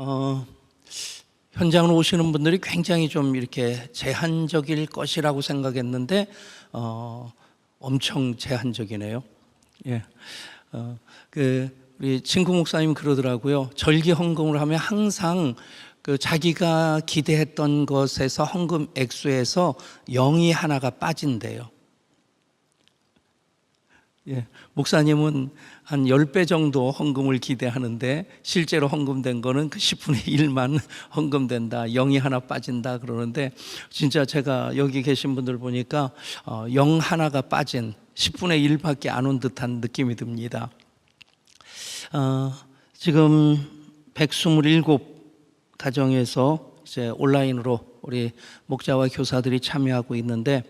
어, 현장으로 오시는 분들이 굉장히 좀 이렇게 제한적일 것이라고 생각했는데 엄청 제한적이네요. 예, 우리 친구 목사님 그러더라고요. 절기 헌금을 하면 항상 자기가 기대했던 것에서 헌금 액수에서 0이 하나가 빠진대요. 예, 목사님은 한 10배 정도 헌금을 기대하는데 실제로 헌금된 거는 그 10분의 1만 헌금된다, 0이 하나 빠진다 그러는데, 진짜 제가 여기 계신 분들 보니까 0 하나가 빠진 10분의 1밖에 안 온 듯한 느낌이 듭니다. 지금 127 가정에서 이제 온라인으로 우리 목자와 교사들이 참여하고 있는데,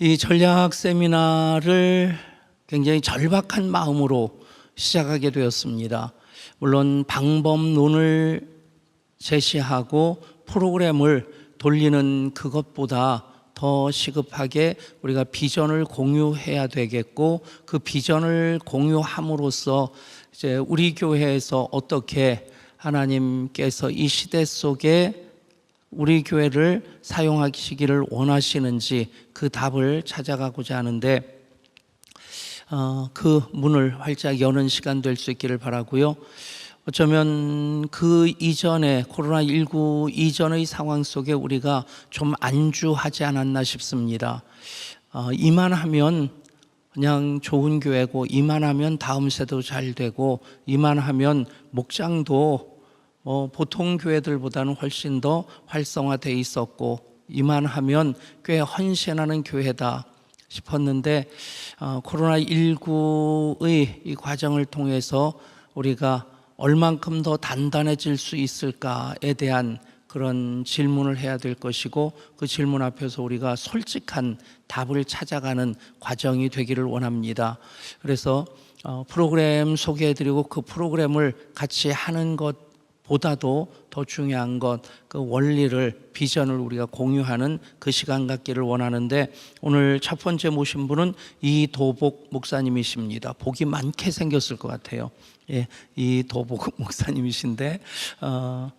이 전략 세미나를 굉장히 절박한 마음으로 시작하게 되었습니다. 물론 방법론을 제시하고 프로그램을 돌리는 그것보다 더 시급하게 우리가 비전을 공유해야 되겠고, 그 비전을 공유함으로써 이제 우리 교회에서 어떻게 하나님께서 이 시대 속에 우리 교회를 사용하시기를 원하시는지 그 답을 찾아가고자 하는데, 그 문을 활짝 여는 시간 될 수 있기를 바라고요. 어쩌면 그 이전에 코로나19 이전의 상황 속에 우리가 좀 안주하지 않았나 싶습니다. 이만하면 그냥 좋은 교회고, 이만하면 다음 세도 잘 되고, 이만하면 목장도 보통 교회들보다는 훨씬 더 활성화되어 있었고, 이만하면 꽤 헌신하는 교회다 싶었는데, 코로나19의 이 과정을 통해서 우리가 얼만큼 더 단단해질 수 있을까에 대한 그런 질문을 해야 될 것이고, 그 질문 앞에서 우리가 솔직한 답을 찾아가는 과정이 되기를 원합니다. 그래서 프로그램 소개해드리고 그 프로그램을 같이 하는 것보다도 더 중요한 것, 그 원리를, 비전을 우리가 공유하는 그 시간 갖기를 원하는데, 오늘 첫 번째 모신 분은 이도복 목사님이십니다. 복이 많게 생겼을 것 같아요. 예, 이도복 목사님이신데,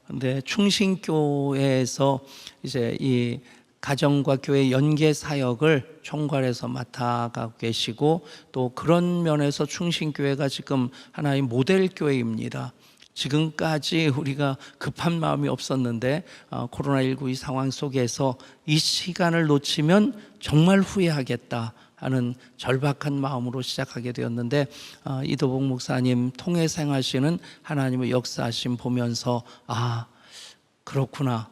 근데 충신교회에서 이제 이 가정과 교회 연계 사역을 총괄해서 맡아가고 계시고, 또 그런 면에서 충신교회가 지금 하나의 모델 교회입니다. 지금까지 우리가 급한 마음이 없었는데 코로나19 이 상황 속에서 이 시간을 놓치면 정말 후회하겠다 하는 절박한 마음으로 시작하게 되었는데, 이도복 목사님 통해 생하시는 하나님의 역사하심 보면서 그렇구나,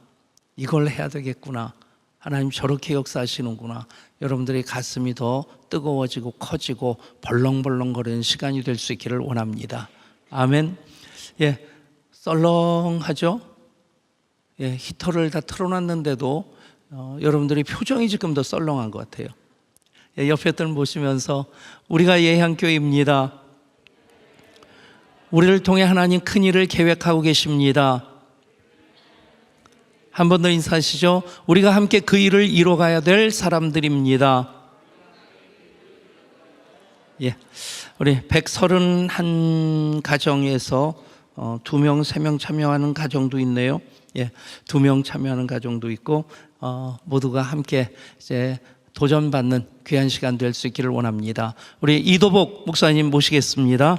이걸 해야 되겠구나, 하나님 저렇게 역사하시는구나, 여러분들의 가슴이 더 뜨거워지고 커지고 벌렁벌렁거리는 시간이 될 수 있기를 원합니다. 아멘. 예, 썰렁하죠? 예, 히터를 다 틀어놨는데도 여러분들이 표정이 지금 더 썰렁한 것 같아요. 예, 옆에 분 보시면서 우리가 예향교회입니다. 우리를 통해 하나님 큰 일을 계획하고 계십니다. 한 번 더 인사하시죠. 우리가 함께 그 일을 이뤄가야 될 사람들입니다. 예, 우리 131 가정에서 2명, 3명 참여하는 가정도 있네요. 예, 2명 참여하는 가정도 있고, 모두가 함께 이제 도전받는 귀한 시간 될 수 있기를 원합니다. 우리 이도복 목사님 모시겠습니다.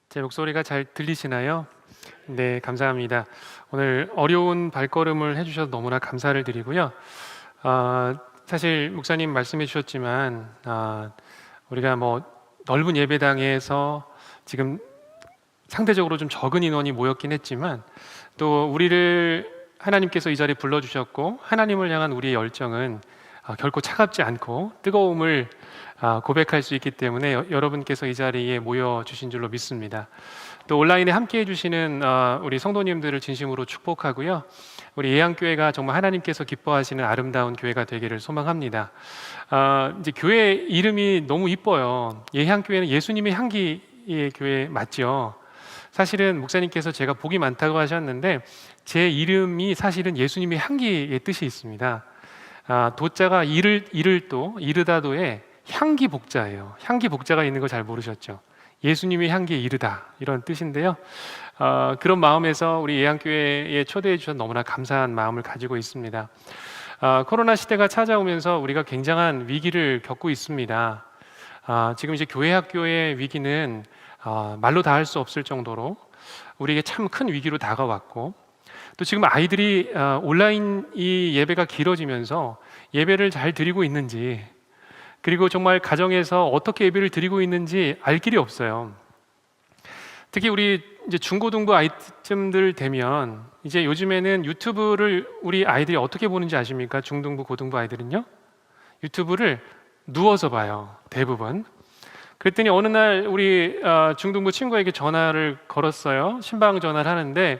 제 목소리가 잘 들리시나요? 네, 감사합니다. 오늘 어려운 발걸음을 해주셔서 너무나 감사를 드리고요. 사실 목사님 말씀해 주셨지만 우리가 넓은 예배당에서 지금 상대적으로 좀 적은 인원이 모였긴 했지만, 또 우리를 하나님께서 이 자리에 불러주셨고, 하나님을 향한 우리의 열정은 결코 차갑지 않고 뜨거움을 고백할 수 있기 때문에 여러분께서 이 자리에 모여주신 줄로 믿습니다. 또 온라인에 함께해 주시는 우리 성도님들을 진심으로 축복하고요. 우리 예향교회가 정말 하나님께서 기뻐하시는 아름다운 교회가 되기를 소망합니다. 이제 교회 이름이 너무 이뻐요. 예향교회는 예수님의 향기의 교회 맞죠? 사실은 목사님께서 제가 복이 많다고 하셨는데 제 이름이 사실은 예수님의 향기의 뜻이 있습니다. 도자가 이르다도의 향기 복자예요. 향기 복자가 있는 거 잘 모르셨죠? 예수님의 향기에 이르다 이런 뜻인데요. 그런 마음에서 우리 예양교회에 초대해 주셔서 너무나 감사한 마음을 가지고 있습니다. 코로나 시대가 찾아오면서 우리가 굉장한 위기를 겪고 있습니다. 지금 이제 교회 학교의 위기는 말로 다 할 수 없을 정도로 우리에게 참 큰 위기로 다가왔고, 또 지금 아이들이 온라인 이 예배가 길어지면서 예배를 잘 드리고 있는지, 그리고 정말 가정에서 어떻게 예배를 드리고 있는지 알 길이 없어요. 특히 우리 이제 중고등부 아이쯤들 되면 이제 요즘에는 유튜브를 우리 아이들이 어떻게 보는지 아십니까? 중등부, 고등부 아이들은요, 유튜브를 누워서 봐요, 대부분. 그랬더니 어느 날 우리 중등부 친구에게 전화를 걸었어요. 신방 전화를 하는데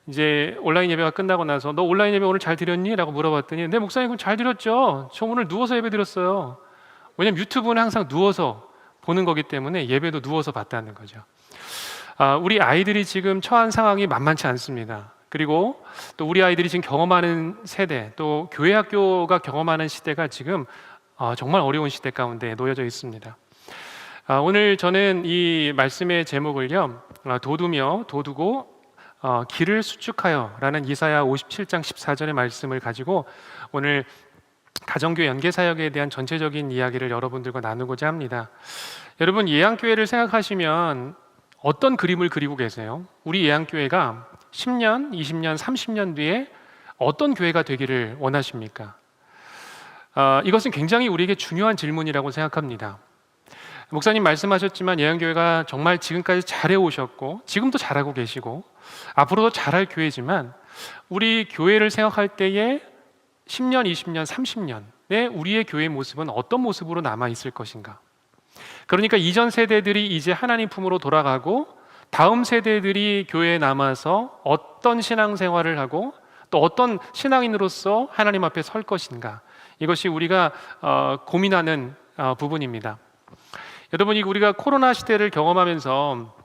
이제 온라인 예배가 끝나고 나서 너 온라인 예배 오늘 잘 드렸니? 라고 물어봤더니 네 목사님 그럼 잘 드렸죠. 저 오늘 누워서 예배 드렸어요. 왜냐면 유튜브는 항상 누워서 보는 거기 때문에 예배도 누워서 봤다는 거죠. 우리 아이들이 지금 처한 상황이 만만치 않습니다. 그리고 또 우리 아이들이 지금 경험하는 세대, 또 교회 학교가 경험하는 시대가 지금 정말 어려운 시대 가운데 놓여져 있습니다. 오늘 저는 이 말씀의 제목을요, 도두고 길을 수축하여 라는 이사야 57장 14절의 말씀을 가지고 오늘 가정교회 연계사역에 대한 전체적인 이야기를 여러분들과 나누고자 합니다. 여러분, 예양교회를 생각하시면 어떤 그림을 그리고 계세요? 우리 예양교회가 10년, 20년, 30년 뒤에 어떤 교회가 되기를 원하십니까? 이것은 굉장히 우리에게 중요한 질문이라고 생각합니다. 목사님 말씀하셨지만 예양교회가 정말 지금까지 잘해오셨고 지금도 잘하고 계시고 앞으로도 잘할 교회지만, 우리 교회를 생각할 때에 10년, 20년, 30년에 우리의 교회의 모습은 어떤 모습으로 남아있을 것인가? 그러니까 이전 세대들이 이제 하나님 품으로 돌아가고 다음 세대들이 교회에 남아서 어떤 신앙생활을 하고 또 어떤 신앙인으로서 하나님 앞에 설 것인가? 이것이 우리가 고민하는 부분입니다. 여러분이 우리가 코로나 시대를 경험하면서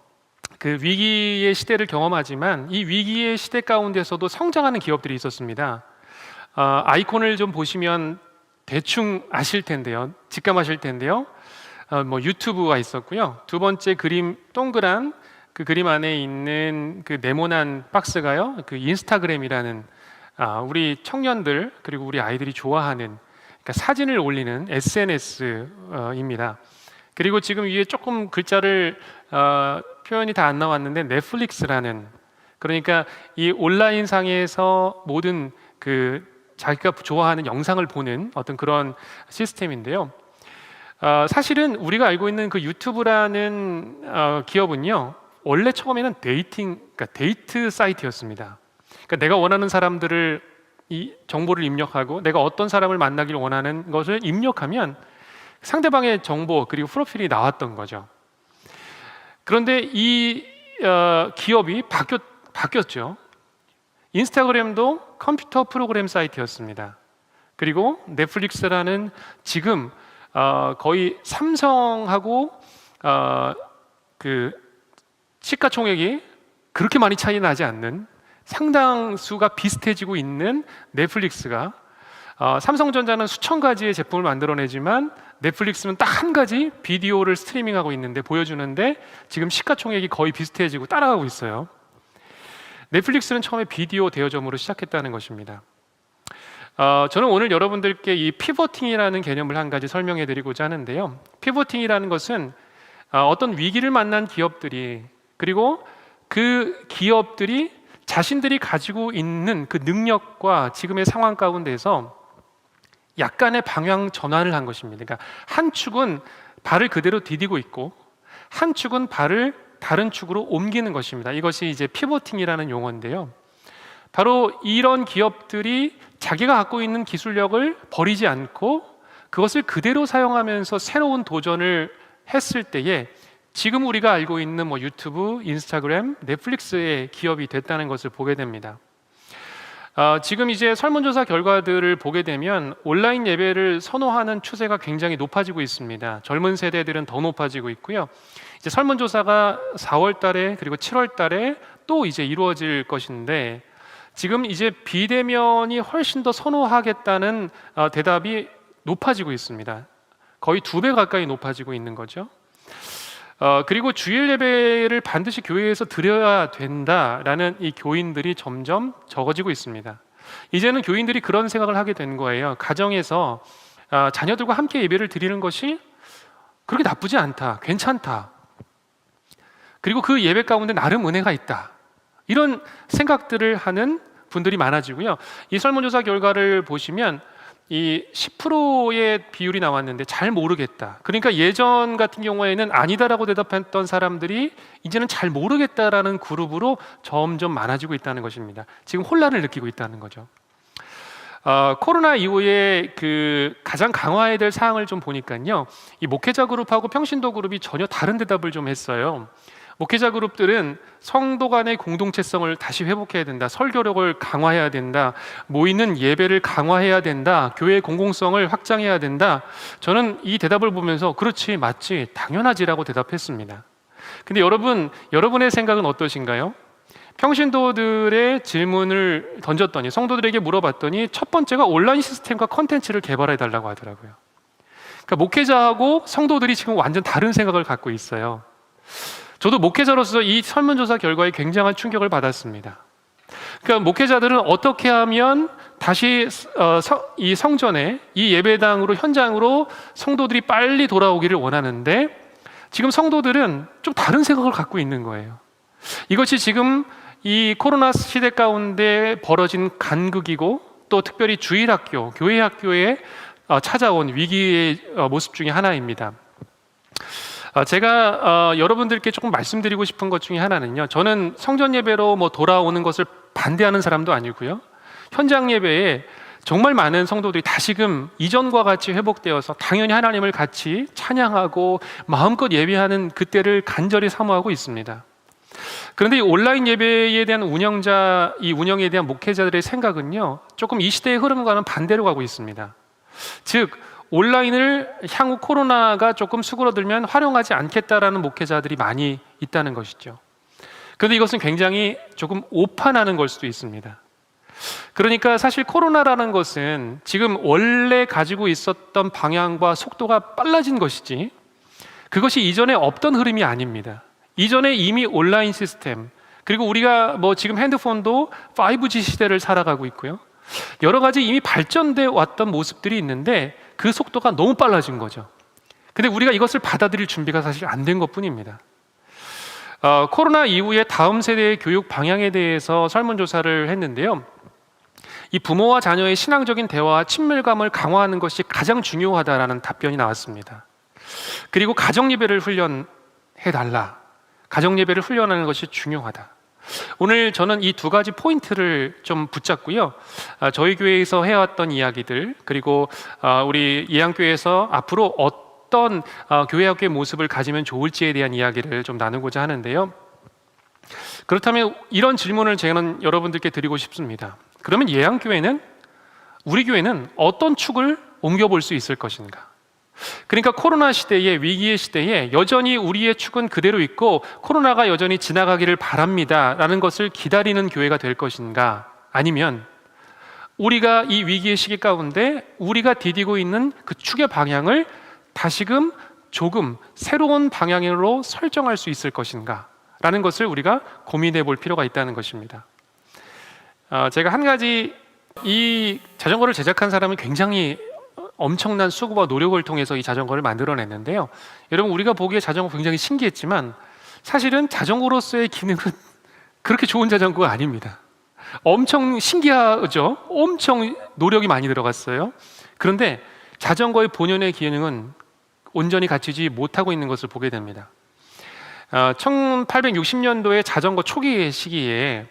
그 위기의 시대를 경험하지만 이 위기의 시대 가운데서도 성장하는 기업들이 있었습니다. 아이콘을 좀 보시면 대충 아실 텐데요, 직감하실 텐데요. 유튜브가 있었고요. 두 번째 그림, 동그란 그 그림 안에 있는 그 네모난 박스가요, 그 인스타그램이라는 우리 청년들 그리고 우리 아이들이 좋아하는, 그러니까 사진을 올리는 SNS입니다. 그리고 지금 위에 조금 글자를 표현이 다 안 나왔는데 넷플릭스라는, 그러니까 이 온라인 상에서 모든 그 자기가 좋아하는 영상을 보는 어떤 그런 시스템인데요. 사실은 우리가 알고 있는 그 유튜브라는 기업은요, 원래 처음에는 그러니까 데이트 사이트였습니다. 그러니까 내가 원하는 사람들을 이 정보를 입력하고 내가 어떤 사람을 만나길 원하는 것을 입력하면 상대방의 정보 그리고 프로필이 나왔던 거죠. 그런데 이 기업이 바뀌었죠. 인스타그램도 컴퓨터 프로그램 사이트였습니다. 그리고 넷플릭스라는 지금 거의 삼성하고 그 시가총액이 그렇게 많이 차이 나지 않는 상당수가 비슷해지고 있는 넷플릭스가, 삼성전자는 수천 가지의 제품을 만들어내지만 넷플릭스는 딱 한 가지 비디오를 스트리밍하고 있는데 보여주는데 지금 시가총액이 거의 비슷해지고 따라가고 있어요. 넷플릭스는 처음에 비디오 대여점으로 시작했다는 것입니다. 저는 오늘 여러분들께 이 피보팅이라는 개념을 한 가지 설명해 드리고자 하는데요. 피보팅이라는 것은 어떤 위기를 만난 기업들이, 그리고 그 기업들이 자신들이 가지고 있는 그 능력과 지금의 상황 가운데서 약간의 방향 전환을 한 것입니다. 그러니까 한 축은 발을 그대로 디디고 있고 한 축은 발을 다른 축으로 옮기는 것입니다. 이것이 이제 피보팅이라는 용어인데요. 바로 이런 기업들이 자기가 갖고 있는 기술력을 버리지 않고 그것을 그대로 사용하면서 새로운 도전을 했을 때에 지금 우리가 알고 있는 유튜브, 인스타그램, 넷플릭스의 기업이 됐다는 것을 보게 됩니다. 지금 이제 설문조사 결과들을 보게 되면 온라인 예배를 선호하는 추세가 굉장히 높아지고 있습니다. 젊은 세대들은 더 높아지고 있고요. 이제 설문조사가 4월 달에 그리고 7월 달에 또 이제 이루어질 것인데 지금 이제 비대면이 훨씬 더 선호하겠다는 대답이 높아지고 있습니다. 거의 2배 가까이 높아지고 있는 거죠. 그리고 주일 예배를 반드시 교회에서 드려야 된다라는 이 교인들이 점점 적어지고 있습니다. 이제는 교인들이 그런 생각을 하게 된 거예요. 가정에서 자녀들과 함께 예배를 드리는 것이 그렇게 나쁘지 않다, 괜찮다. 그리고 그 예배 가운데 나름 은혜가 있다. 이런 생각들을 하는 분들이 많아지고요. 이 설문조사 결과를 보시면 이 10%의 비율이 나왔는데 잘 모르겠다. 그러니까 예전 같은 경우에는 아니다라고 대답했던 사람들이 이제는 잘 모르겠다라는 그룹으로 점점 많아지고 있다는 것입니다. 지금 혼란을 느끼고 있다는 거죠. 코로나 이후에 그 가장 강화해야 될 사항을 좀 보니까요, 이 목회자 그룹하고 평신도 그룹이 전혀 다른 대답을 좀 했어요. 목회자 그룹들은 성도 간의 공동체성을 다시 회복해야 된다, 설교력을 강화해야 된다, 모이는 예배를 강화해야 된다, 교회의 공공성을 확장해야 된다. 저는 이 대답을 보면서 그렇지, 맞지, 당연하지라고 대답했습니다. 근데 여러분의 생각은 어떠신가요? 평신도들의 질문을 던졌더니, 성도들에게 물어봤더니 첫 번째가 온라인 시스템과 컨텐츠를 개발해 달라고 하더라고요. 그러니까 목회자하고 성도들이 지금 완전 다른 생각을 갖고 있어요. 저도 목회자로서 이 설문조사 결과에 굉장한 충격을 받았습니다. 그러니까 목회자들은 어떻게 하면 다시 이 성전에, 이 예배당으로, 현장으로 성도들이 빨리 돌아오기를 원하는데 지금 성도들은 좀 다른 생각을 갖고 있는 거예요. 이것이 지금 이 코로나 시대 가운데 벌어진 간극이고 또 특별히 주일학교, 교회 학교에 찾아온 위기의 모습 중에 하나입니다. 제가 여러분들께 조금 말씀드리고 싶은 것 중에 하나는요, 저는 성전 예배로 돌아오는 것을 반대하는 사람도 아니고요, 현장 예배에 정말 많은 성도들이 다시금 이전과 같이 회복되어서 당연히 하나님을 같이 찬양하고 마음껏 예배하는 그때를 간절히 사모하고 있습니다. 그런데 이 온라인 예배에 대한 이 운영에 대한 목회자들의 생각은요, 조금 이 시대의 흐름과는 반대로 가고 있습니다. 즉, 온라인을 향후 코로나가 조금 수그러들면 활용하지 않겠다라는 목회자들이 많이 있다는 것이죠. 그런데 이것은 굉장히 조금 오판하는 걸 수도 있습니다. 그러니까 사실 코로나라는 것은 지금 원래 가지고 있었던 방향과 속도가 빨라진 것이지 그것이 이전에 없던 흐름이 아닙니다. 이전에 이미 온라인 시스템, 그리고 우리가 지금 핸드폰도 5G 시대를 살아가고 있고요, 여러 가지 이미 발전돼 왔던 모습들이 있는데 그 속도가 너무 빨라진 거죠. 근데 우리가 이것을 받아들일 준비가 사실 안 된 것뿐입니다. 코로나 이후에 다음 세대의 교육 방향에 대해서 설문조사를 했는데요, 이 부모와 자녀의 신앙적인 대화와 친밀감을 강화하는 것이 가장 중요하다라는 답변이 나왔습니다. 그리고 가정예배를 훈련해달라, 가정예배를 훈련하는 것이 중요하다. 오늘 저는 이 두 가지 포인트를 좀 붙잡고요, 저희 교회에서 해왔던 이야기들, 그리고 우리 예양교회에서 앞으로 어떤 교회학교의 모습을 가지면 좋을지에 대한 이야기를 좀 나누고자 하는데요. 그렇다면 이런 질문을 저는 여러분들께 드리고 싶습니다. 그러면 예양교회는, 우리 교회는 어떤 축을 옮겨볼 수 있을 것인가? 그러니까 코로나 시대에, 위기의 시대에 여전히 우리의 축은 그대로 있고 코로나가 여전히 지나가기를 바랍니다 라는 것을 기다리는 교회가 될 것인가? 아니면 우리가 이 위기의 시기 가운데 우리가 디디고 있는 그 축의 방향을 다시금 조금 새로운 방향으로 설정할 수 있을 것인가? 라는 것을 우리가 고민해 볼 필요가 있다는 것입니다. 제가 한 가지, 이 자전거를 제작한 사람은 굉장히 엄청난 수고와 노력을 통해서 이 자전거를 만들어냈는데요, 여러분, 우리가 보기에 자전거 굉장히 신기했지만 사실은 자전거로서의 기능은 그렇게 좋은 자전거가 아닙니다. 엄청 신기하죠? 엄청 노력이 많이 들어갔어요. 그런데 자전거의 본연의 기능은 온전히 갖추지 못하고 있는 것을 보게 됩니다. 1860년도에 자전거 초기 시기에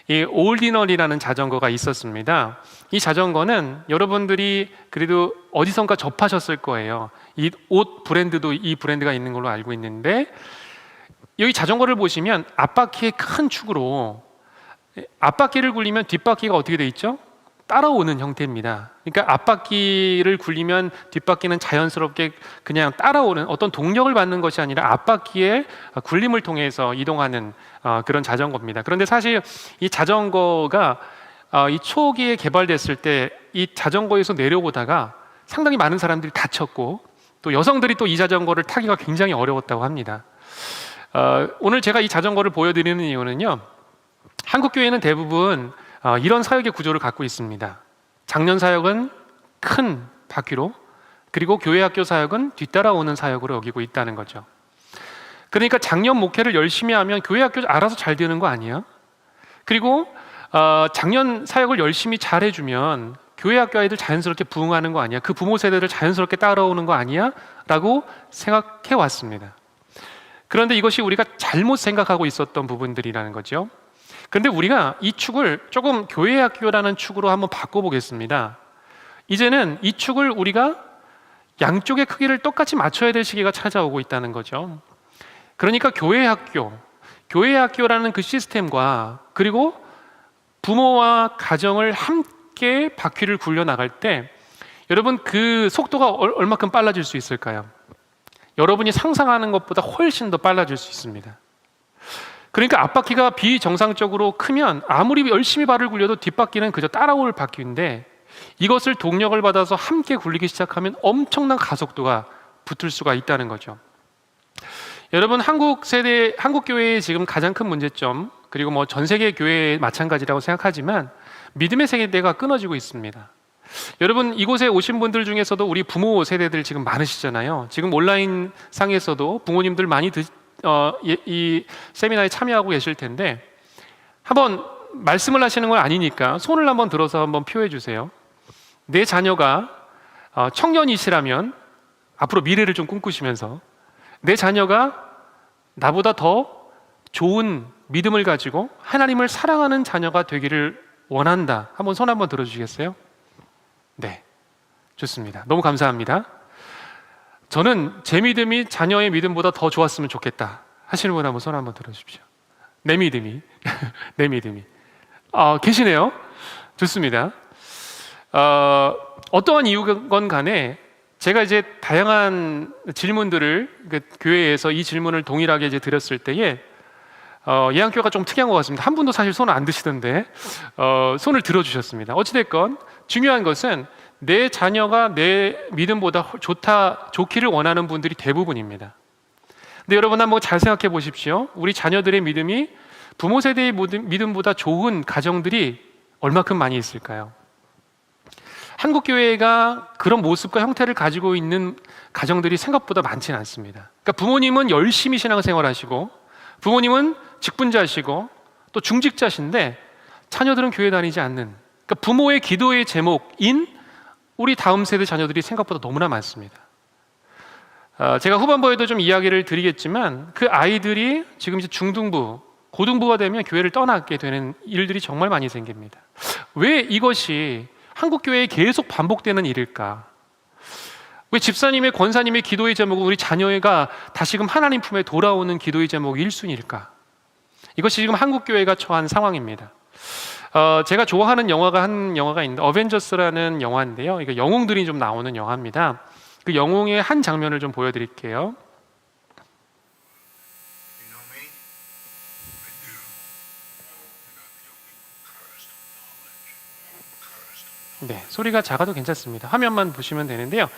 이 올디너리라는 자전거가 있었습니다. 이 자전거는 여러분들이 그래도 어디선가 접하셨을 거예요. 이 옷 브랜드도 이 브랜드가 있는 걸로 알고 있는데, 여기 자전거를 보시면 앞바퀴에 큰 축으로, 앞바퀴를 굴리면 뒷바퀴가 어떻게 돼 있죠? 따라오는 형태입니다. 그러니까 앞바퀴를 굴리면 뒷바퀴는 자연스럽게 그냥 따라오는 어떤 동력을 받는 것이 아니라 앞바퀴의 굴림을 통해서 이동하는 그런 자전거입니다. 그런데 사실 이 자전거가 이 초기에 개발됐을 때 이 자전거에서 내려보다가 상당히 많은 사람들이 다쳤고 또 여성들이 또 이 자전거를 타기가 굉장히 어려웠다고 합니다. 오늘 제가 이 자전거를 보여드리는 이유는요, 한국 교회는 대부분 이런 사역의 구조를 갖고 있습니다. 장년 사역은 큰 바퀴로, 그리고 교회 학교 사역은 뒤따라오는 사역으로 여기고 있다는 거죠. 그러니까 장년 목회를 열심히 하면 교회 학교 알아서 잘 되는 거 아니에요? 그리고 장년 사역을 열심히 잘 해주면 교회 학교 아이들 자연스럽게 부흥하는 거 아니야? 그 부모 세대들 자연스럽게 따라오는 거 아니야? 라고 생각해 왔습니다. 그런데 이것이 우리가 잘못 생각하고 있었던 부분들이라는 거죠. 그런데 우리가 이 축을 조금 교회 학교라는 축으로 한번 바꿔보겠습니다. 이제는 이 축을 우리가 양쪽의 크기를 똑같이 맞춰야 될 시기가 찾아오고 있다는 거죠. 그러니까 교회 학교라는 그 시스템과 그리고 부모와 가정을 함께 바퀴를 굴려 나갈 때 여러분 그 속도가 얼마큼 빨라질 수 있을까요? 여러분이 상상하는 것보다 훨씬 더 빨라질 수 있습니다. 그러니까 앞바퀴가 비정상적으로 크면 아무리 열심히 발을 굴려도 뒷바퀴는 그저 따라올 바퀴인데 이것을 동력을 받아서 함께 굴리기 시작하면 엄청난 가속도가 붙을 수가 있다는 거죠. 여러분 한국 교회의 지금 가장 큰 문제점, 그리고 뭐 전 세계 교회 마찬가지라고 생각하지만 믿음의 세대가 끊어지고 있습니다. 여러분 이곳에 오신 분들 중에서도 우리 부모 세대들 지금 많으시잖아요. 지금 온라인 상에서도 부모님들 많이 이 세미나에 참여하고 계실 텐데 한번 말씀을 하시는 건 아니니까 손을 한번 들어서 한번 표해 주세요. 내 자녀가 청년이시라면 앞으로 미래를 좀 꿈꾸시면서 내 자녀가 나보다 더 좋은 믿음을 가지고 하나님을 사랑하는 자녀가 되기를 원한다. 한번 손 한번 들어주시겠어요? 네, 좋습니다. 너무 감사합니다. 저는 제 믿음이 자녀의 믿음보다 더 좋았으면 좋겠다 하시는 분 한번 손 한번 들어주십시오. 내 믿음이 내 믿음이 계시네요. 좋습니다. 어떠한 이유건 간에 제가 이제 다양한 질문들을 그 교회에서 이 질문을 동일하게 이제 드렸을 때에 예안교회가 좀 특이한 것 같습니다. 한 분도 사실 손을 안 드시던데 손을 들어주셨습니다. 어찌됐건 중요한 것은 내 자녀가 내 믿음보다 좋기를 원하는 분들이 대부분입니다. 근데 여러분 한번 잘 생각해 보십시오. 우리 자녀들의 믿음이 부모 세대의 믿음보다 좋은 가정들이 얼마큼 많이 있을까요? 한국 교회가 그런 모습과 형태를 가지고 있는 가정들이 생각보다 많지는 않습니다. 그러니까 부모님은 열심히 신앙생활하시고 부모님은 직분자시고 또 중직자신데 자녀들은 교회 다니지 않는, 그러니까 부모의 기도의 제목인 우리 다음 세대 자녀들이 생각보다 너무나 많습니다. 제가 후반부에도 좀 이야기를 드리겠지만 그 아이들이 지금 이제 중등부, 고등부가 되면 교회를 떠나게 되는 일들이 정말 많이 생깁니다. 왜 이것이 한국 교회에 계속 반복되는 일일까? 왜 집사님의 권사님의 기도의 제목은 우리 자녀가 다시금 하나님 품에 돌아오는 기도의 제목이 1순위일까? 이것이 지금 한국 교회가 처한 상황입니다. 제가 좋아하는 한 영화가 있는데 어벤져스라는 영화인데요. 이거 영웅들이 좀 나오는 영화입니다. 그 영웅의 한 장면을 좀 보여드릴게요. 네, 소리가 작아도 괜찮습니다. 화면만 보시면 되는데요.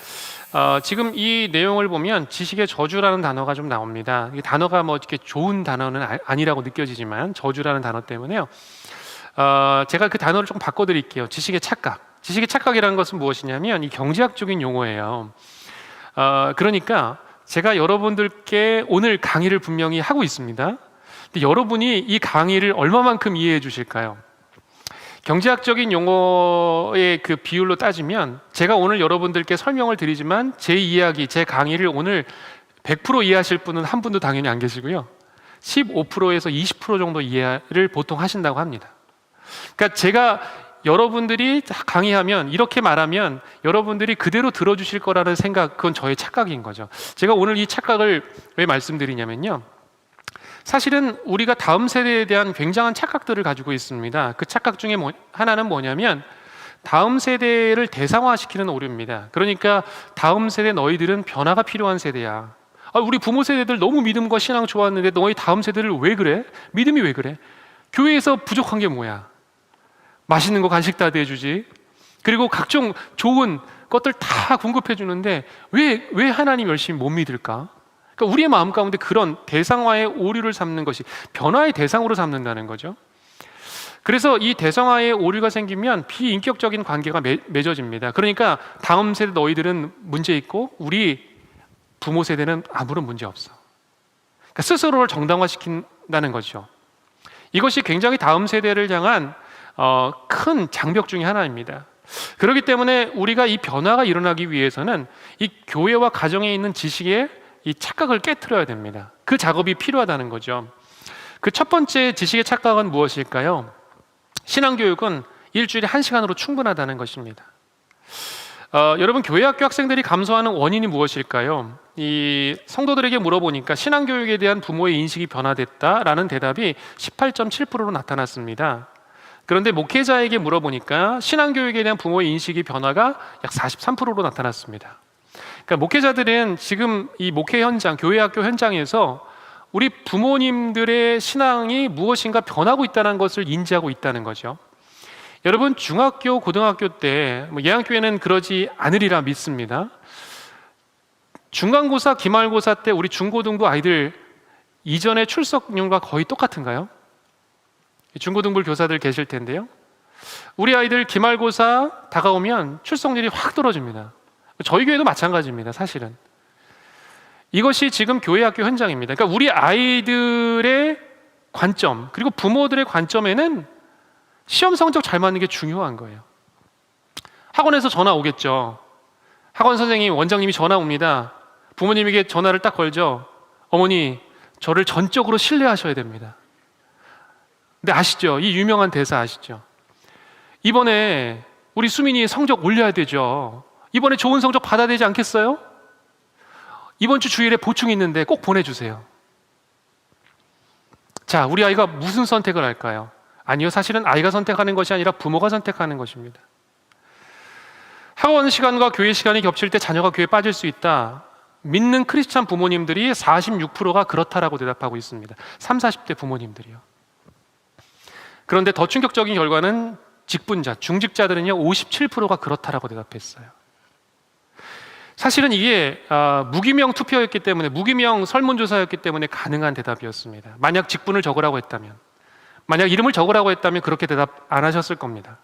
지금 이 내용을 보면 지식의 저주라는 단어가 좀 나옵니다. 이 단어가 뭐 이렇게 좋은 단어는 아니라고 느껴지지만 저주라는 단어 때문에요. 제가 그 단어를 좀 바꿔드릴게요. 지식의 착각. 지식의 착각이라는 것은 무엇이냐면 이 경제학적인 용어예요. 그러니까 제가 여러분들께 오늘 강의를 분명히 하고 있습니다. 근데 여러분이 이 강의를 얼마만큼 이해해 주실까요? 경제학적인 용어의 그 비율로 따지면 제가 오늘 여러분들께 설명을 드리지만 제 이야기, 제 강의를 오늘 100% 이해하실 분은 한 분도 당연히 안 계시고요. 15%에서 20% 정도 이해를 보통 하신다고 합니다. 그러니까 제가 여러분들이 강의하면 이렇게 말하면 여러분들이 그대로 들어주실 거라는 생각, 그건 저의 착각인 거죠. 제가 오늘 이 착각을 왜 말씀드리냐면요, 사실은 우리가 다음 세대에 대한 굉장한 착각들을 가지고 있습니다. 그 착각 중에 하나는 뭐냐면 다음 세대를 대상화시키는 오류입니다. 그러니까 다음 세대 너희들은 변화가 필요한 세대야. 우리 부모 세대들 너무 믿음과 신앙 좋았는데 너희 다음 세대를 왜 그래? 믿음이 왜 그래? 교회에서 부족한 게 뭐야? 맛있는 거 간식 다 대주지. 그리고 각종 좋은 것들 다 공급해 주는데 왜 하나님 열심히 못 믿을까? 그러니까 우리의 마음 가운데 그런 대상화의 오류를 삼는 것이 변화의 대상으로 삼는다는 거죠. 그래서 이 대상화의 오류가 생기면 비인격적인 관계가 맺어집니다. 그러니까 다음 세대 너희들은 문제 있고 우리 부모 세대는 아무런 문제 없어. 그러니까 스스로를 정당화시킨다는 거죠. 이것이 굉장히 다음 세대를 향한 큰 장벽 중에 하나입니다. 그렇기 때문에 우리가 이 변화가 일어나기 위해서는 이 교회와 가정에 있는 지식의 이 착각을 깨트려야 됩니다. 그 작업이 필요하다는 거죠. 그 첫 번째 지식의 착각은 무엇일까요? 신앙교육은 일주일에 1시간으로 충분하다는 것입니다. 여러분, 교회학교 학생들이 감소하는 원인이 무엇일까요? 이 성도들에게 물어보니까 신앙교육에 대한 부모의 인식이 변화됐다라는 대답이 18.7%로 나타났습니다. 그런데 목회자에게 물어보니까 신앙교육에 대한 부모의 인식이 변화가 약 43%로 나타났습니다. 그러니까 목회자들은 지금 이 목회 현장, 교회학교 현장에서 우리 부모님들의 신앙이 무엇인가 변하고 있다는 것을 인지하고 있다는 거죠. 여러분, 중학교, 고등학교 때 예양교회는 그러지 않으리라 믿습니다. 중간고사, 기말고사 때 우리 중고등부 아이들 이전의 출석률과 거의 똑같은가요? 중고등부 교사들 계실 텐데요. 우리 아이들 기말고사 다가오면 출석률이 확 떨어집니다. 저희 교회도 마찬가지입니다. 사실은 이것이 지금 교회 학교 현장입니다. 그러니까 우리 아이들의 관점 그리고 부모들의 관점에는 시험 성적 잘 맞는 게 중요한 거예요. 학원에서 전화 오겠죠. 학원 선생님, 원장님이 전화 옵니다. 부모님에게 전화를 딱 걸죠. 어머니, 저를 전적으로 신뢰하셔야 됩니다. 근데 아시죠? 이 유명한 대사 아시죠? 이번에 우리 수민이 성적 올려야 되죠. 이번에 좋은 성적 받아야 되지 않겠어요? 이번 주 주일에 보충 있는데 꼭 보내주세요. 자, 우리 아이가 무슨 선택을 할까요? 아니요, 사실은 아이가 선택하는 것이 아니라 부모가 선택하는 것입니다. 학원 시간과 교회 시간이 겹칠 때 자녀가 교회에 빠질 수 있다. 믿는 크리스찬 부모님들이 46%가 그렇다라고 대답하고 있습니다. 30, 40대 부모님들이요. 그런데 더 충격적인 결과는 직분자, 중직자들은요 57%가 그렇다라고 대답했어요. 사실은 이게 무기명 투표였기 때문에, 무기명 설문조사였기 때문에 가능한 대답이었습니다. 만약 직분을 적으라고 했다면, 만약 이름을 적으라고 했다면 그렇게 대답 안 하셨을 겁니다.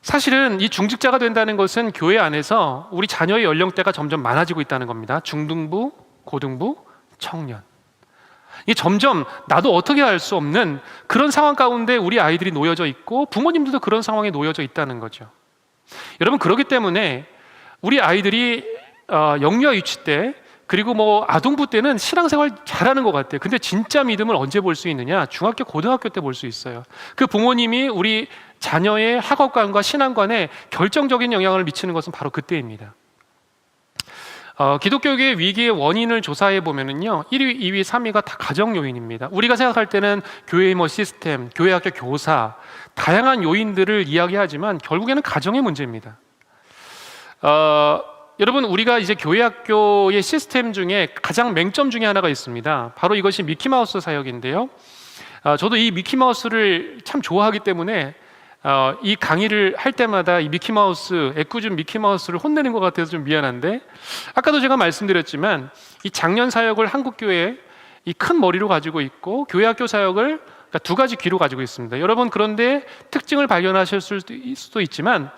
사실은 이 중직자가 된다는 것은 교회 안에서 우리 자녀의 연령대가 점점 많아지고 있다는 겁니다. 중등부, 고등부, 청년. 이게 점점 나도 어떻게 할 수 없는 그런 상황 가운데 우리 아이들이 놓여져 있고 부모님들도 그런 상황에 놓여져 있다는 거죠. 여러분, 그렇기 때문에 우리 아이들이 영유아 유치 때 그리고 아동부 때는 신앙생활 잘하는 것 같아요. 근데 진짜 믿음을 언제 볼 수 있느냐? 중학교, 고등학교 때 볼 수 있어요. 그 부모님이 우리 자녀의 학업관과 신앙관에 결정적인 영향을 미치는 것은 바로 그때입니다. 기독교계의 위기의 원인을 조사해 보면은요, 1위, 2위, 3위가 다 가정 요인입니다. 우리가 생각할 때는 교회의 시스템, 교회학교 교사, 다양한 요인들을 이야기하지만 결국에는 가정의 문제입니다. 여러분, 우리가 이제 교회학교의 시스템 중에 가장 맹점 중에 하나가 있습니다. 바로 이것이 미키마우스 사역인데요. 저도 이 미키마우스를 참 좋아하기 때문에 이 강의를 할 때마다 이 미키마우스, 애꿎은 미키마우스를 혼내는 것 같아서 좀 미안한데, 아까도 제가 말씀드렸지만 이 장년 사역을 한국교회에 이 큰 머리로 가지고 있고 교회학교 사역을 그러니까 두 가지 귀로 가지고 있습니다. 여러분, 그런데 특징을 발견하실 수도 있지만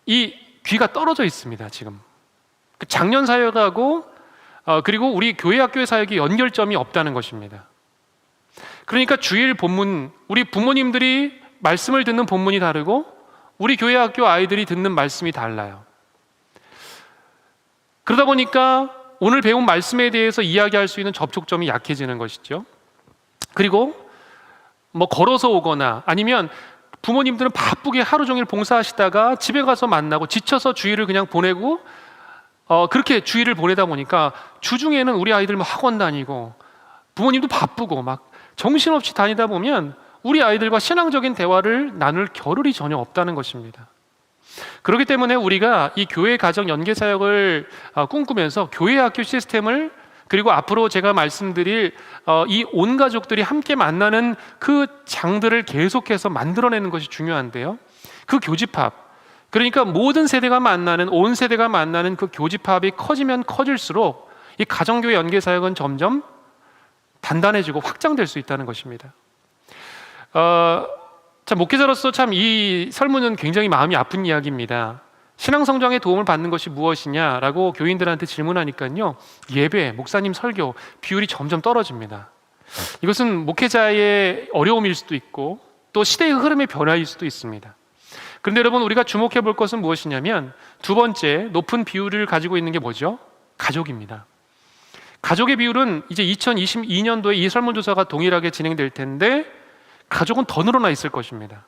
이 귀가 떨어져 있습니다. 지금 장년 사역하고 그리고 우리 교회학교의 사역이 연결점이 없다는 것입니다. 그러니까 주일 본문, 우리 부모님들이 말씀을 듣는 본문이 다르고 우리 교회학교 아이들이 듣는 말씀이 달라요. 그러다 보니까 오늘 배운 말씀에 대해서 이야기할 수 있는 접촉점이 약해지는 것이죠. 그리고 걸어서 오거나 아니면 부모님들은 바쁘게 하루 종일 봉사하시다가 집에 가서 만나고 지쳐서 주일을 그냥 보내고 그렇게 주일을 보내다 보니까 주중에는 우리 아이들 학원 다니고 부모님도 바쁘고 막 정신없이 다니다 보면 우리 아이들과 신앙적인 대화를 나눌 겨를이 전혀 없다는 것입니다. 그렇기 때문에 우리가 이 교회 가정 연계 사역을 꿈꾸면서 교회 학교 시스템을, 그리고 앞으로 제가 말씀드릴 이 온 가족들이 함께 만나는 그 장들을 계속해서 만들어내는 것이 중요한데요, 그 교집합, 그러니까 모든 세대가 만나는, 온 세대가 만나는 그 교집합이 커지면 커질수록 이 가정교회 연계 사역은 점점 단단해지고 확장될 수 있다는 것입니다. 참 목회자로서 참 이 설문은 굉장히 마음이 아픈 이야기입니다. 신앙 성장에 도움을 받는 것이 무엇이냐라고 교인들한테 질문하니까요, 예배, 목사님 설교 비율이 점점 떨어집니다. 이것은 목회자의 어려움일 수도 있고 또 시대의 흐름의 변화일 수도 있습니다. 그런데 여러분, 우리가 주목해 볼 것은 무엇이냐면, 두 번째 높은 비율을 가지고 있는 게 뭐죠? 가족입니다. 가족의 비율은 이제 2022년도에 이 설문조사가 동일하게 진행될 텐데 가족은 더 늘어나 있을 것입니다.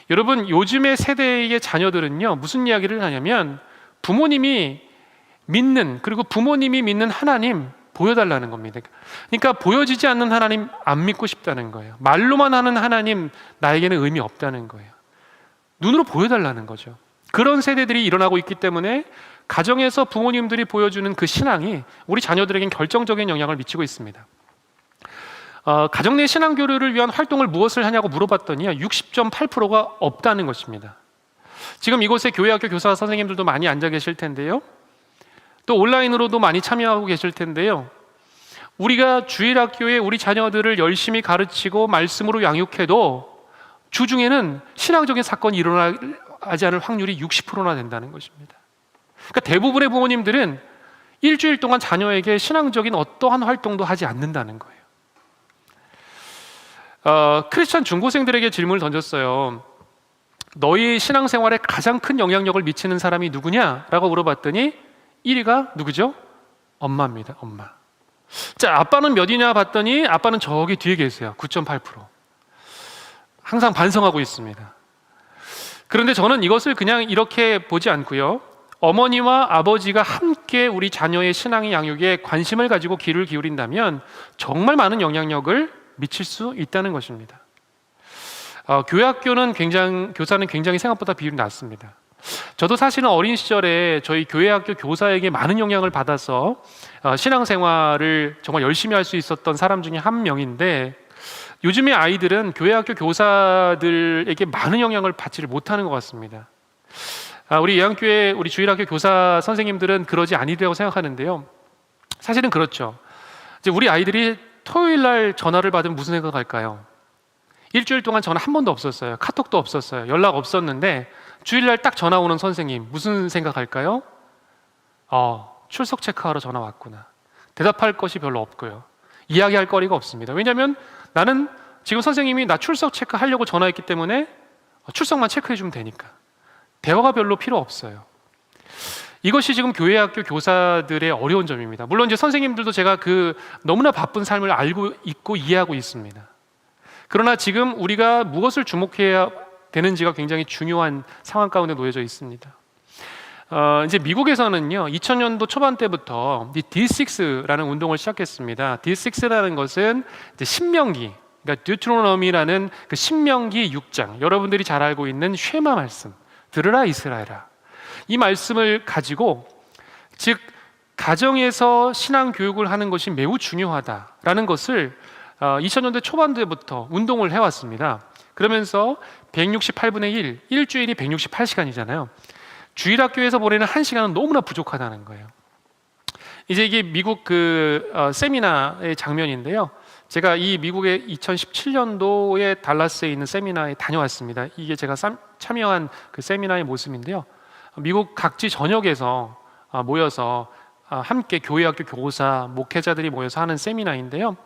여러분, 요즘의 세대의 자녀들은요, 무슨 이야기를 하냐면 부모님이 믿는, 그리고 부모님이 믿는 하나님 보여달라는 겁니다. 그러니까 보여지지 않는 하나님 안 믿고 싶다는 거예요. 말로만 하는 하나님 나에게는 의미 없다는 거예요. 눈으로 보여달라는 거죠. 그런 세대들이 일어나고 있기 때문에 가정에서 부모님들이 보여주는 그 신앙이 우리 자녀들에겐 결정적인 영향을 미치고 있습니다. 가정 내 신앙 교류를 위한 활동을 무엇을 하냐고 물어봤더니 60.8%가 없다는 것입니다. 지금 이곳에 교회학교 교사 선생님들도 많이 앉아 계실 텐데요, 또 온라인으로도 많이 참여하고 계실 텐데요, 우리가 주일학교에 우리 자녀들을 열심히 가르치고 말씀으로 양육해도 주중에는 신앙적인 사건이 일어나지 않을 확률이 60%나 된다는 것입니다. 그러니까 대부분의 부모님들은 일주일 동안 자녀에게 신앙적인 어떠한 활동도 하지 않는다는 거예요. 크리스천 중고생들에게 질문을 던졌어요. 너희 신앙생활에 가장 큰 영향력을 미치는 사람이 누구냐? 라고 물어봤더니 1위가 누구죠? 엄마입니다. 엄마. 자, 아빠는 몇이냐 봤더니 아빠는 저기 뒤에 계세요. 9.8%. 항상 반성하고 있습니다. 그런데 저는 이것을 그냥 이렇게 보지 않고요, 어머니와 아버지가 함께 우리 자녀의 신앙의 양육에 관심을 가지고 귀를 기울인다면 정말 많은 영향력을 미칠 수 있다는 것입니다. 교회학교는 교사는 굉장히 생각보다 비율이 낮습니다. 저도 사실은 어린 시절에 저희 교회학교 교사에게 많은 영향을 받아서 신앙생활을 정말 열심히 할 수 있었던 사람 중에 한 명인데, 요즘의 아이들은 교회학교 교사들에게 많은 영향을 받지를 못하는 것 같습니다. 우리 예안교회, 우리 주일학교 교사 선생님들은 그러지 아니라고 생각하는데요, 사실은 그렇죠. 이제 우리 아이들이 토요일 날 전화를 받으면 무슨 생각할까요? 일주일 동안 전화 한 번도 없었어요. 카톡도 없었어요. 연락 없었는데 주일날 딱 전화 오는 선생님 무슨 생각할까요? 출석 체크하러 전화 왔구나. 대답할 것이 별로 없고요, 이야기할 거리가 없습니다. 왜냐하면 나는 지금 선생님이 나 출석 체크하려고 전화했기 때문에 출석만 체크해주면 되니까 대화가 별로 필요 없어요. 이것이 지금 교회학교 교사들의 어려운 점입니다. 물론 이제 선생님들도 제가 그 너무나 바쁜 삶을 알고 있고 이해하고 있습니다. 그러나 지금 우리가 무엇을 주목해야 되는지가 굉장히 중요한 상황 가운데 놓여져 있습니다. 이제 미국에서는요, 2000년도 초반 때부터 D6라는 운동을 시작했습니다. D6라는 것은 이제 신명기, 그러니까 듀트로노미라는 그 신명기 6장, 여러분들이 잘 알고 있는 쉐마 말씀, 들으라 이스라엘아, 이 말씀을 가지고, 즉 가정에서 신앙 교육을 하는 것이 매우 중요하다라는 것을 2000년대 초반 때부터 운동을 해왔습니다. 그러면서 168분의 1, 일주일이 168시간이잖아요. 주일학교에서 보내는 1시간은 너무나 부족하다는 거예요. 이제 이게 미국 세미나의 장면인데요, 제가 이 미국의 2017년도에 달라스에 있는 세미나에 다녀왔습니다. 이게 제가 참여한 그 세미나의 모습인데요, 미국 각지 전역에서 모여서 함께 교회학교 교사, 목회자들이 모여서 하는 세미나인데요,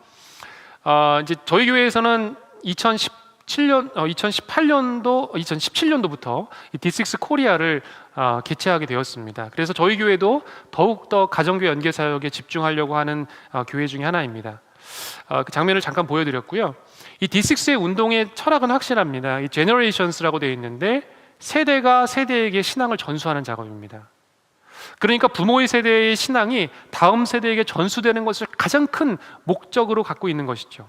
이제 저희 교회에서는 2017년도부터 이 D6 코리아를 개최하게 되었습니다. 그래서 저희 교회도 더욱더 가정교회 연계 사역에 집중하려고 하는 교회 중에 하나입니다. 그 장면을 잠깐 보여드렸고요. 이 D6의 운동의 철학은 확실합니다. 이 제너레이션스라고 되어 있는데 세대가 세대에게 신앙을 전수하는 작업입니다. 그러니까 부모의 세대의 신앙이 다음 세대에게 전수되는 것을 가장 큰 목적으로 갖고 있는 것이죠.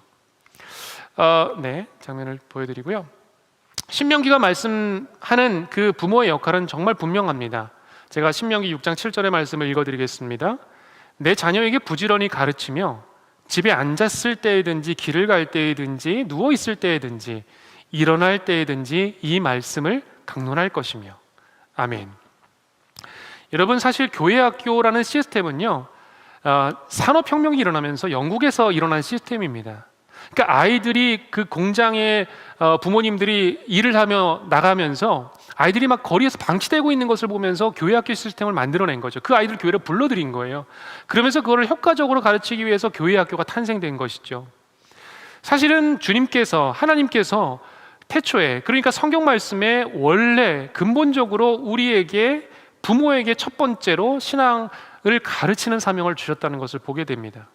네, 장면을 보여드리고요. 신명기가 말씀하는 그 부모의 역할은 정말 분명합니다. 제가 신명기 6장 7절의 말씀을 읽어드리겠습니다. 내 자녀에게 부지런히 가르치며 집에 앉았을 때에든지 길을 갈 때에든지 누워 있을 때에든지 일어날 때에든지 이 말씀을 강론할 것이며. 아멘. 여러분, 사실 교회학교라는 시스템은요, 산업혁명이 일어나면서 영국에서 일어난 시스템입니다. 그러니까 아이들이 그 공장에 부모님들이 일을 하며 나가면서 아이들이 막 거리에서 방치되고 있는 것을 보면서 교회학교 시스템을 만들어낸 거죠. 그 아이들 교회를 불러들인 거예요. 그러면서 그거를 효과적으로 가르치기 위해서 교회학교가 탄생된 것이죠. 사실은 주님께서, 하나님께서 태초에, 그러니까 성경 말씀에 원래 근본적으로 우리에게, 부모에게 첫 번째로 신앙을 가르치는 사명을 주셨다는 것을 보게 됩니다.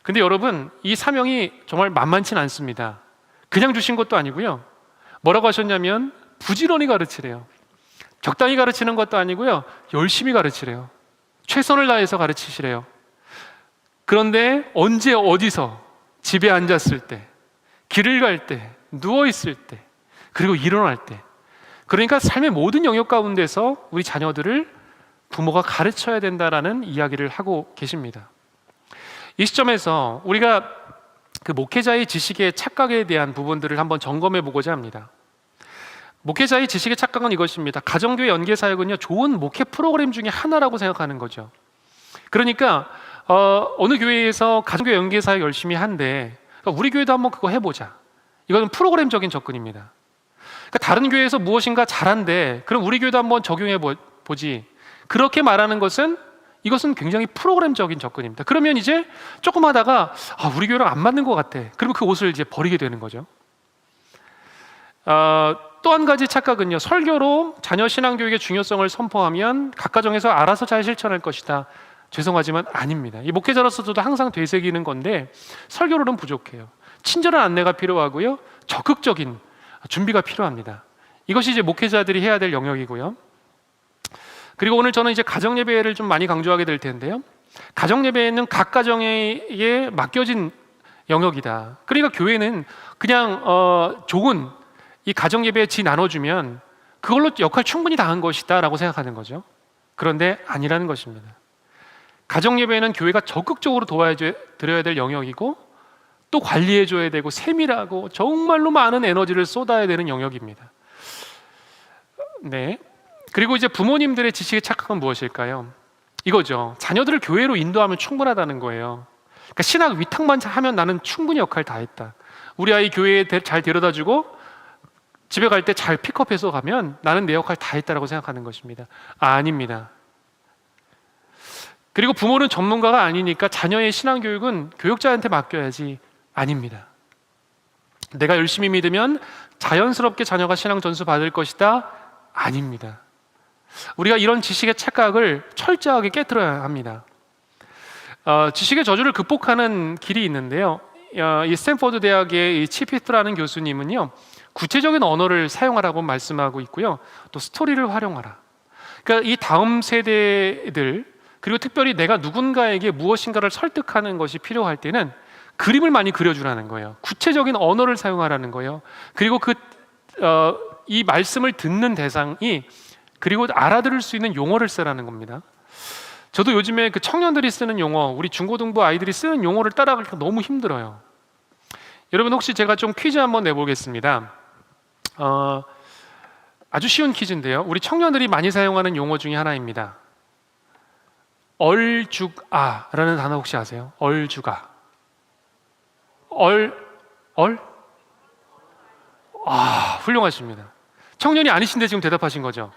근데 여러분, 이 사명이 정말 만만치는 않습니다. 그냥 주신 것도 아니고요. 뭐라고 하셨냐면 부지런히 가르치래요. 적당히 가르치는 것도 아니고요. 열심히 가르치래요. 최선을 다해서 가르치시래요. 그런데 언제 어디서, 집에 앉았을 때, 길을 갈 때, 누워 있을 때, 그리고 일어날 때, 그러니까 삶의 모든 영역 가운데서 우리 자녀들을 부모가 가르쳐야 된다라는 이야기를 하고 계십니다. 이 시점에서 우리가 그 목회자의 지식의 착각에 대한 부분들을 한번 점검해 보고자 합니다. 목회자의 지식의 착각은 이것입니다. 가정교회 연계사역은요, 좋은 목회 프로그램 중에 하나라고 생각하는 거죠. 그러니까 어느 교회에서 가정교회 연계사역 열심히 한데 우리 교회도 한번 그거 해보자. 이거는 프로그램적인 접근입니다. 그러니까 다른 교회에서 무엇인가 잘한데 그럼 우리 교회도 한번 적용해 보지. 그렇게 말하는 것은, 이것은 굉장히 프로그램적인 접근입니다. 그러면 이제 조금 하다가 우리 교회랑 안 맞는 것 같아. 그러면 그 옷을 이제 버리게 되는 거죠. 또 한 가지 착각은요, 설교로 자녀 신앙교육의 중요성을 선포하면 각 가정에서 알아서 잘 실천할 것이다. 죄송하지만 아닙니다. 이 목회자로서 저도 항상 되새기는 건데 설교로는 부족해요. 친절한 안내가 필요하고요, 적극적인 준비가 필요합니다. 이것이 이제 목회자들이 해야 될 영역이고요. 그리고 오늘 저는 이제 가정 예배를 좀 많이 강조하게 될 텐데요. 가정 예배는 각 가정에 맡겨진 영역이다. 그러니까 교회는 그냥 좋은 이 가정 예배에 지 나눠주면 그걸로 역할 충분히 다한 것이다라고 생각하는 거죠. 그런데 아니라는 것입니다. 가정 예배는 교회가 적극적으로 도와드려야 될 영역이고 또 관리해줘야 되고 세밀하고 정말로 많은 에너지를 쏟아야 되는 영역입니다. 네. 그리고 이제 부모님들의 지식의 착각은 무엇일까요? 이거죠. 자녀들을 교회로 인도하면 충분하다는 거예요. 그러니까 신학 위탁만 하면 나는 충분히 역할 다 했다. 우리 아이 교회에 잘 데려다주고 집에 갈 때 잘 픽업해서 가면 나는 내 역할 다 했다라고 생각하는 것입니다. 아닙니다. 그리고 부모는 전문가가 아니니까 자녀의 신앙교육은 교육자한테 맡겨야지. 아닙니다. 내가 열심히 믿으면 자연스럽게 자녀가 신앙 전수 받을 것이다. 아닙니다. 우리가 이런 지식의 착각을 철저하게 깨트려야 합니다. 지식의 저주를 극복하는 길이 있는데요. 이 스탠포드 대학의 이 치피트라는 교수님은요, 구체적인 언어를 사용하라고 말씀하고 있고요, 또 스토리를 활용하라. 그러니까 이 다음 세대들, 그리고 특별히 내가 누군가에게 무엇인가를 설득하는 것이 필요할 때는 그림을 많이 그려주라는 거예요. 구체적인 언어를 사용하라는 거예요. 그리고 이 말씀을 듣는 대상이 그리고 알아들을 수 있는 용어를 쓰라는 겁니다. 저도 요즘에 그 청년들이 쓰는 용어, 우리 중고등부 아이들이 쓰는 용어를 따라가기가 너무 힘들어요. 여러분, 혹시 제가 좀 퀴즈 한번 내보겠습니다. 아주 쉬운 퀴즈인데요, 우리 청년들이 많이 사용하는 용어 중에 하나입니다. 얼죽아라는 단어 혹시 아세요? 얼죽아. 훌륭하십니다. 청년이 아니신데 지금 대답하신 거죠?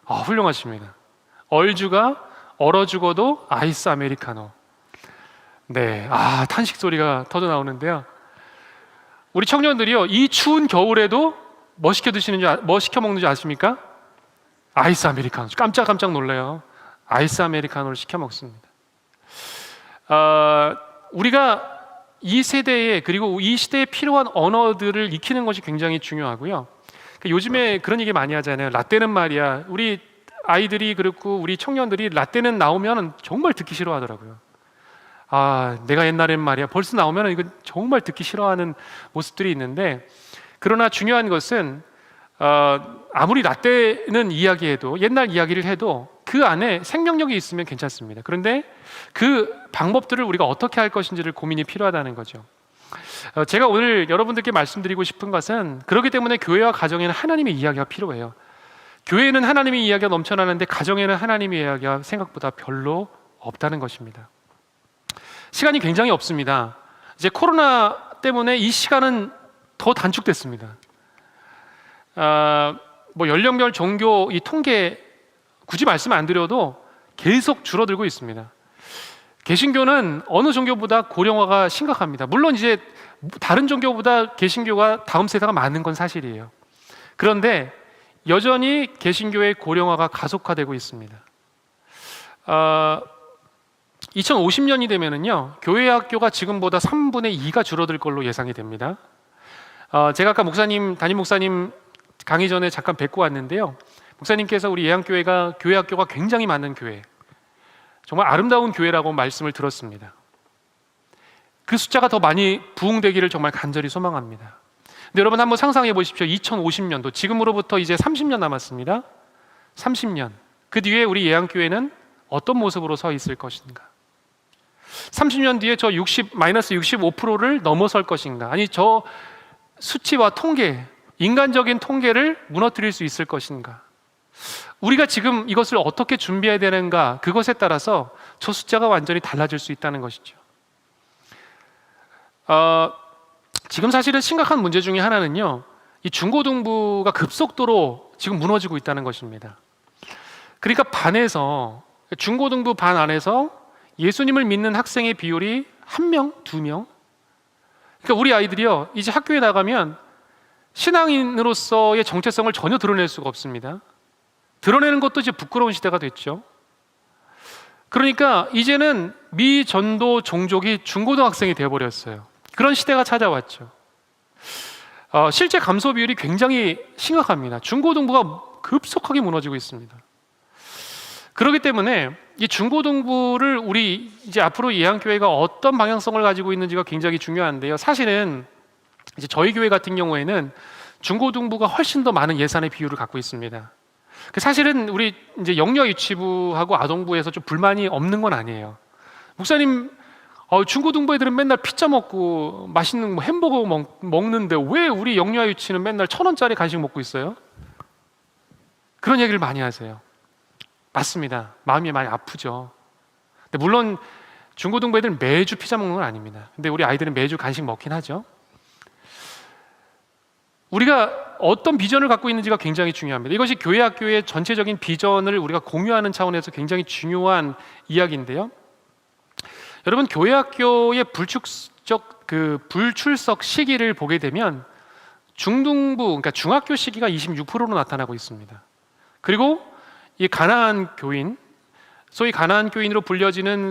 훌륭하십니다. 얼죽아, 얼어 죽어도 아이스 아메리카노. 네, 탄식 소리가 터져 나오는데요. 우리 청년들이요, 이 추운 겨울에도 뭐 시켜 먹는지 아십니까? 아이스 아메리카노. 깜짝 놀라요. 아이스 아메리카노를 시켜 먹습니다. 우리가 이 세대에, 그리고 이 시대에 필요한 언어들을 익히는 것이 굉장히 중요하고요. 요즘에 그런 얘기 많이 하잖아요. 라떼는 말이야, 우리 아이들이 그렇고 우리 청년들이 라떼는 나오면 정말 듣기 싫어하더라고요. 내가 옛날엔 말이야, 벌써 나오면 이거 정말 듣기 싫어하는 모습들이 있는데, 그러나 중요한 것은 아무리 라떼는 이야기해도, 옛날 이야기를 해도 그 안에 생명력이 있으면 괜찮습니다. 그런데 그 방법들을 우리가 어떻게 할 것인지를 고민이 필요하다는 거죠. 제가 오늘 여러분들께 말씀드리고 싶은 것은, 그렇기 때문에 교회와 가정에는 하나님의 이야기가 필요해요. 교회에는 하나님의 이야기가 넘쳐나는데 가정에는 하나님의 이야기가 생각보다 별로 없다는 것입니다. 시간이 굉장히 없습니다. 이제 코로나 때문에 이 시간은 더 단축됐습니다. 연령별 종교 이 통계 굳이 말씀 안 드려도 계속 줄어들고 있습니다. 개신교는 어느 종교보다 고령화가 심각합니다. 물론 이제 다른 종교보다 개신교가 다음 세대가 많은 건 사실이에요. 그런데 여전히 개신교의 고령화가 가속화되고 있습니다. 2050년이 되면은요, 교회 학교가 지금보다 3분의 2가 줄어들 걸로 예상이 됩니다. 제가 아까 담임 목사님 강의 전에 잠깐 뵙고 왔는데요, 목사님께서 우리 예양교회가 교회 학교가 굉장히 많은 교회, 정말 아름다운 교회라고 말씀을 들었습니다. 그 숫자가 더 많이 부흥되기를 정말 간절히 소망합니다. 근데 여러분 한번 상상해 보십시오. 2050년도, 지금으로부터 이제 30년 남았습니다. 30년, 그 뒤에 우리 예양교회는 어떤 모습으로 서 있을 것인가? 30년 뒤에 저 마이너스 65%를 넘어설 것인가? 아니, 저 수치와 통계, 인간적인 통계를 무너뜨릴 수 있을 것인가? 우리가 지금 이것을 어떻게 준비해야 되는가, 그것에 따라서 저 숫자가 완전히 달라질 수 있다는 것이죠. 지금 사실은 심각한 문제 중에 하나는요, 이 중고등부가 급속도로 지금 무너지고 있다는 것입니다. 그러니까 중고등부 반 안에서 예수님을 믿는 학생의 비율이 1명, 2명. 그러니까 우리 아이들이요, 이제 학교에 나가면 신앙인으로서의 정체성을 전혀 드러낼 수가 없습니다. 드러내는 것도 이제 부끄러운 시대가 됐죠. 그러니까 이제는 미전도 종족이 중고등학생이 되어버렸어요. 그런 시대가 찾아왔죠. 실제 감소 비율이 굉장히 심각합니다. 중고등부가 급속하게 무너지고 있습니다. 그렇기 때문에 이 중고등부를 우리 이제 앞으로 예양교회가 어떤 방향성을 가지고 있는지가 굉장히 중요한데요. 사실은 이제 저희 교회 같은 경우에는 중고등부가 훨씬 더 많은 예산의 비율을 갖고 있습니다. 사실은 우리 이제 영유아 유치부하고 아동부에서 좀 불만이 없는 건 아니에요. 목사님, 중고등부 애들은 맨날 피자 먹고 맛있는 햄버거 먹는데 왜 우리 영유아 유치는 맨날 1,000원짜리 간식 먹고 있어요? 그런 얘기를 많이 하세요. 맞습니다. 마음이 많이 아프죠. 근데 물론 중고등부 애들은 매주 피자 먹는 건 아닙니다. 근데 우리 아이들은 매주 간식 먹긴 하죠. 우리가 어떤 비전을 갖고 있는지가 굉장히 중요합니다. 이것이 교회 학교의 전체적인 비전을 우리가 공유하는 차원에서 굉장히 중요한 이야기인데요. 여러분, 교회 학교의 불출석 시기를 보게 되면 그러니까 중학교 시기가 26%로 나타나고 있습니다. 그리고 이 가나안 교인, 소위 가나안 교인으로 불려지는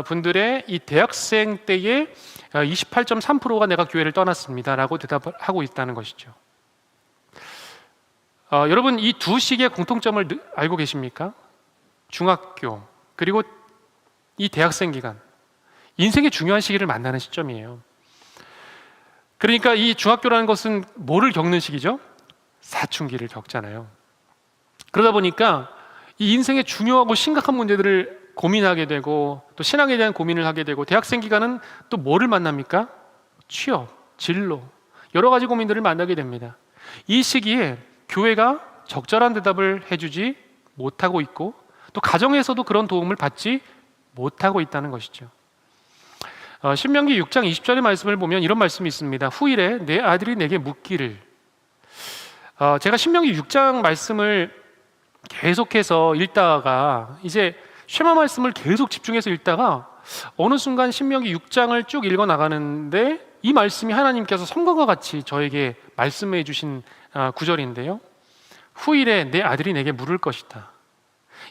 분들의 이 대학생 때에 28.3%가 내가 교회를 떠났습니다라고 대답을 하고 있다는 것이죠. 여러분, 이 두 시기의 공통점을 알고 계십니까? 중학교 그리고 이 대학생 기간, 인생의 중요한 시기를 만나는 시점이에요. 그러니까 이 중학교라는 것은 뭐를 겪는 시기죠? 사춘기를 겪잖아요. 그러다 보니까 이 인생의 중요하고 심각한 문제들을 고민하게 되고, 또 신앙에 대한 고민을 하게 되고, 대학생 기간은 또 뭐를 만납니까? 취업, 진로, 여러 가지 고민들을 만나게 됩니다. 이 시기에 교회가 적절한 대답을 해주지 못하고 있고, 또 가정에서도 그런 도움을 받지 못하고 있다는 것이죠. 신명기 6장 20절의 말씀을 보면 이런 말씀이 있습니다. 후일에 내 아들이 내게 묻기를. 제가 신명기 6장 말씀을 계속해서 읽다가 이제 쉐마 말씀을 계속 집중해서 읽다가 어느 순간 신명기 6장을 쭉 읽어 나가는데 이 말씀이 하나님께서 성경과 같이 저에게 말씀해 주신 구절인데요. 후일에 내 아들이 내게 물을 것이다.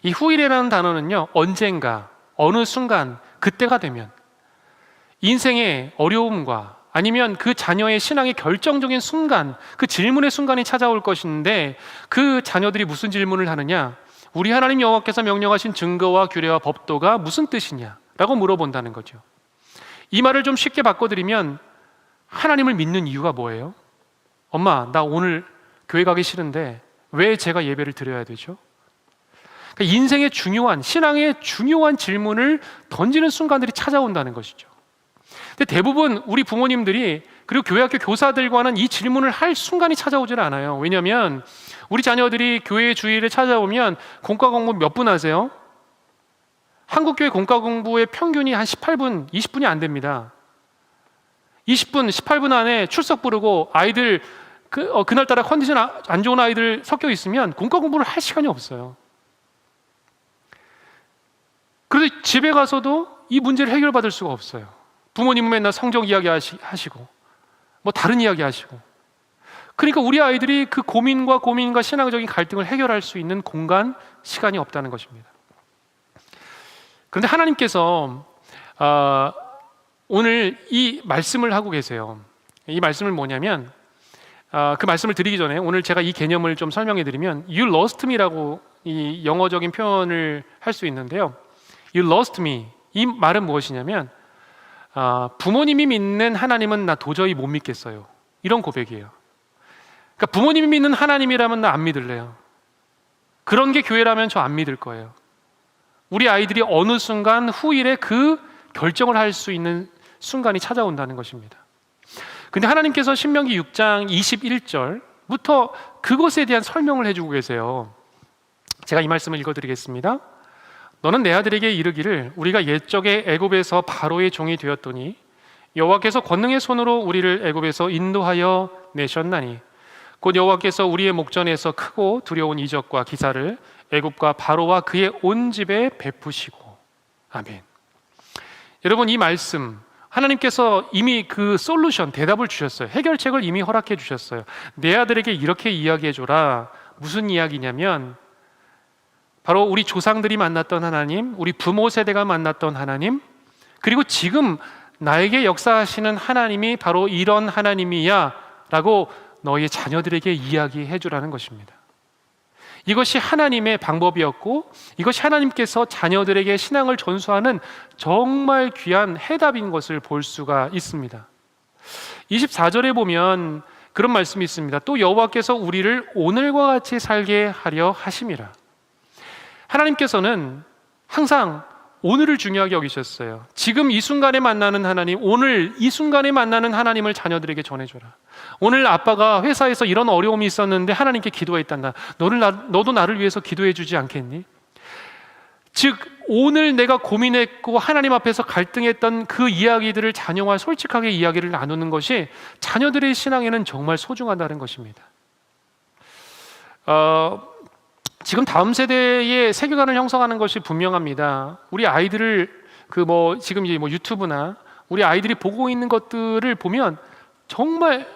이 후일에라는 단어는요, 언젠가, 어느 순간, 그때가 되면 인생의 어려움과 아니면 그 자녀의 신앙의 결정적인 순간, 그 질문의 순간이 찾아올 것인데, 그 자녀들이 무슨 질문을 하느냐? 우리 하나님 여호와께서 명령하신 증거와 규례와 법도가 무슨 뜻이냐? 라고 물어본다는 거죠. 이 말을 좀 쉽게 바꿔드리면 하나님을 믿는 이유가 뭐예요? 엄마, 나 오늘 교회 가기 싫은데 왜 제가 예배를 드려야 되죠? 그러니까 인생의 중요한, 신앙의 중요한 질문을 던지는 순간들이 찾아온다는 것이죠. 근데 대부분 우리 부모님들이 그리고 교회학교 교사들과는 이 질문을 할 순간이 찾아오질 않아요. 왜냐하면 우리 자녀들이 교회 주일에 찾아오면 공과 공부 몇 분 하세요? 한국교회 공과 공부의 평균이 한 18분, 20분이 안 됩니다. 20분, 18분 안에 출석 부르고 아이들 그날따라 컨디션 안 좋은 아이들 섞여 있으면 공과 공부를 할 시간이 없어요. 그런데 집에 가서도 이 문제를 해결받을 수가 없어요. 부모님은 맨날 성경 이야기 하시고 뭐 다른 이야기 하시고, 그러니까 우리 아이들이 그 고민과 신앙적인 갈등을 해결할 수 있는 공간, 시간이 없다는 것입니다. 그런데 하나님께서 오늘 이 말씀을 하고 계세요. 이 말씀을 뭐냐면 그 말씀을 드리기 전에 오늘 제가 이 개념을 좀 설명해 드리면 You lost me라고 이 영어적인 표현을 할 수 있는데요. You lost me, 이 말은 무엇이냐면 부모님이 믿는 하나님은 나 도저히 못 믿겠어요, 이런 고백이에요. 그러니까 부모님이 믿는 하나님이라면 나 안 믿을래요. 그런 게 교회라면 저 안 믿을 거예요. 우리 아이들이 어느 순간 후일에 그 결정을 할 수 있는 순간이 찾아온다는 것입니다. 근데 하나님께서 신명기 6장 21절부터 그것에 대한 설명을 해주고 계세요. 제가 이 말씀을 읽어드리겠습니다. 너는 내 아들에게 이르기를 우리가 옛적에 애굽에서 바로의 종이 되었더니 여호와께서 권능의 손으로 우리를 애굽에서 인도하여 내셨나니 곧 여호와께서 우리의 목전에서 크고 두려운 이적과 기사를 애굽과 바로와 그의 온 집에 베푸시고. 아멘. 여러분, 이 말씀 하나님께서 이미 그 솔루션, 대답을 주셨어요. 해결책을 이미 허락해 주셨어요. 내 아들에게 이렇게 이야기해 줘라. 무슨 이야기냐면 바로 우리 조상들이 만났던 하나님, 우리 부모 세대가 만났던 하나님, 그리고 지금 나에게 역사하시는 하나님이 바로 이런 하나님이야 라고 너희의 자녀들에게 이야기해 주라는 것입니다. 이것이 하나님의 방법이었고 이것이 하나님께서 자녀들에게 신앙을 전수하는 정말 귀한 해답인 것을 볼 수가 있습니다. 24절에 보면 그런 말씀이 있습니다. 또 여호와께서 우리를 오늘과 같이 살게 하려 하심이라. 하나님께서는 항상 오늘을 중요하게 여기셨어요. 지금 이 순간에 만나는 하나님, 오늘 이 순간에 만나는 하나님을 자녀들에게 전해줘라. 오늘 아빠가 회사에서 이런 어려움이 있었는데 하나님께 기도했단다. 너도 나를 위해서 기도해 주지 않겠니? 즉 오늘 내가 고민했고 하나님 앞에서 갈등했던 그 이야기들을 자녀와 솔직하게 이야기를 나누는 것이 자녀들의 신앙에는 정말 소중하다는 것입니다. 지금 다음 세대의 세계관을 형성하는 것이 분명합니다. 우리 아이들을 지금 이제 유튜브나 우리 아이들이 보고 있는 것들을 보면 정말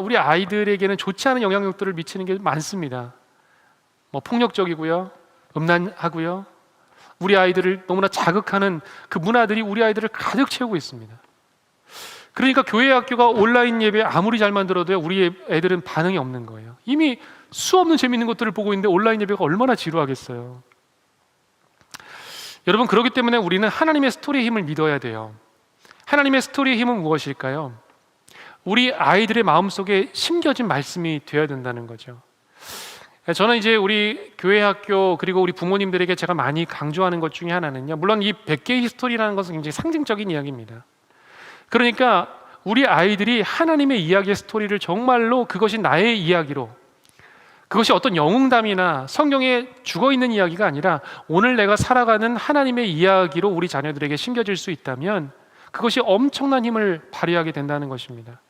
우리 아이들에게는 좋지 않은 영향력들을 미치는 게 많습니다. 폭력적이고요, 음란하고요. 우리 아이들을 너무나 자극하는 그 문화들이 우리 아이들을 가득 채우고 있습니다. 그러니까 교회 학교가 온라인 예배 아무리 잘 만들어도요, 우리 애들은 반응이 없는 거예요. 이미 수없는 재미있는 것들을 보고 있는데 온라인 예배가 얼마나 지루하겠어요. 여러분, 그렇기 때문에 우리는 하나님의 스토리의 힘을 믿어야 돼요. 하나님의 스토리의 힘은 무엇일까요? 우리 아이들의 마음속에 심겨진 말씀이 되어야 된다는 거죠. 저는 이제 우리 교회 학교 그리고 우리 부모님들에게 제가 많이 강조하는 것 중에 하나는요, 물론 이 100개의 스토리라는 것은 굉장히 상징적인 이야기입니다. 그러니까 우리 아이들이 하나님의 이야기의 스토리를 정말로 그것이 나의 이야기로, 그것이 어떤 영웅담이나 성경에 죽어있는 이야기가 아니라 오늘 내가 살아가는 하나님의 이야기로 우리 자녀들에게 심겨질 수 있다면 그것이 엄청난 힘을 발휘하게 된다는 것입니다.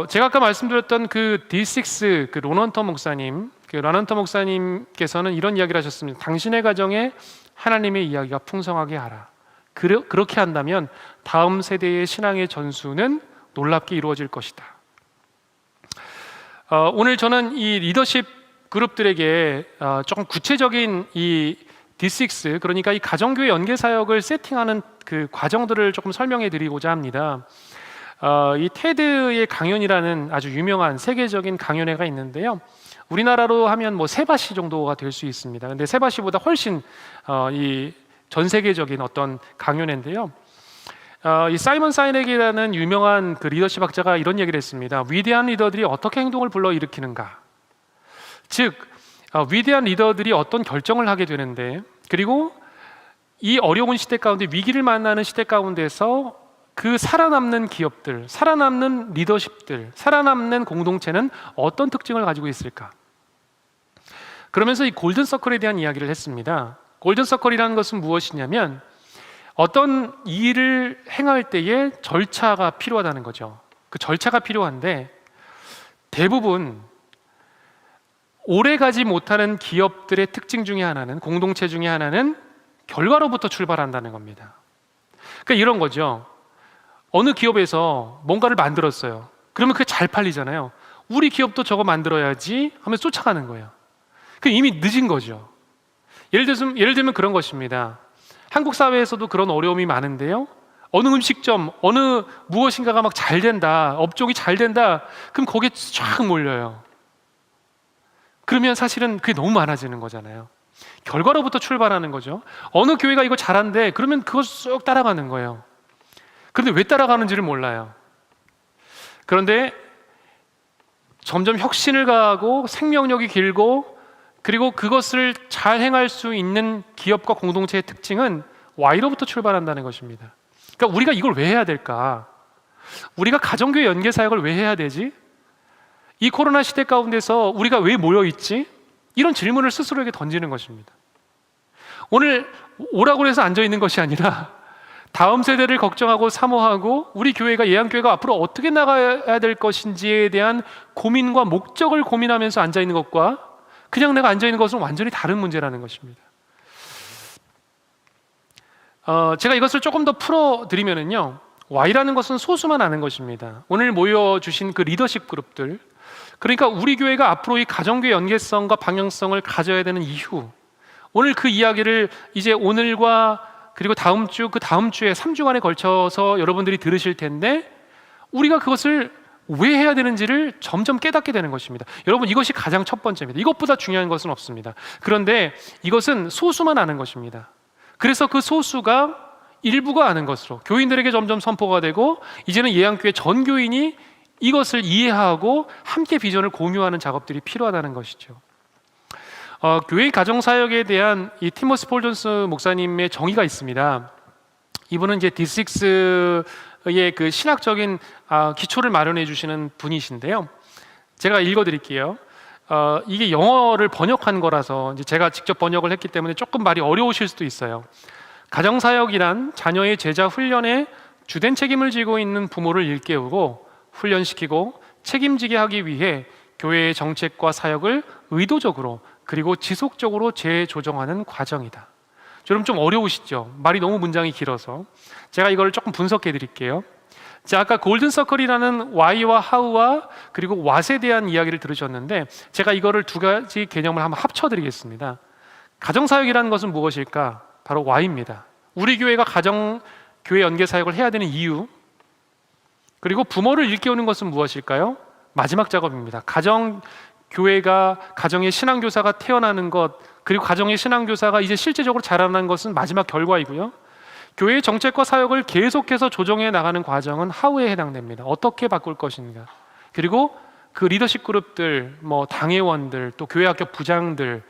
제가 아까 말씀드렸던 그 D6 그 론헌터 목사님, 론헌터 목사님께서는 이런 이야기를 하셨습니다. 당신의 가정에 하나님의 이야기가 풍성하게 하라. 그렇게 한다면 다음 세대의 신앙의 전수는 놀랍게 이루어질 것이다. 오늘 저는 이 리더십 그룹들에게 조금 구체적인 이 D6, 그러니까 이 가정교회 연계사역을 세팅하는 그 과정들을 조금 설명해 드리고자 합니다. 이 테드의 강연이라는 아주 유명한 세계적인 강연회가 있는데요, 우리나라로 하면 세바시 정도가 될 수 있습니다. 근데 세바시보다 훨씬 이 전 세계적인 어떤 강연회인데요, 이 사이먼 사이넥이라는 유명한 그 리더십 학자가 이런 얘기를 했습니다. 위대한 리더들이 어떻게 행동을 불러일으키는가? 즉 위대한 리더들이 어떤 결정을 하게 되는데, 그리고 이 어려운 시대 가운데 위기를 만나는 시대 가운데서 그 살아남는 기업들, 살아남는 리더십들, 살아남는 공동체는 어떤 특징을 가지고 있을까? 그러면서 이 골든 서클에 대한 이야기를 했습니다. 골든 서클이라는 것은 무엇이냐면 어떤 일을 행할 때에 절차가 필요하다는 거죠. 그 절차가 필요한데 대부분 오래가지 못하는 기업들의 특징 중에 하나는, 공동체 중에 하나는 결과로부터 출발한다는 겁니다. 그러니까 이런 거죠. 어느 기업에서 뭔가를 만들었어요. 그러면 그게 잘 팔리잖아요. 우리 기업도 저거 만들어야지 하면서 쫓아가는 거예요. 그 이미 늦은 거죠. 예를 들면 그런 것입니다. 한국 사회에서도 그런 어려움이 많은데요. 어느 음식점, 어느 무엇인가가 막 잘 된다, 업종이 잘 된다, 그럼 거기에 쫙 몰려요. 그러면 사실은 그게 너무 많아지는 거잖아요. 결과로부터 출발하는 거죠. 어느 교회가 이거 잘한대, 그러면 그거 쑥 따라가는 거예요. 그런데 왜 따라가는지를 몰라요. 그런데 점점 혁신을 가하고 생명력이 길고, 그리고 그것을 잘 행할 수 있는 기업과 공동체의 특징은 Y로부터 출발한다는 것입니다. 그러니까 우리가 이걸 왜 해야 될까? 우리가 가정교회 연계사역을 왜 해야 되지? 이 코로나 시대 가운데서 우리가 왜 모여있지? 이런 질문을 스스로에게 던지는 것입니다. 오늘 오라고 해서 앉아있는 것이 아니라 다음 세대를 걱정하고 사모하고 우리 교회가, 예양교회가 앞으로 어떻게 나가야 될 것인지에 대한 고민과 목적을 고민하면서 앉아있는 것과 그냥 내가 앉아있는 것은 완전히 다른 문제라는 것입니다. 제가 이것을 조금 더 풀어드리면요, Y라는 것은 소수만 아는 것입니다. 오늘 모여주신 그 리더십 그룹들, 그러니까 우리 교회가 앞으로 이 가정교회 연계성과 방향성을 가져야 되는 이유, 오늘 그 이야기를 이제 오늘과 그리고 다음 주, 그 다음 주에 3주간에 걸쳐서 여러분들이 들으실 텐데, 우리가 그것을 왜 해야 되는지를 점점 깨닫게 되는 것입니다. 여러분, 이것이 가장 첫 번째입니다. 이것보다 중요한 것은 없습니다. 그런데 이것은 소수만 아는 것입니다. 그래서 그 소수가 일부가 아는 것으로 교인들에게 점점 선포가 되고, 이제는 예양교회 전 교인이 이것을 이해하고 함께 비전을 공유하는 작업들이 필요하다는 것이죠. 교회 가정사역에 대한 이 티모스 폴 존스 목사님의 정의가 있습니다. 이분은 이제 D6의 그 신학적인 기초를 마련해 주시는 분이신데요. 제가 읽어드릴게요. 이게 영어를 번역한 거라서 이제 제가 직접 번역을 했기 때문에 조금 말이 어려우실 수도 있어요. 가정사역이란 자녀의 제자 훈련에 주된 책임을 지고 있는 부모를 일깨우고 훈련시키고 책임지게 하기 위해 교회의 정책과 사역을 의도적으로 그리고 지속적으로 재조정하는 과정이다. 여러분, 좀 어려우시죠? 말이 너무 문장이 길어서 제가 이걸 조금 분석해 드릴게요. 자, 아까 골든 서클이라는 Y와 How와 그리고 What에 대한 이야기를 들으셨는데, 제가 이거를 두 가지 개념을 한번 합쳐 드리겠습니다. 가정사역이라는 것은 무엇일까? 바로 Y입니다. 우리 교회가 가정교회 연계사역을 해야 되는 이유, 그리고 부모를 일깨우는 것은 무엇일까요? 마지막 작업입니다. 가정교회가, 가정의 신앙교사가 태어나는 것, 그리고 가정의 신앙교사가 이제 실제적으로 자라나는 것은 마지막 결과이고요. 교회의 정책과 사역을 계속해서 조정해 나가는 과정은 How에 해당됩니다. 어떻게 바꿀 것인가. 그리고 그 리더십 그룹들, 당회원들, 또 교회학교 부장들,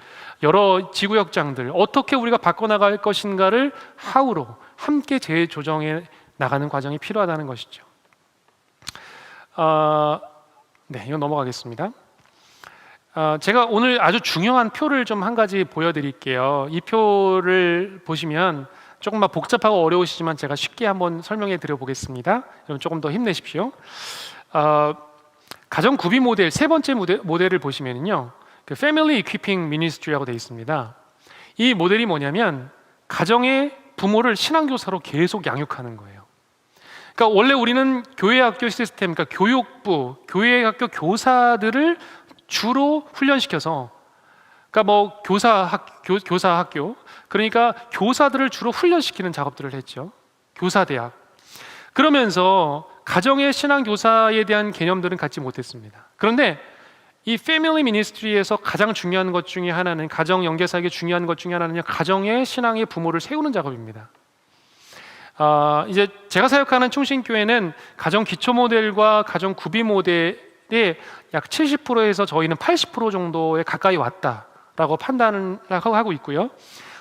여러 지구역장들, 어떻게 우리가 바꿔나갈 것인가를 How로 함께 재조정해 나가는 과정이 필요하다는 것이죠. 이건 넘어가겠습니다. 제가 오늘 아주 중요한 표를 좀 한 가지 보여드릴게요. 이 표를 보시면 조금 복잡하고 어려우시지만 제가 쉽게 한번 설명해 드려 보겠습니다. 여러분, 조금 더 힘내십시오. 가정 구비 모델 세 번째 모델을 보시면요, 그 Family Equipping Ministry라고 되어 있습니다. 이 모델이 뭐냐면 가정의 부모를 신앙교사로 계속 양육하는 거예요. 그러니까 원래 우리는 교회학교 시스템, 그러니까 교육부, 교회학교 교사들을 주로 훈련시켜서, 그러니까 교사학교, 그러니까 교사들을 주로 훈련시키는 작업들을 했죠. 교사대학. 그러면서 가정의 신앙교사에 대한 개념들은 갖지 못했습니다. 그런데 이 패밀리 미니스트리에서 가장 중요한 것 중에 하나는, 가정 연계사역의 중요한 것 중에 하나는 가정의 신앙의 부모를 세우는 작업입니다. 이제 제가 사역하는 충신교회는 가정 기초 모델과 가정 구비 모델의 약 70%에서 저희는 80% 정도에 가까이 왔다라고 판단을 하고 있고요.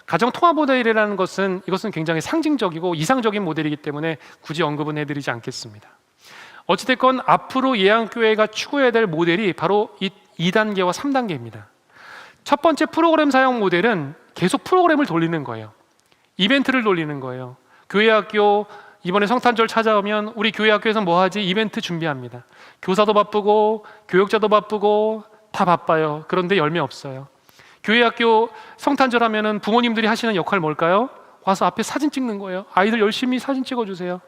가정 통합 모델이라는 것은 이것은 굉장히 상징적이고 이상적인 모델이기 때문에 굳이 언급은 해드리지 않겠습니다. 어찌됐건 앞으로 예양교회가 추구해야 될 모델이 바로 이 2단계와 3단계입니다. 첫 번째 프로그램 사용 모델은 계속 프로그램을 돌리는 거예요. 이벤트를 돌리는 거예요. 교회학교 이번에 성탄절 찾아오면 우리 교회학교에서 뭐 하지? 이벤트 준비합니다. 교사도 바쁘고 교육자도 바쁘고 다 바빠요. 그런데 열매 없어요. 교회학교 성탄절 하면은 부모님들이 하시는 역할 뭘까요? 와서 앞에 사진 찍는 거예요. 아이들 열심히 사진 찍어주세요.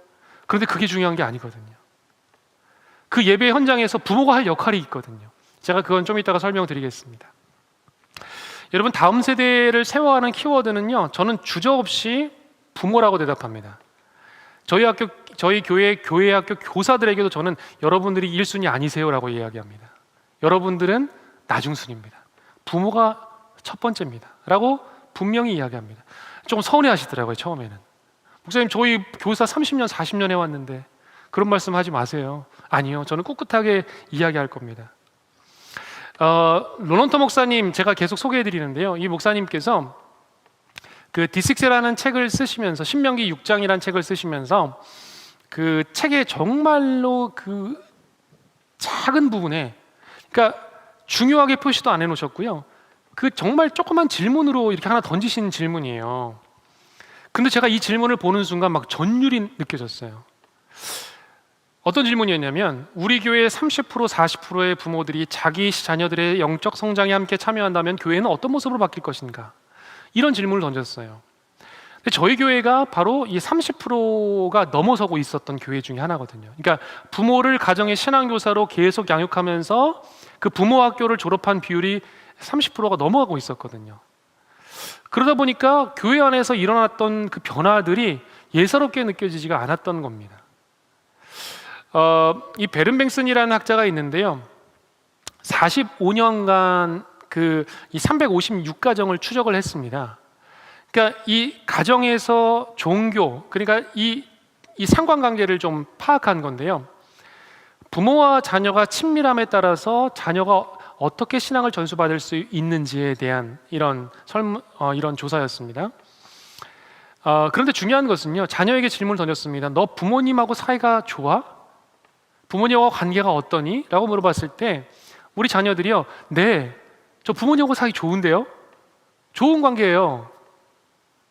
그런데 그게 중요한 게 아니거든요. 그 예배 현장에서 부모가 할 역할이 있거든요. 제가 그건 좀 이따가 설명드리겠습니다. 여러분, 다음 세대를 세워가는 키워드는요, 저는 주저없이 부모라고 대답합니다. 저희 교회 학교 교사들에게도 저는 여러분들이 1순위 아니세요라고 이야기합니다. 여러분들은 나중순위입니다. 부모가 첫 번째입니다 라고 분명히 이야기합니다. 조금 서운해 하시더라고요. 처음에는 목사님, 저희 교사 30년 40년 해왔는데 그런 말씀 하지 마세요. 아니요, 저는 꿋꿋하게 이야기할 겁니다. 로넌터 목사님 제가 계속 소개해드리는데요, 이 목사님께서 그 디식스라는 책을 쓰시면서, 신명기 6장이라는 책을 쓰시면서 그 책의 정말로 그 작은 부분에, 그러니까 중요하게 표시도 안 해놓으셨고요, 그 정말 조그만 질문으로 이렇게 하나 던지신 질문이에요. 근데 제가 이 질문을 보는 순간 막 전율이 느껴졌어요. 어떤 질문이었냐면, 우리 교회의 30% 40%의 부모들이 자기 자녀들의 영적 성장에 함께 참여한다면 교회는 어떤 모습으로 바뀔 것인가, 이런 질문을 던졌어요. 근데 저희 교회가 바로 이 30%가 넘어서고 있었던 교회 중에 하나거든요. 그러니까 부모를 가정의 신앙교사로 계속 양육하면서 그 부모 학교를 졸업한 비율이 30%가 넘어가고 있었거든요. 그러다 보니까 교회 안에서 일어났던 그 변화들이 예사롭게 느껴지지가 않았던 겁니다. 이 베른뱅슨이라는 학자가 있는데요, 45년간 이 356가정을 추적을 했습니다. 그러니까 이 가정에서 종교, 그러니까 이 상관관계를 좀 파악한 건데요, 부모와 자녀가 친밀함에 따라서 자녀가 어떻게 신앙을 전수받을 수 있는지에 대한 이런 조사였습니다. 그런데 중요한 것은요, 자녀에게 질문을 던졌습니다. 너 부모님하고 사이가 좋아? 부모님하고 관계가 어떠니? 라고 물어봤을 때 우리 자녀들이요, 네, 저 부모님하고 사이 좋은데요? 좋은 관계예요.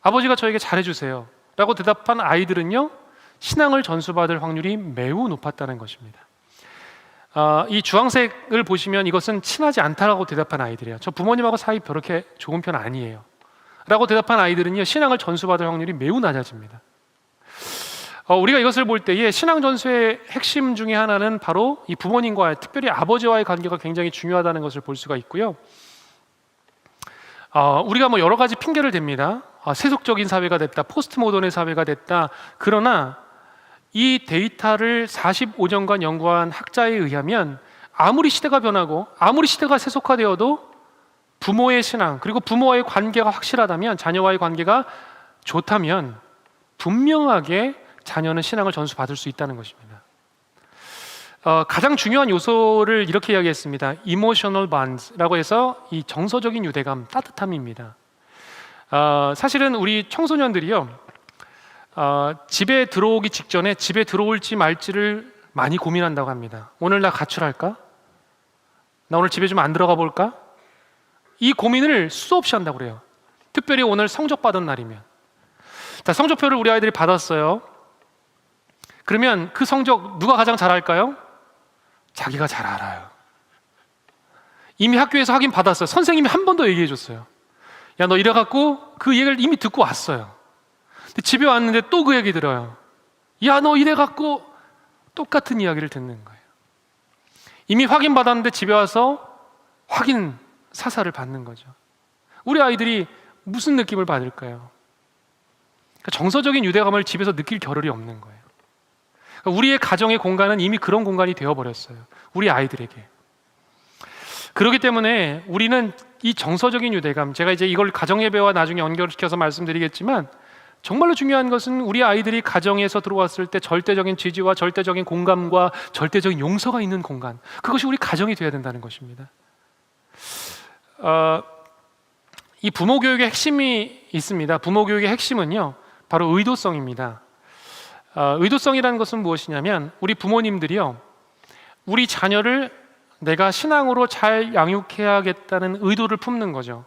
아버지가 저에게 잘해주세요 라고 대답한 아이들은요, 신앙을 전수받을 확률이 매우 높았다는 것입니다. 이 주황색을 보시면 이것은 친하지 않다라고 대답한 아이들이에요. 저 부모님하고 사이 그렇게 좋은 편 아니에요 라고 대답한 아이들은요, 신앙을 전수받을 확률이 매우 낮아집니다. 우리가 이것을 볼 때에 신앙 전수의 핵심 중에 하나는 바로 이 부모님과, 특별히 아버지와의 관계가 굉장히 중요하다는 것을 볼 수가 있고요. 우리가 뭐 여러 가지 핑계를 댑니다. 세속적인 사회가 됐다, 포스트 모던의 사회가 됐다. 그러나 이 데이터를 45년간 연구한 학자에 의하면 아무리 시대가 변하고 아무리 시대가 세속화되어도 부모의 신앙, 그리고 부모와의 관계가 확실하다면, 자녀와의 관계가 좋다면 분명하게 자녀는 신앙을 전수받을 수 있다는 것입니다. 가장 중요한 요소를 이렇게 이야기했습니다. Emotional bonds라고 해서 이 정서적인 유대감, 따뜻함입니다. 사실은 우리 청소년들이요, 집에 들어오기 직전에 집에 들어올지 말지를 많이 고민한다고 합니다. 오늘 나 가출할까? 나 오늘 집에 좀 안 들어가 볼까? 이 고민을 수도 없이 한다고 그래요. 특별히 오늘 성적 받은 날이면. 자, 성적표를 우리 아이들이 받았어요. 그러면 그 성적 누가 가장 잘 알까요? 자기가 잘 알아요. 이미 학교에서 확인 받았어요. 선생님이 한 번 더 얘기해 줬어요. 야, 너 이래갖고, 그 얘기를 이미 듣고 왔어요. 근데 집에 왔는데 또 그 얘기 들어요. 야, 너 이래갖고, 똑같은 이야기를 듣는 거예요. 이미 확인 받았는데 집에 와서 확인 사사를 받는 거죠. 우리 아이들이 무슨 느낌을 받을까요? 그러니까 정서적인 유대감을 집에서 느낄 겨를이 없는 거예요. 그러니까 우리의 가정의 공간은 이미 그런 공간이 되어버렸어요, 우리 아이들에게. 그렇기 때문에 우리는 이 정서적인 유대감, 제가 이제 이걸 가정예배와 나중에 연결시켜서 말씀드리겠지만, 정말로 중요한 것은 우리 아이들이 가정에서 들어왔을 때 절대적인 지지와 절대적인 공감과 절대적인 용서가 있는 공간, 그것이 우리 가정이 되어야 된다는 것입니다. 이 부모 교육의 핵심이 있습니다. 부모 교육의 핵심은요, 바로 의도성입니다. 의도성이라는 것은 무엇이냐면 우리 부모님들이요, 우리 자녀를 내가 신앙으로 잘 양육해야겠다는 의도를 품는 거죠.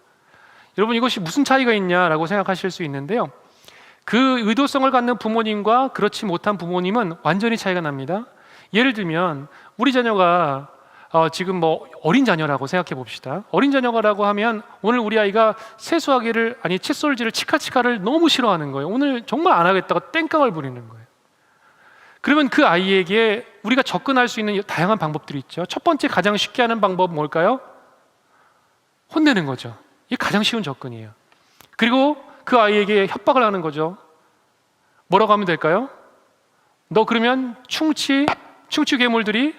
여러분, 이것이 무슨 차이가 있냐라고 생각하실 수 있는데요, 그 의도성을 갖는 부모님과 그렇지 못한 부모님은 완전히 차이가 납니다. 예를 들면 우리 자녀가 지금 뭐 어린 자녀라고 생각해 봅시다. 어린 자녀라고 하면 오늘 우리 아이가 세수하기를, 아니 칫솔질을, 치카치카를 너무 싫어하는 거예요. 오늘 정말 안 하겠다고 땡깡을 부리는 거예요. 그러면 그 아이에게 우리가 접근할 수 있는 다양한 방법들이 있죠. 첫 번째, 가장 쉽게 하는 방법은 뭘까요? 혼내는 거죠. 이게 가장 쉬운 접근이에요. 그리고 그 아이에게 협박을 하는 거죠. 뭐라고 하면 될까요? 너 그러면 충치 괴물들이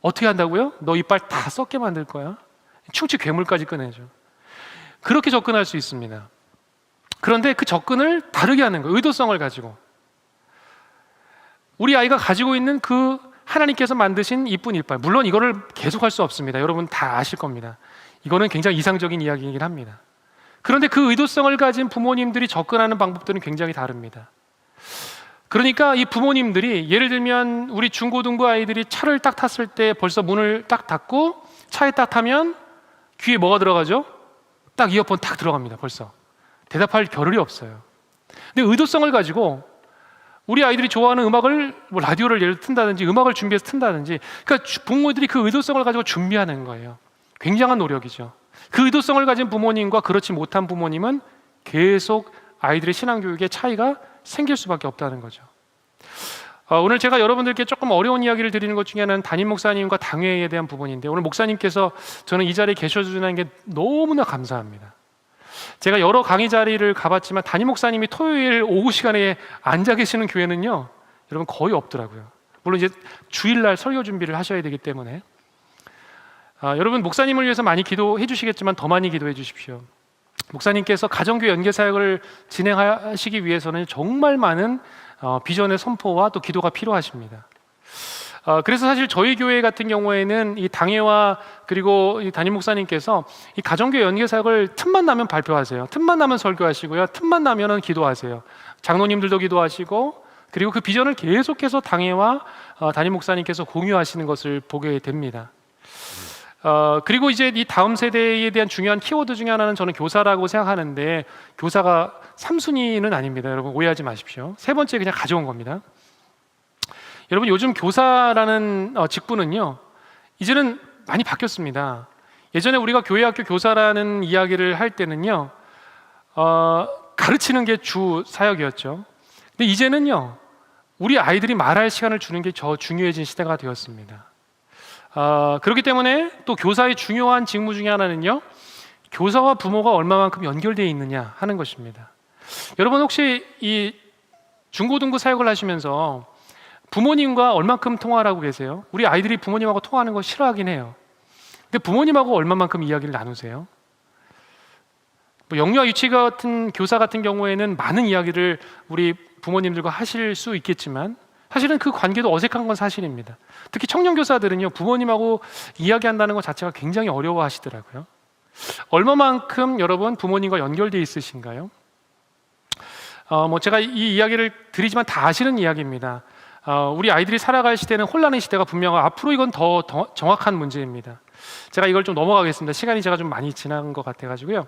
어떻게 한다고요? 너 이빨 다 썩게 만들 거야. 충치 괴물까지 꺼내죠. 그렇게 접근할 수 있습니다. 그런데 그 접근을 다르게 하는 거예요. 의도성을 가지고. 우리 아이가 가지고 있는 그 하나님께서 만드신 이쁜 이빨, 물론 이거를 계속할 수 없습니다. 여러분 다 아실 겁니다. 이거는 굉장히 이상적인 이야기이긴 합니다. 그런데 그 의도성을 가진 부모님들이 접근하는 방법들은 굉장히 다릅니다. 그러니까 이 부모님들이, 예를 들면 우리 중고등부 아이들이 차를 딱 탔을 때 벌써 문을 딱 닫고 차에 딱 타면 귀에 뭐가 들어가죠? 딱 이어폰 딱 들어갑니다. 벌써 대답할 겨를이 없어요. 근데 의도성을 가지고 우리 아이들이 좋아하는 음악을, 뭐 라디오를 예를 튼다든지 음악을 준비해서 튼다든지, 그러니까 부모들이 그 의도성을 가지고 준비하는 거예요. 굉장한 노력이죠. 그 의도성을 가진 부모님과 그렇지 못한 부모님은 계속 아이들의 신앙교육에 차이가 생길 수밖에 없다는 거죠. 오늘 제가 여러분들께 조금 어려운 이야기를 드리는 것 중에 하나는 담임 목사님과 당회에 대한 부분인데, 오늘 목사님께서 저는 이 자리에 계셔주는 게 너무나 감사합니다. 제가 여러 강의 자리를 가봤지만 담임 목사님이 토요일 오후 시간에 앉아 계시는 교회는요, 여러분 거의 없더라고요. 물론 이제 주일날 설교 준비를 하셔야 되기 때문에 여러분 목사님을 위해서 많이 기도해 주시겠지만 더 많이 기도해 주십시오. 목사님께서 가정교회 연계사역을 진행하시기 위해서는 정말 많은 비전의 선포와 또 기도가 필요하십니다. 그래서 사실 저희 교회 같은 경우에는 이 당회와 그리고 이 담임 목사님께서 이 가정교회 연계사역을 틈만 나면 발표하세요. 틈만 나면 설교하시고요. 틈만 나면은 기도하세요. 장로님들도 기도하시고, 그리고 그 비전을 계속해서 당회와 담임 목사님께서 공유하시는 것을 보게 됩니다. 그리고 이제 이 다음 세대에 대한 중요한 키워드 중에 하나는 저는 교사라고 생각하는데, 교사가 3순위는 아닙니다. 여러분 오해하지 마십시오. 세 번째 그냥 가져온 겁니다. 여러분 요즘 교사라는 직분은요, 이제는 많이 바뀌었습니다. 예전에 우리가 교회 학교 교사라는 이야기를 할 때는요, 가르치는 게 주 사역이었죠. 근데 이제는요, 우리 아이들이 말할 시간을 주는 게 더 중요해진 시대가 되었습니다. 그렇기 때문에 또 교사의 중요한 직무 중에 하나는요, 교사와 부모가 얼마만큼 연결되어 있느냐 하는 것입니다. 여러분 혹시 이 중고등부 사역을 하시면서 부모님과 얼만큼 통화를 하고 계세요? 우리 아이들이 부모님하고 통화하는 거 싫어하긴 해요. 근데 부모님하고 얼마만큼 이야기를 나누세요? 뭐 영유아 유치가 같은 교사 같은 경우에는 많은 이야기를 우리 부모님들과 하실 수 있겠지만, 사실은 그 관계도 어색한 건 사실입니다. 특히 청년교사들은요, 부모님하고 이야기한다는 것 자체가 굉장히 어려워하시더라고요. 얼마만큼 여러분 부모님과 연결되어 있으신가요? 뭐 제가 이 이야기를 드리지만 다 아시는 이야기입니다. 우리 아이들이 살아갈 시대는 혼란의 시대가 분명하고 앞으로 이건 더 정확한 문제입니다. 제가 이걸 좀 넘어가겠습니다. 시간이 제가 좀 많이 지난 것 같아가지고요.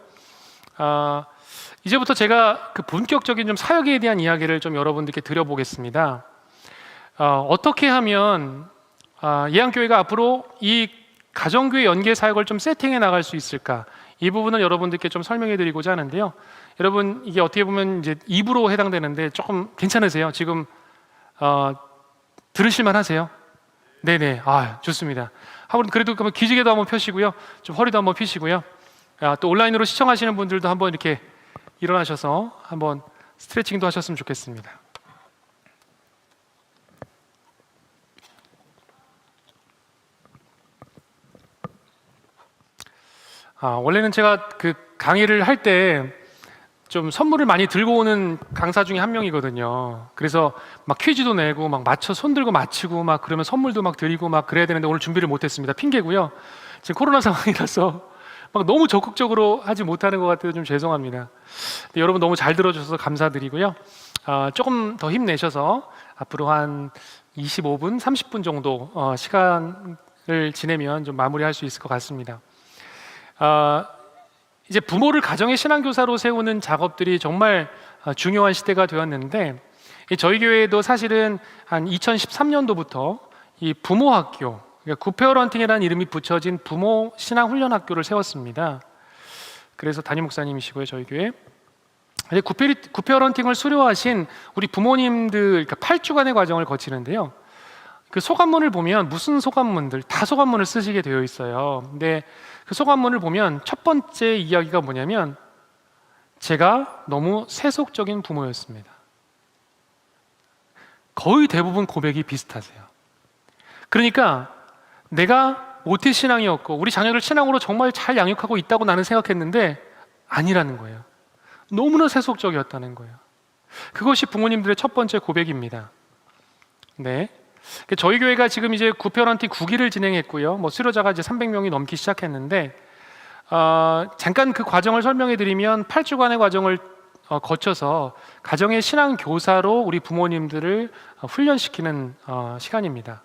이제부터 제가 그 본격적인 좀 사역에 대한 이야기를 좀 여러분들께 드려보겠습니다. 어떻게 하면 예한교회가 앞으로 이 가정교회 연계 사역을 좀 세팅해 나갈 수 있을까? 이 부분을 여러분들께 좀 설명해 드리고자 하는데요. 여러분 이게 어떻게 보면 이제 2부로 해당되는데 조금 괜찮으세요? 지금 들으실만 하세요? 네네. 좋습니다. 한번 그래도 기지개도 한번 펴시고요. 좀 허리도 한번 펴시고요. 또 온라인으로 시청하시는 분들도 한번 이렇게 일어나셔서 한번 스트레칭도 하셨으면 좋겠습니다. 원래는 제가 그 강의를 할 때 좀 선물을 많이 들고 오는 강사 중에 한 명이거든요. 그래서 막 퀴즈도 내고 막 맞춰 손 들고 맞히고 막 그러면 선물도 막 드리고 막 그래야 되는데 오늘 준비를 못했습니다. 핑계고요. 지금 코로나 상황이라서 막 너무 적극적으로 하지 못하는 것 같아서 좀 죄송합니다. 근데 여러분 너무 잘 들어주셔서 감사드리고요. 조금 더 힘내셔서 앞으로 한 25분, 30분 정도 시간을 지내면 좀 마무리할 수 있을 것 같습니다. 이제 부모를 가정의 신앙교사로 세우는 작업들이 정말 중요한 시대가 되었는데, 저희 교회도 사실은 한 2013년도부터 이 부모학교, 그러니까 굿페어런팅이라는 이름이 붙여진 부모 신앙훈련학교를 세웠습니다. 그래서 담임 목사님이시고요, 저희 교회. 굿페어런팅을 수료하신 우리 부모님들, 그러니까 8주간의 과정을 거치는데요. 그 소감문을 보면 무슨 소감문들, 다 소감문을 쓰시게 되어 있어요. 근데 그 소감문을 보면 첫 번째 이야기가 뭐냐면, 제가 너무 세속적인 부모였습니다. 거의 대부분 고백이 비슷하세요. 그러니까 내가 모태 신앙이었고 우리 자녀를 신앙으로 정말 잘 양육하고 있다고 나는 생각했는데 아니라는 거예요. 너무나 세속적이었다는 거예요. 그것이 부모님들의 첫 번째 고백입니다. 네. 저희 교회가 지금 이제 굿페어런팅 9기를 진행했고요. 수료자가 이제 300명이 넘기 시작했는데, 잠깐 그 과정을 설명해 드리면 8주간의 과정을 거쳐서 가정의 신앙 교사로 우리 부모님들을 훈련시키는 시간입니다.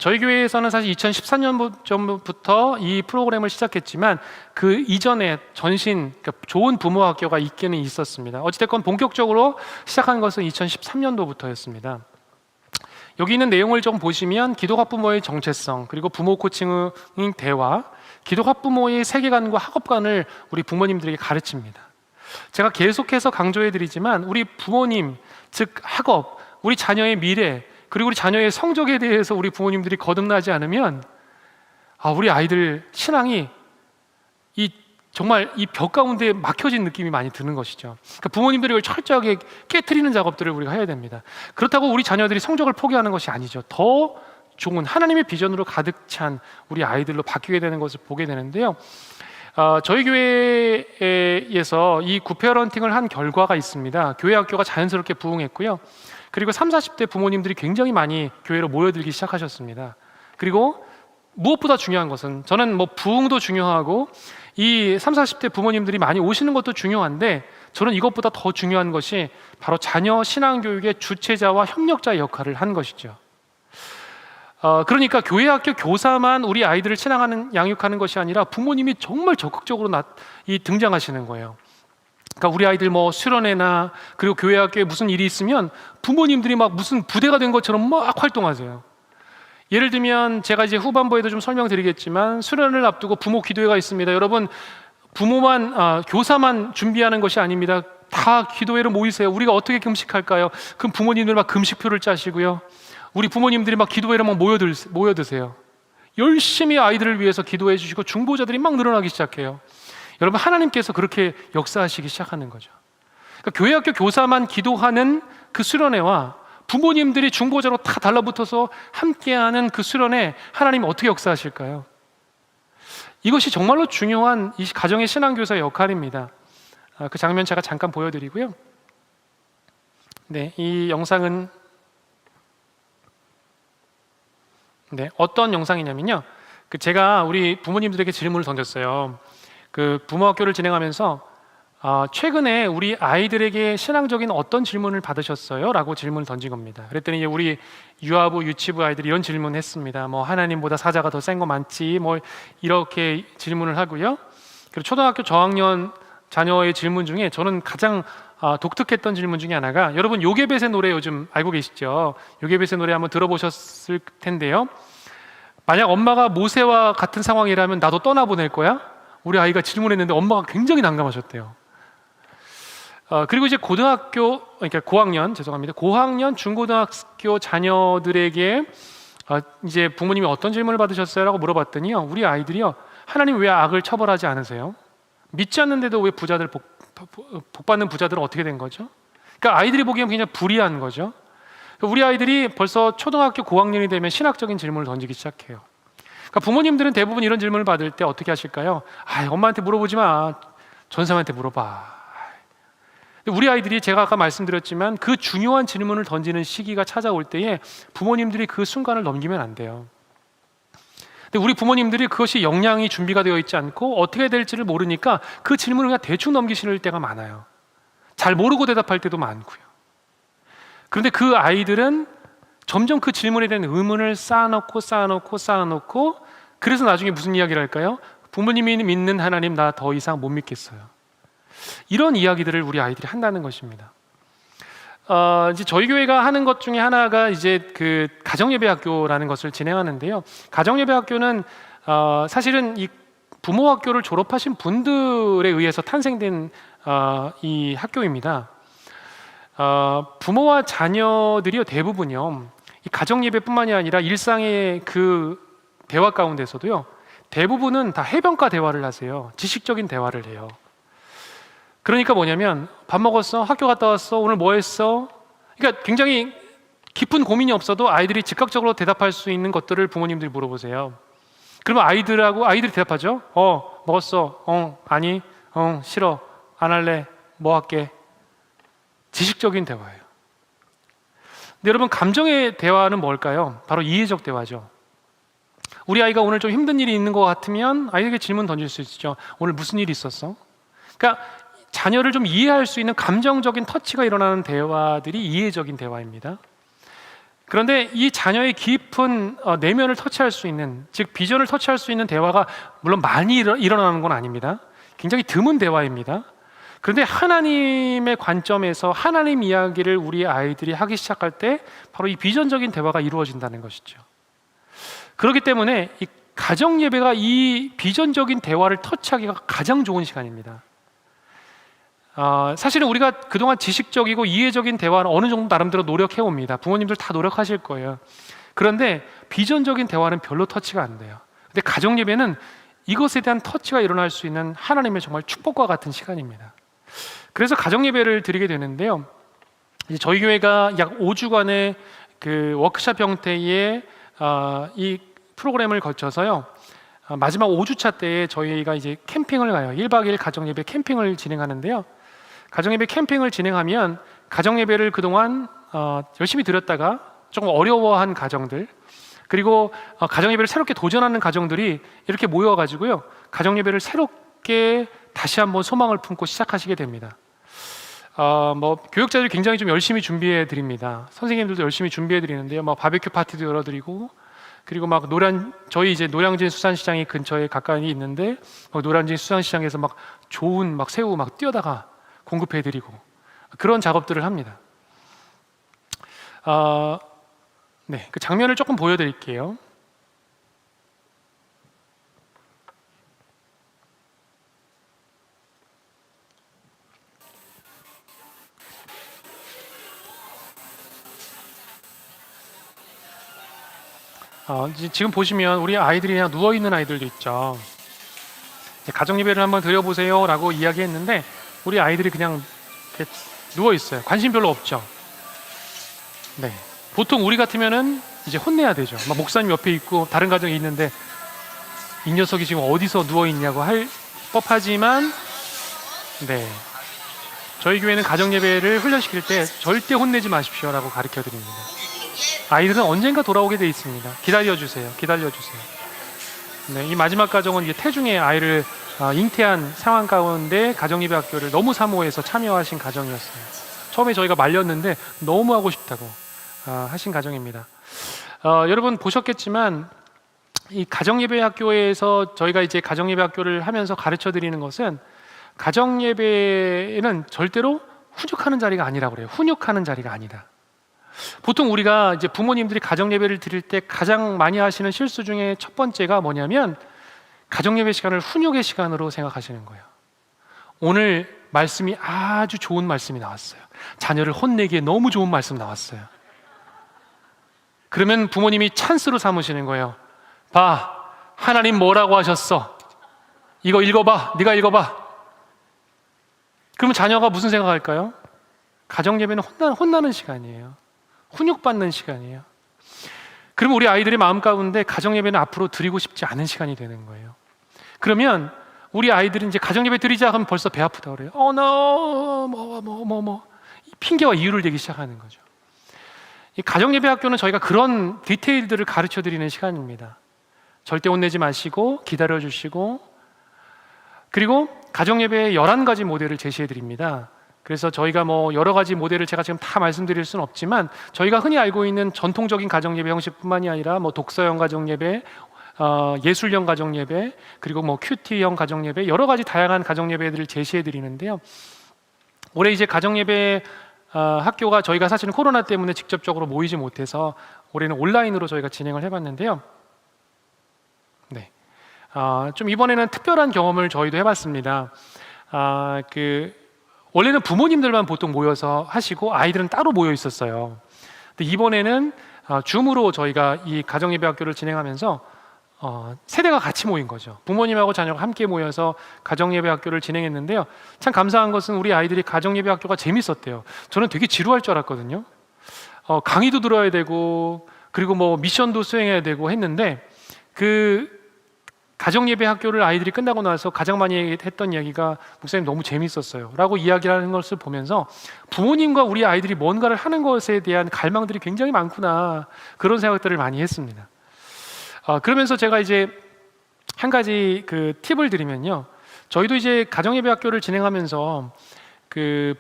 저희 교회에서는 사실 2014년 전부터 이 프로그램을 시작했지만 그 이전에 전신, 그러니까 좋은 부모 학교가 있기는 있었습니다. 어찌됐건 본격적으로 시작한 것은 2013년도부터였습니다. 여기 있는 내용을 좀 보시면 기독학 부모의 정체성, 그리고 부모 코칭의 대화, 기독학 부모의 세계관과 학업관을 우리 부모님들에게 가르칩니다. 제가 계속해서 강조해 드리지만 우리 부모님, 즉 학업, 우리 자녀의 미래, 그리고 우리 자녀의 성적에 대해서 우리 부모님들이 거듭나지 않으면 우리 아이들 신앙이 정말 이 벽 가운데 막혀진 느낌이 많이 드는 것이죠. 그러니까 부모님들이 이걸 철저하게 깨트리는 작업들을 우리가 해야 됩니다. 그렇다고 우리 자녀들이 성적을 포기하는 것이 아니죠. 더 좋은 하나님의 비전으로 가득 찬 우리 아이들로 바뀌게 되는 것을 보게 되는데요. 저희 교회에서 이 굿페어런팅을 한 결과가 있습니다. 교회 학교가 자연스럽게 부흥했고요. 그리고 30, 40대 부모님들이 굉장히 많이 교회로 모여들기 시작하셨습니다. 그리고 무엇보다 중요한 것은, 저는 부흥도 중요하고 이 30, 40대 부모님들이 많이 오시는 것도 중요한데, 저는 이것보다 더 중요한 것이 바로 자녀 신앙교육의 주체자와 협력자의 역할을 한 것이죠. 그러니까 교회 학교 교사만 우리 아이들을 양육하는 것이 아니라 부모님이 정말 적극적으로 등장하시는 거예요. 그러니까 우리 아이들 수련회나 그리고 교회 학교에 무슨 일이 있으면 부모님들이 막 무슨 부대가 된 것처럼 막 활동하세요. 예를 들면 제가 이제 후반부에도 좀 설명드리겠지만 수련을 앞두고 부모 기도회가 있습니다. 여러분, 교사만 준비하는 것이 아닙니다. 다 기도회로 모이세요. 우리가 어떻게 금식할까요? 그럼 부모님들 막 금식표를 짜시고요. 우리 부모님들이 막 기도회로 막 모여드세요. 열심히 아이들을 위해서 기도해 주시고 중보자들이 막 늘어나기 시작해요. 여러분, 하나님께서 그렇게 역사하시기 시작하는 거죠. 그러니까 교회 학교 교사만 기도하는 그 수련회와 부모님들이 중보자로 다 달라붙어서 함께하는 그 수련회, 하나님이 어떻게 역사하실까요? 이것이 정말로 중요한 이 가정의 신앙교사의 역할입니다. 그 장면 제가 잠깐 보여드리고요. 네, 이 영상은 어떤 영상이냐면요. 제가 우리 부모님들에게 질문을 던졌어요. 그 부모학교를 진행하면서 최근에 우리 아이들에게 신앙적인 어떤 질문을 받으셨어요? 라고 질문을 던진 겁니다. 그랬더니 이제 우리 유아부, 유치부 아이들이 이런 질문을 했습니다. 하나님보다 사자가 더 센 거 많지? 이렇게 질문을 하고요. 그리고 초등학교 저학년 자녀의 질문 중에 저는 가장 독특했던 질문 중에 하나가, 여러분 요게벳의 노래 요즘 알고 계시죠? 요게벳의 노래 한번 들어보셨을 텐데요. 만약 엄마가 모세와 같은 상황이라면 나도 떠나보낼 거야? 우리 아이가 질문했는데 엄마가 굉장히 난감하셨대요. 그리고 이제 고학년, 중고등학교 자녀들에게 이제 부모님이 어떤 질문을 받으셨어요? 라고 물어봤더니요, 우리 아이들이요, 하나님 왜 악을 처벌하지 않으세요? 믿지 않는데도 왜 복 받는 부자들은 어떻게 된 거죠? 그러니까 아이들이 보기엔 굉장히 불이한 거죠. 우리 아이들이 벌써 초등학교 고학년이 되면 신학적인 질문을 던지기 시작해요. 그러니까 부모님들은 대부분 이런 질문을 받을 때 어떻게 하실까요? 엄마한테 물어보지 마. 전사한테 물어봐. 근데 우리 아이들이 제가 아까 말씀드렸지만 그 중요한 질문을 던지는 시기가 찾아올 때에 부모님들이 그 순간을 넘기면 안 돼요. 근데 우리 부모님들이 그것이 역량이 준비가 되어 있지 않고 어떻게 될지를 모르니까 그 질문을 그냥 대충 넘기시는 때가 많아요. 잘 모르고 대답할 때도 많고요. 그런데 그 아이들은 점점 그 질문에 대한 의문을 쌓아놓고 그래서 나중에 무슨 이야기를 할까요? 부모님이 믿는 하나님 나 더 이상 못 믿겠어요. 이런 이야기들을 우리 아이들이 한다는 것입니다. 이제 저희 교회가 하는 것 중에 하나가 이제 그 가정예배학교라는 것을 진행하는데요. 가정예배학교는 사실은 이 부모학교를 졸업하신 분들에 의해서 탄생된 이 학교입니다. 부모와 자녀들이요 대부분요 이 가정예배뿐만이 아니라 일상의 그 대화 가운데서도요 대부분은 다 해변가 대화를 하세요. 지식적인 대화를 해요. 그러니까 뭐냐면 밥 먹었어? 학교 갔다 왔어? 오늘 뭐 했어? 그러니까 굉장히 깊은 고민이 없어도 아이들이 즉각적으로 대답할 수 있는 것들을 부모님들이 물어보세요. 그러면 아이들이 대답하죠. 먹었어. 아니. 싫어. 안 할래. 뭐 할게. 지식적인 대화예요. 근데 여러분 감정의 대화는 뭘까요? 바로 이해적 대화죠. 우리 아이가 오늘 좀 힘든 일이 있는 것 같으면 아이에게 질문 던질 수 있죠. 오늘 무슨 일이 있었어? 그러니까 자녀를 좀 이해할 수 있는 감정적인 터치가 일어나는 대화들이 이해적인 대화입니다. 그런데 이 자녀의 깊은 내면을 터치할 수 있는, 즉 비전을 터치할 수 있는 대화가 물론 많이 일어나는 건 아닙니다. 굉장히 드문 대화입니다. 그런데 하나님의 관점에서 하나님 이야기를 우리 아이들이 하기 시작할 때 바로 이 비전적인 대화가 이루어진다는 것이죠. 그렇기 때문에 이 가정 예배가 이 비전적인 대화를 터치하기가 가장 좋은 시간입니다. 사실은 우리가 그동안 지식적이고 이해적인 대화는 어느 정도 나름대로 노력해 옵니다. 부모님들 다 노력하실 거예요. 그런데 비전적인 대화는 별로 터치가 안 돼요. 근데 가정 예배는 이것에 대한 터치가 일어날 수 있는 하나님의 정말 축복과 같은 시간입니다. 그래서 가정 예배를 드리게 되는데요. 이제 저희 교회가 약 5주간의 그 워크숍 형태의 이 프로그램을 거쳐서요. 마지막 5주차 때에 저희가 이제 캠핑을 가요. 1박 2일 가정 예배 캠핑을 진행하는데요. 가정 예배 캠핑을 진행하면 가정 예배를 그동안 열심히 드렸다가 조금 어려워한 가정들, 그리고 가정 예배를 새롭게 도전하는 가정들이 이렇게 모여 가지고요. 가정 예배를 새롭게 다시 한번 소망을 품고 시작하시게 됩니다. 교육자들이 굉장히 좀 열심히 준비해 드립니다. 선생님들도 열심히 준비해 드리는데요. 바베큐 파티도 열어드리고, 그리고 저희 이제 노량진 수산시장이 근처에 가까이 있는데 노량진 수산시장에서 좋은 새우 뛰어다가 공급해 드리고 그런 작업들을 합니다. 네, 그 장면을 조금 보여드릴게요. 지금 보시면 우리 아이들이 그냥 누워있는 아이들도 있죠. 가정 예배를 한번 드려보세요 라고 이야기했는데 우리 아이들이 그냥 이렇게 누워있어요. 관심 별로 없죠. 네, 보통 우리 같으면은 이제 혼내야 되죠. 목사님 옆에 있고 다른 가정이 있는데 이 녀석이 지금 어디서 누워있냐고 할 법하지만, 네, 저희 교회는 가정 예배를 훈련시킬 때 절대 혼내지 마십시오 라고 가르쳐 드립니다. 아이들은 언젠가 돌아오게 돼 있습니다. 기다려주세요. 네, 이 마지막 가정은 이제 태중의 아이를 잉태한 상황 가운데 가정예배 학교를 너무 사모해서 참여하신 가정이었어요. 처음에 저희가 말렸는데 너무 하고 싶다고 하신 가정입니다. 여러분 보셨겠지만 이 가정예배 학교에서 저희가 이제 가정예배 학교를 하면서 가르쳐 드리는 것은 가정예배는 절대로 훈육하는 자리가 아니라고 그래요. 훈육하는 자리가 아니다. 보통 우리가 이제 부모님들이 가정 예배를 드릴 때 가장 많이 하시는 실수 중에 첫 번째가 뭐냐면 가정 예배 시간을 훈육의 시간으로 생각하시는 거예요. 오늘 말씀이 아주 좋은 말씀이 나왔어요. 자녀를 혼내기에 너무 좋은 말씀 나왔어요. 그러면 부모님이 찬스로 삼으시는 거예요. 봐, 하나님 뭐라고 하셨어? 이거 읽어봐. 네가 읽어봐. 그러면 자녀가 무슨 생각할까요? 가정 예배는 혼나는 시간이에요. 훈육받는 시간이에요. 그럼 우리 아이들의 마음 가운데 가정 예배는 앞으로 드리고 싶지 않은 시간이 되는 거예요. 그러면 우리 아이들은 이제 가정예배 드리자 하면 벌써 배 아프다 그래요. 핑계와 이유를 대기 시작하는 거죠. 이 가정예배 학교는 저희가 그런 디테일들을 가르쳐 드리는 시간입니다. 절대 혼내지 마시고 기다려 주시고, 그리고 가정예배의 11가지 모델을 제시해 드립니다. 그래서 저희가 여러 가지 모델을 제가 지금 다 말씀드릴 수는 없지만, 저희가 흔히 알고 있는 전통적인 가정예배 형식뿐만이 아니라 독서형 가정예배, 예술형 가정예배, 그리고 큐티형 가정예배, 여러 가지 다양한 가정예배들을 제시해 드리는데요. 올해 이제 가정예배 학교가 저희가 사실은 코로나 때문에 직접적으로 모이지 못해서 올해는 온라인으로 저희가 진행을 해봤는데요. 네, 좀 이번에는 특별한 경험을 저희도 해봤습니다. 원래는 부모님들만 보통 모여서 하시고 아이들은 따로 모여 있었어요. 근데 이번에는 줌으로 저희가 이 가정예배 학교를 진행하면서 세대가 같이 모인 거죠. 부모님하고 자녀가 함께 모여서 가정예배 학교를 진행했는데요. 참 감사한 것은 우리 아이들이 가정예배 학교가 재밌었대요. 저는 되게 지루할 줄 알았거든요. 강의도 들어야 되고, 그리고 미션도 수행해야 되고 했는데, 그 가정예배 학교를 아이들이 끝나고 나서 가장 많이 했던 이야기가, 목사님 너무 재밌었어요 라고 이야기를 하는 것을 보면서 부모님과 우리 아이들이 뭔가를 하는 것에 대한 갈망들이 굉장히 많구나, 그런 생각들을 많이 했습니다. 그러면서 제가 이제 한 가지 팁을 드리면요, 저희도 이제 가정예배 학교를 진행하면서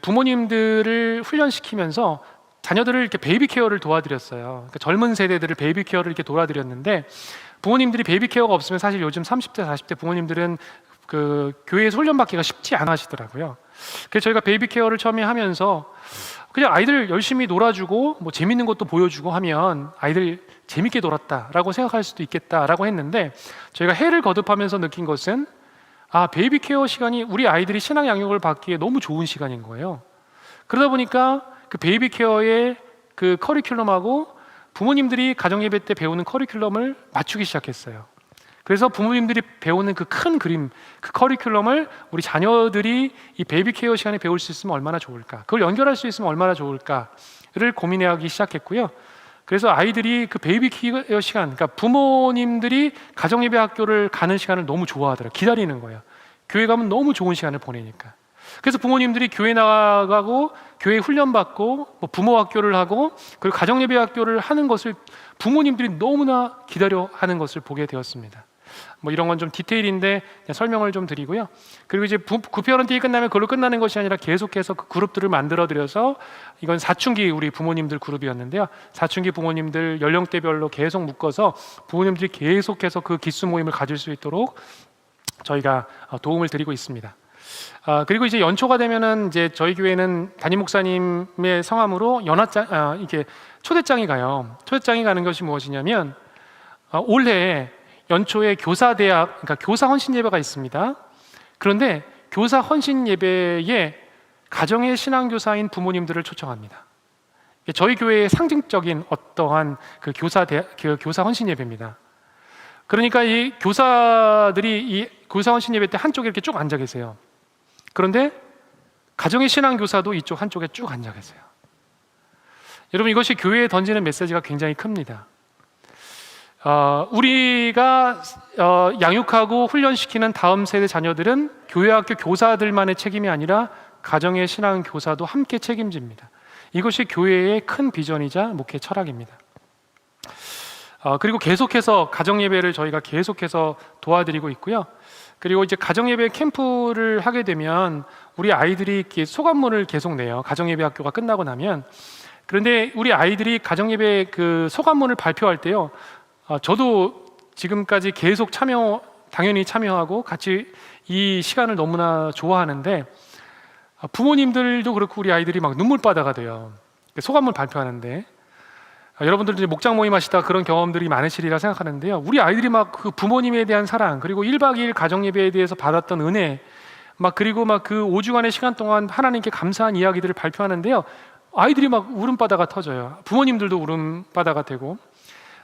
부모님들을 훈련시키면서 자녀들을 이렇게 베이비 케어를 도와드렸어요. 그러니까 젊은 세대들을 베이비 케어를 이렇게 도와드렸는데, 부모님들이 베이비 케어가 없으면 사실 요즘 30대, 40대 부모님들은 교회에서 훈련받기가 쉽지 않아 하시더라고요. 그래서 저희가 베이비 케어를 처음에 하면서 그냥 아이들 열심히 놀아주고 재밌는 것도 보여주고 하면 아이들 재밌게 놀았다라고 생각할 수도 있겠다라고 했는데, 저희가 해를 거듭하면서 느낀 것은 베이비 케어 시간이 우리 아이들이 신앙 양육을 받기에 너무 좋은 시간인 거예요. 그러다 보니까 그 베이비 케어의 그 커리큘럼하고 부모님들이 가정예배 때 배우는 커리큘럼을 맞추기 시작했어요. 그래서 부모님들이 배우는 그 큰 그림, 그 커리큘럼을 우리 자녀들이 이 베이비 케어 시간에 배울 수 있으면 얼마나 좋을까, 그걸 연결할 수 있으면 얼마나 좋을까를 고민하기 시작했고요. 그래서 아이들이 그 베이비 케어 시간, 그러니까 부모님들이 가정예배 학교를 가는 시간을 너무 좋아하더라고요. 기다리는 거예요. 교회 가면 너무 좋은 시간을 보내니까. 그래서 부모님들이 교회 나가고 교회 훈련받고 부모 학교를 하고 그리고 가정예배 학교를 하는 것을 부모님들이 너무나 기다려 하는 것을 보게 되었습니다. 이런 건 좀 디테일인데 그냥 설명을 좀 드리고요. 그리고 이제 구페어런팅이 끝나면 그걸로 끝나는 것이 아니라 계속해서 그 그룹들을 만들어 드려서, 이건 사춘기 우리 부모님들 그룹이었는데요, 사춘기 부모님들 연령대별로 계속 묶어서 부모님들이 계속해서 그 기수 모임을 가질 수 있도록 저희가 도움을 드리고 있습니다. 그리고 이제 연초가 되면은 이제 저희 교회는 담임 목사님의 성함으로 이렇게 초대장이 가요. 초대장이 가는 것이 무엇이냐면, 올해 연초에 교사대학, 그러니까 교사 헌신 예배가 있습니다. 그런데 교사 헌신 예배에 가정의 신앙교사인 부모님들을 초청합니다. 저희 교회의 상징적인 어떠한 그 교사 헌신 예배입니다. 그러니까 이 교사들이 이 교사 헌신 예배 때 한쪽에 이렇게 쭉 앉아 계세요. 그런데 가정의 신앙교사도 이쪽 한쪽에 쭉 앉아 계세요. 여러분, 이것이 교회에 던지는 메시지가 굉장히 큽니다. 우리가 양육하고 훈련시키는 다음 세대 자녀들은 교회학교 교사들만의 책임이 아니라 가정의 신앙교사도 함께 책임집니다. 이것이 교회의 큰 비전이자 목회 철학입니다. 그리고 계속해서 가정예배를 저희가 계속해서 도와드리고 있고요. 그리고 이제 가정예배 캠프를 하게 되면 우리 아이들이 이렇게 소감문을 계속 내요. 가정예배 학교가 끝나고 나면. 그런데 우리 아이들이 가정예배 그 소감문을 발표할 때요, 저도 지금까지 계속 당연히 참여하고 같이 이 시간을 너무나 좋아하는데, 부모님들도 그렇고 우리 아이들이 막 눈물바다가 돼요. 소감문 발표하는데. 여러분들도 이제 목장 모임 하시다 그런 경험들이 많으시리라 생각하는데요, 우리 아이들이 막 그 부모님에 대한 사랑, 그리고 1박 2일 가정예배에 대해서 받았던 은혜, 그리고 그 5주간의 시간 동안 하나님께 감사한 이야기들을 발표하는데요, 아이들이 막 울음바다가 터져요. 부모님들도 울음바다가 되고.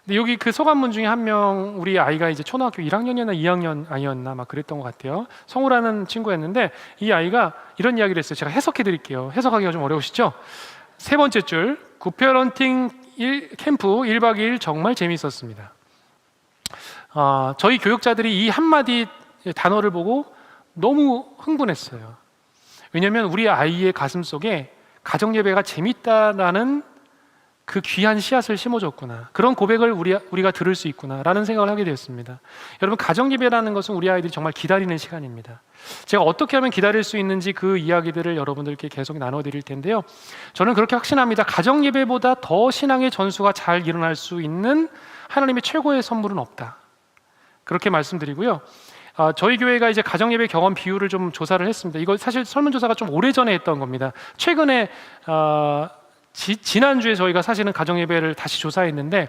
근데 여기 그 소감문 중에 한 명, 우리 아이가 이제 초등학교 1학년이었나 2학년 아이였나 그랬던 것 같아요. 성우라는 친구였는데, 이 아이가 이런 이야기를 했어요. 제가 해석해 드릴게요. 해석하기가 좀 어려우시죠? 세 번째 줄, 굿페어런팅 캠프 1박 2일 정말 재미있었습니다. 저희 교육자들이 이 한마디 단어를 보고 너무 흥분했어요. 왜냐하면 우리 아이의 가슴 속에 가정 예배가 재밌다라는 그 귀한 씨앗을 심어줬구나, 그런 고백을 우리가 들을 수 있구나라는 생각을 하게 되었습니다. 여러분, 가정 예배라는 것은 우리 아이들이 정말 기다리는 시간입니다. 제가 어떻게 하면 기다릴 수 있는지 그 이야기들을 여러분들께 계속 나눠드릴 텐데요, 저는 그렇게 확신합니다. 가정 예배보다 더 신앙의 전수가 잘 일어날 수 있는 하나님의 최고의 선물은 없다, 그렇게 말씀드리고요. 저희 교회가 이제 가정 예배 경험 비율을 좀 조사를 했습니다. 이거 사실 설문조사가 좀 오래전에 했던 겁니다. 최근에 지난주에 저희가 사실은 가정예배를 다시 조사했는데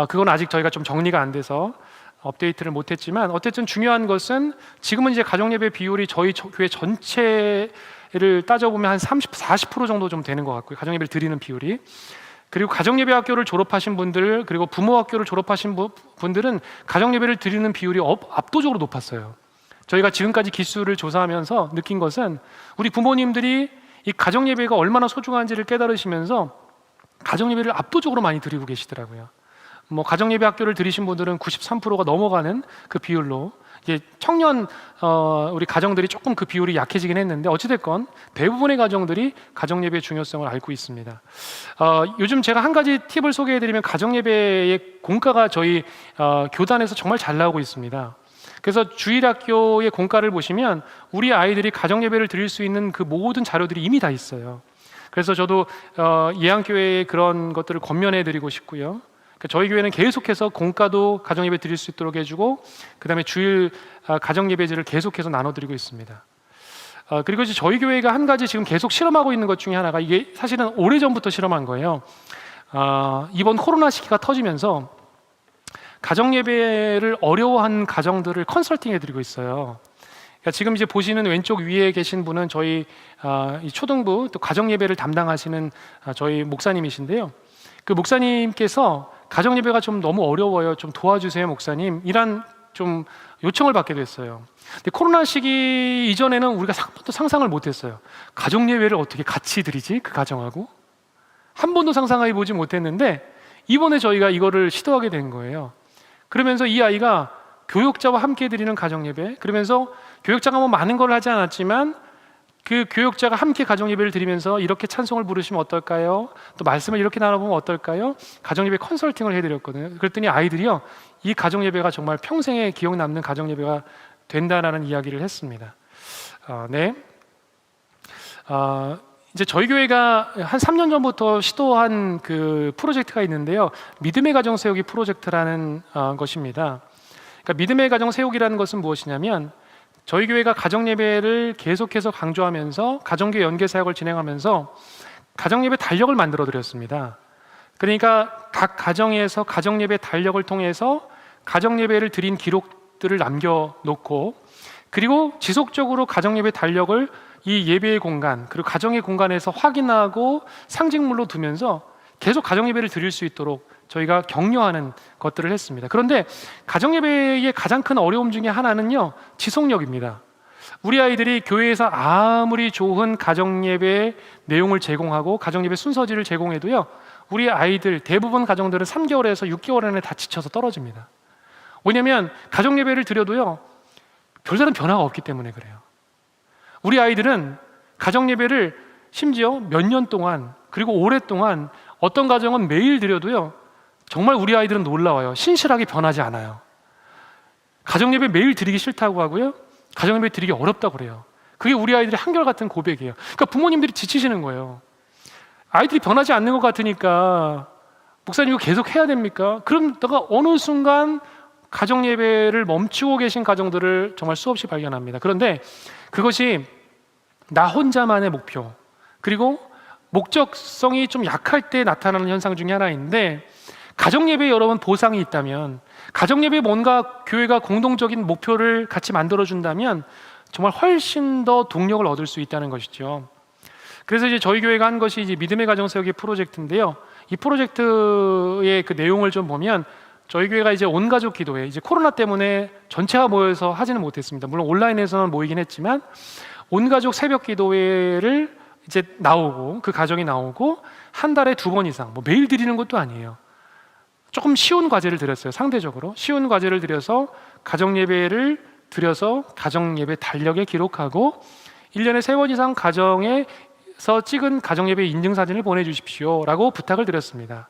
그건 아직 저희가 좀 정리가 안 돼서 업데이트를 못했지만, 어쨌든 중요한 것은 지금은 이제 가정예배 비율이 저희 교회 전체를 따져보면 한 30, 40% 정도 좀 되는 것 같고요, 가정예배를 드리는 비율이. 그리고 가정예배 학교를 졸업하신 분들, 그리고 부모 학교를 졸업하신 분들은 가정예배를 드리는 비율이 압도적으로 높았어요. 저희가 지금까지 기수를 조사하면서 느낀 것은 우리 부모님들이 이 가정예배가 얼마나 소중한지를 깨달으시면서 가정예배를 압도적으로 많이 드리고 계시더라고요. 뭐 가정예배 학교를 들이신 분들은 93%가 넘어가는 그 비율로, 이제 청년 우리 가정들이 조금 그 비율이 약해지긴 했는데 어찌됐건 대부분의 가정들이 가정예배의 중요성을 알고 있습니다. 요즘 제가 한 가지 팁을 소개해드리면, 가정예배의 공과가 저희 교단에서 정말 잘 나오고 있습니다. 그래서 주일학교의 공과를 보시면 우리 아이들이 가정예배를 드릴 수 있는 그 모든 자료들이 이미 다 있어요. 그래서 저도 예양교회의 그런 것들을 권면해드리고 싶고요. 저희 교회는 계속해서 공과도 가정예배 드릴 수 있도록 해주고, 그 다음에 주일 가정예배제를 계속해서 나눠드리고 있습니다. 그리고 이제 저희 교회가 한 가지 지금 계속 실험하고 있는 것 중에 하나가, 이게 사실은 오래전부터 실험한 거예요. 이번 코로나 시기가 터지면서 가정예배를 어려워한 가정들을 컨설팅 해드리고 있어요. 그러니까 지금 이제 보시는 왼쪽 위에 계신 분은 저희 이 초등부 또 가정예배를 담당하시는 저희 목사님이신데요, 그 목사님께서 가정예배가 좀 너무 어려워요, 좀 도와주세요 목사님, 이란 좀 요청을 받게 됐어요. 근데 코로나 시기 이전에는 우리가 한 번도 상상을 못했어요. 가정예배를 어떻게 같이 드리지, 그 가정하고 한 번도 상상해 보지 못했는데, 이번에 저희가 이거를 시도하게 된 거예요. 그러면서 이 아이가 교육자와 함께 드리는 가정예배, 그러면서 교육자가 뭐 많은 걸 하지 않았지만 그 교육자가 함께 가정예배를 드리면서 이렇게 찬송을 부르시면 어떨까요? 또 말씀을 이렇게 나눠보면 어떨까요? 가정예배 컨설팅을 해드렸거든요. 그랬더니 아이들이요, 이 가정예배가 정말 평생에 기억 남는 가정예배가 된다라는 이야기를 했습니다. 이제 저희 교회가 한 3년 전부터 시도한 그 프로젝트가 있는데요, 믿음의 가정 세우기 프로젝트라는 것입니다. 그러니까 믿음의 가정 세우기라는 것은 무엇이냐면, 저희 교회가 가정예배를 계속해서 강조하면서 가정교회 연계 사역을 진행하면서 가정예배 달력을 만들어 드렸습니다. 그러니까 각 가정에서 가정예배 달력을 통해서 가정예배를 드린 기록들을 남겨놓고, 그리고 지속적으로 가정예배 달력을 이 예배의 공간, 그리고 가정의 공간에서 확인하고 상징물로 두면서 계속 가정예배를 드릴 수 있도록 저희가 격려하는 것들을 했습니다. 그런데 가정예배의 가장 큰 어려움 중에 하나는요, 지속력입니다. 우리 아이들이 교회에서 아무리 좋은 가정예배 내용을 제공하고 가정예배 순서지를 제공해도요, 우리 아이들 대부분 가정들은 3개월에서 6개월 안에 다 지쳐서 떨어집니다. 왜냐하면 가정예배를 드려도요, 별다른 변화가 없기 때문에 그래요. 우리 아이들은 가정예배를 심지어 몇 년 동안, 그리고 오랫동안, 어떤 가정은 매일 드려도요, 정말 우리 아이들은 놀라워요. 신실하게 변하지 않아요. 가정예배 매일 드리기 싫다고 하고요, 가정예배 드리기 어렵다고 그래요. 그게 우리 아이들의 한결같은 고백이에요. 그러니까 부모님들이 지치시는 거예요. 아이들이 변하지 않는 것 같으니까 목사님 이거 계속 해야 됩니까? 그러다가 어느 순간 가정예배를 멈추고 계신 가정들을 정말 수없이 발견합니다. 그런데 그것이 나 혼자만의 목표, 그리고 목적성이 좀 약할 때 나타나는 현상 중에 하나인데, 가정예배에 여러분 보상이 있다면, 가정예배에 뭔가 교회가 공동적인 목표를 같이 만들어준다면 정말 훨씬 더 동력을 얻을 수 있다는 것이죠. 그래서 이제 저희 교회가 한 것이 이제 믿음의 가정 세우기 프로젝트인데요, 이 프로젝트의 그 내용을 좀 보면, 저희 교회가 이제 온 가족 기도회, 이제 코로나 때문에 전체가 모여서 하지는 못했습니다. 물론 온라인에서는 모이긴 했지만 온 가족 새벽 기도회를 이제 나오고, 그 가정이 나오고 한 달에 2번 이상, 뭐 매일 드리는 것도 아니에요. 조금 쉬운 과제를 드렸어요. 상대적으로 쉬운 과제를 드려서 가정 예배를 들여서 가정 예배 달력에 기록하고 1년에 3번 이상 가정에서 찍은 가정 예배 인증 사진을 보내주십시오라고 부탁을 드렸습니다.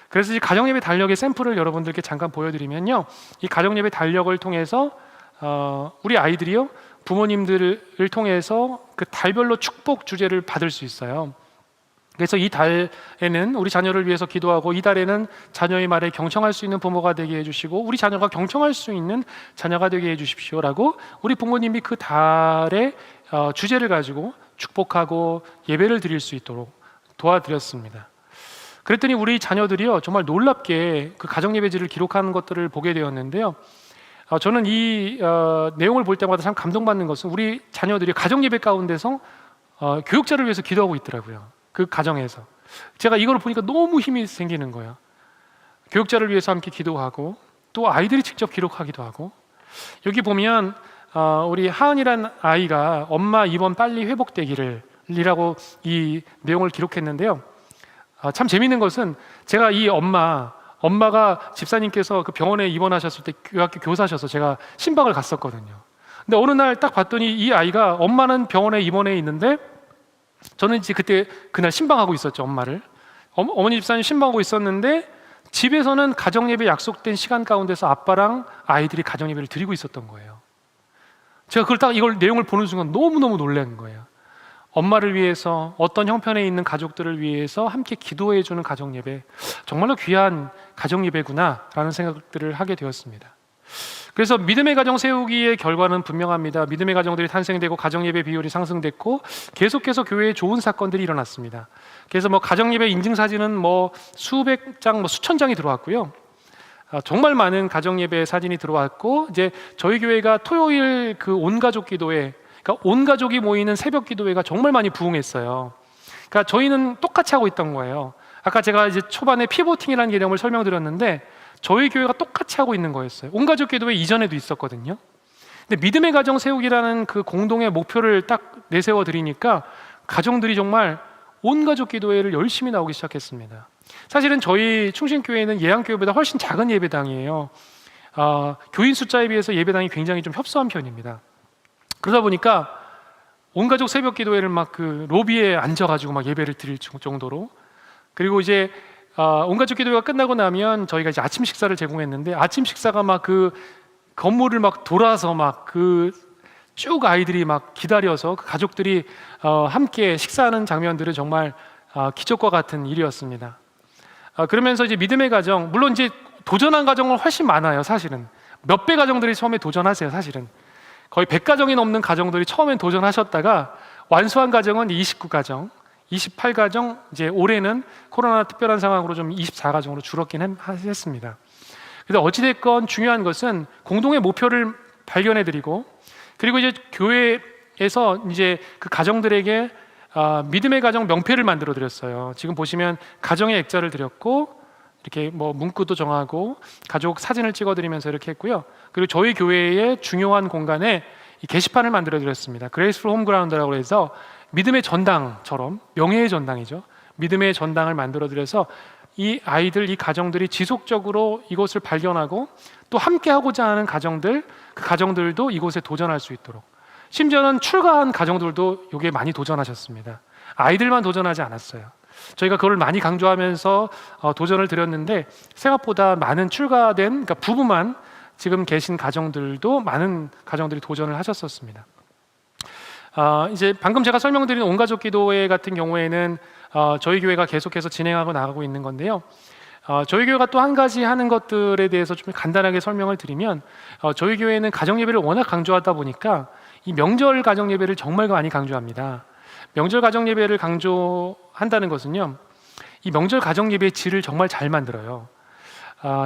그래서 이 가정 예배 달력의 샘플을 여러분들께 잠깐 보여드리면요, 이 가정 예배 달력을 통해서 우리 아이들이요 부모님들을 통해서 그 달별로 축복 주제를 받을 수 있어요. 그래서 이 달에는 우리 자녀를 위해서 기도하고, 이 달에는 자녀의 말에 경청할 수 있는 부모가 되게 해주시고, 우리 자녀가 경청할 수 있는 자녀가 되게 해주십시오라고 우리 부모님이 그 달의 주제를 가지고 축복하고 예배를 드릴 수 있도록 도와드렸습니다. 그랬더니 우리 자녀들이요 정말 놀랍게 그 가정 예배지를 기록하는 것들을 보게 되었는데요, 저는 이 내용을 볼 때마다 참 감동받는 것은 우리 자녀들이 가정 예배 가운데서 교육자를 위해서 기도하고 있더라고요. 그 가정에서 제가 이걸 보니까 너무 힘이 생기는 거예요. 교육자를 위해서 함께 기도하고, 또 아이들이 직접 기록하기도 하고, 여기 보면 우리 하은이란 아이가 엄마 입원 빨리 회복되기를 이라고 이 내용을 기록했는데요, 참 재미있는 것은 제가 이 엄마가 집사님께서 그 병원에 입원하셨을 때 교학교 교사셔서 제가 신방을 갔었거든요. 근데 어느 날 딱 봤더니 이 아이가, 엄마는 병원에 입원해 있는데 저는 이제 그날 신방하고 있었죠. 엄마를 어머니 집사님 신방하고 있었는데, 집에서는 가정예배 약속된 시간 가운데서 아빠랑 아이들이 가정예배를 드리고 있었던 거예요. 제가 이걸 내용을 보는 순간 너무너무 놀란 거예요. 엄마를 위해서, 어떤 형편에 있는 가족들을 위해서 함께 기도해주는 가정예배, 정말로 귀한 가정예배구나 라는 생각들을 하게 되었습니다. 그래서 믿음의 가정 세우기의 결과는 분명합니다. 믿음의 가정들이 탄생되고 가정예배 비율이 상승됐고, 계속해서 교회에 좋은 사건들이 일어났습니다. 그래서 가정예배 인증사진은 수백 장, 수천 장이 들어왔고요, 정말 많은 가정예배 사진이 들어왔고, 이제 저희 교회가 토요일 그 온가족 기도회, 그러니까 온 가족이 모이는 새벽 기도회가 정말 많이 부흥했어요. 그러니까 저희는 똑같이 하고 있던 거예요. 아까 제가 이제 초반에 피보팅이라는 개념을 설명드렸는데, 저희 교회가 똑같이 하고 있는 거였어요. 온 가족 기도회 이전에도 있었거든요. 근데 믿음의 가정 세우기라는 그 공동의 목표를 딱 내세워 드리니까 가정들이 정말 온 가족 기도회를 열심히 나오기 시작했습니다. 사실은 저희 충신교회는 예양교회보다 훨씬 작은 예배당이에요. 교인 숫자에 비해서 예배당이 굉장히 좀 협소한 편입니다. 그러다 보니까 온 가족 새벽 기도회를 그 로비에 앉아가지고 예배를 드릴 정도로, 그리고 이제 온 가족 기도회가 끝나고 나면 저희가 이제 아침 식사를 제공했는데, 아침 식사가 그 건물을 돌아서 쭉 아이들이 기다려서 그 가족들이 함께 식사하는 장면들은 정말 기적과 같은 일이었습니다. 그러면서 이제 믿음의 가정, 물론 이제 도전한 가정은 훨씬 많아요. 사실은 몇 배 가정들이 처음에 도전하세요. 사실은 거의 100가정이 넘는 가정들이 처음엔 도전하셨다가 완수한 가정은 29가정, 28가정, 이제 올해는 코로나 특별한 상황으로 좀 24가정으로 줄었긴 했습니다. 근데 어찌됐건 중요한 것은 공동의 목표를 발견해드리고, 그리고 이제 교회에서 이제 그 가정들에게 믿음의 가정 명패를 만들어 드렸어요. 지금 보시면 가정의 액자를 드렸고, 이렇게 문구도 정하고 가족 사진을 찍어드리면서 이렇게 했고요. 그리고 저희 교회의 중요한 공간에 이 게시판을 만들어 드렸습니다. 그레이스풀 홈그라운드라고 해서 믿음의 전당처럼, 명예의 전당이죠. 믿음의 전당을 만들어 드려서 이 아이들, 이 가정들이 지속적으로 이곳을 발견하고 또 함께 하고자 하는 가정들, 그 가정들도 이곳에 도전할 수 있도록, 심지어는 출가한 가정들도 여기에 많이 도전하셨습니다. 아이들만 도전하지 않았어요. 저희가 그걸 많이 강조하면서 도전을 드렸는데, 생각보다 많은 출가된, 그러니까 부부만 지금 계신 가정들도, 많은 가정들이 도전을 하셨었습니다. 이제 방금 제가 설명드린 온가족 기도회 같은 경우에는 저희 교회가 계속해서 진행하고 나가고 있는 건데요, 저희 교회가 또 한 가지 하는 것들에 대해서 좀 간단하게 설명을 드리면, 저희 교회는 가정 예배를 워낙 강조하다 보니까 이 명절 가정 예배를 정말 많이 강조합니다. 명절 가정 예배를 강조한다는 것은요, 이 명절 가정 예배의 질을 정말 잘 만들어요.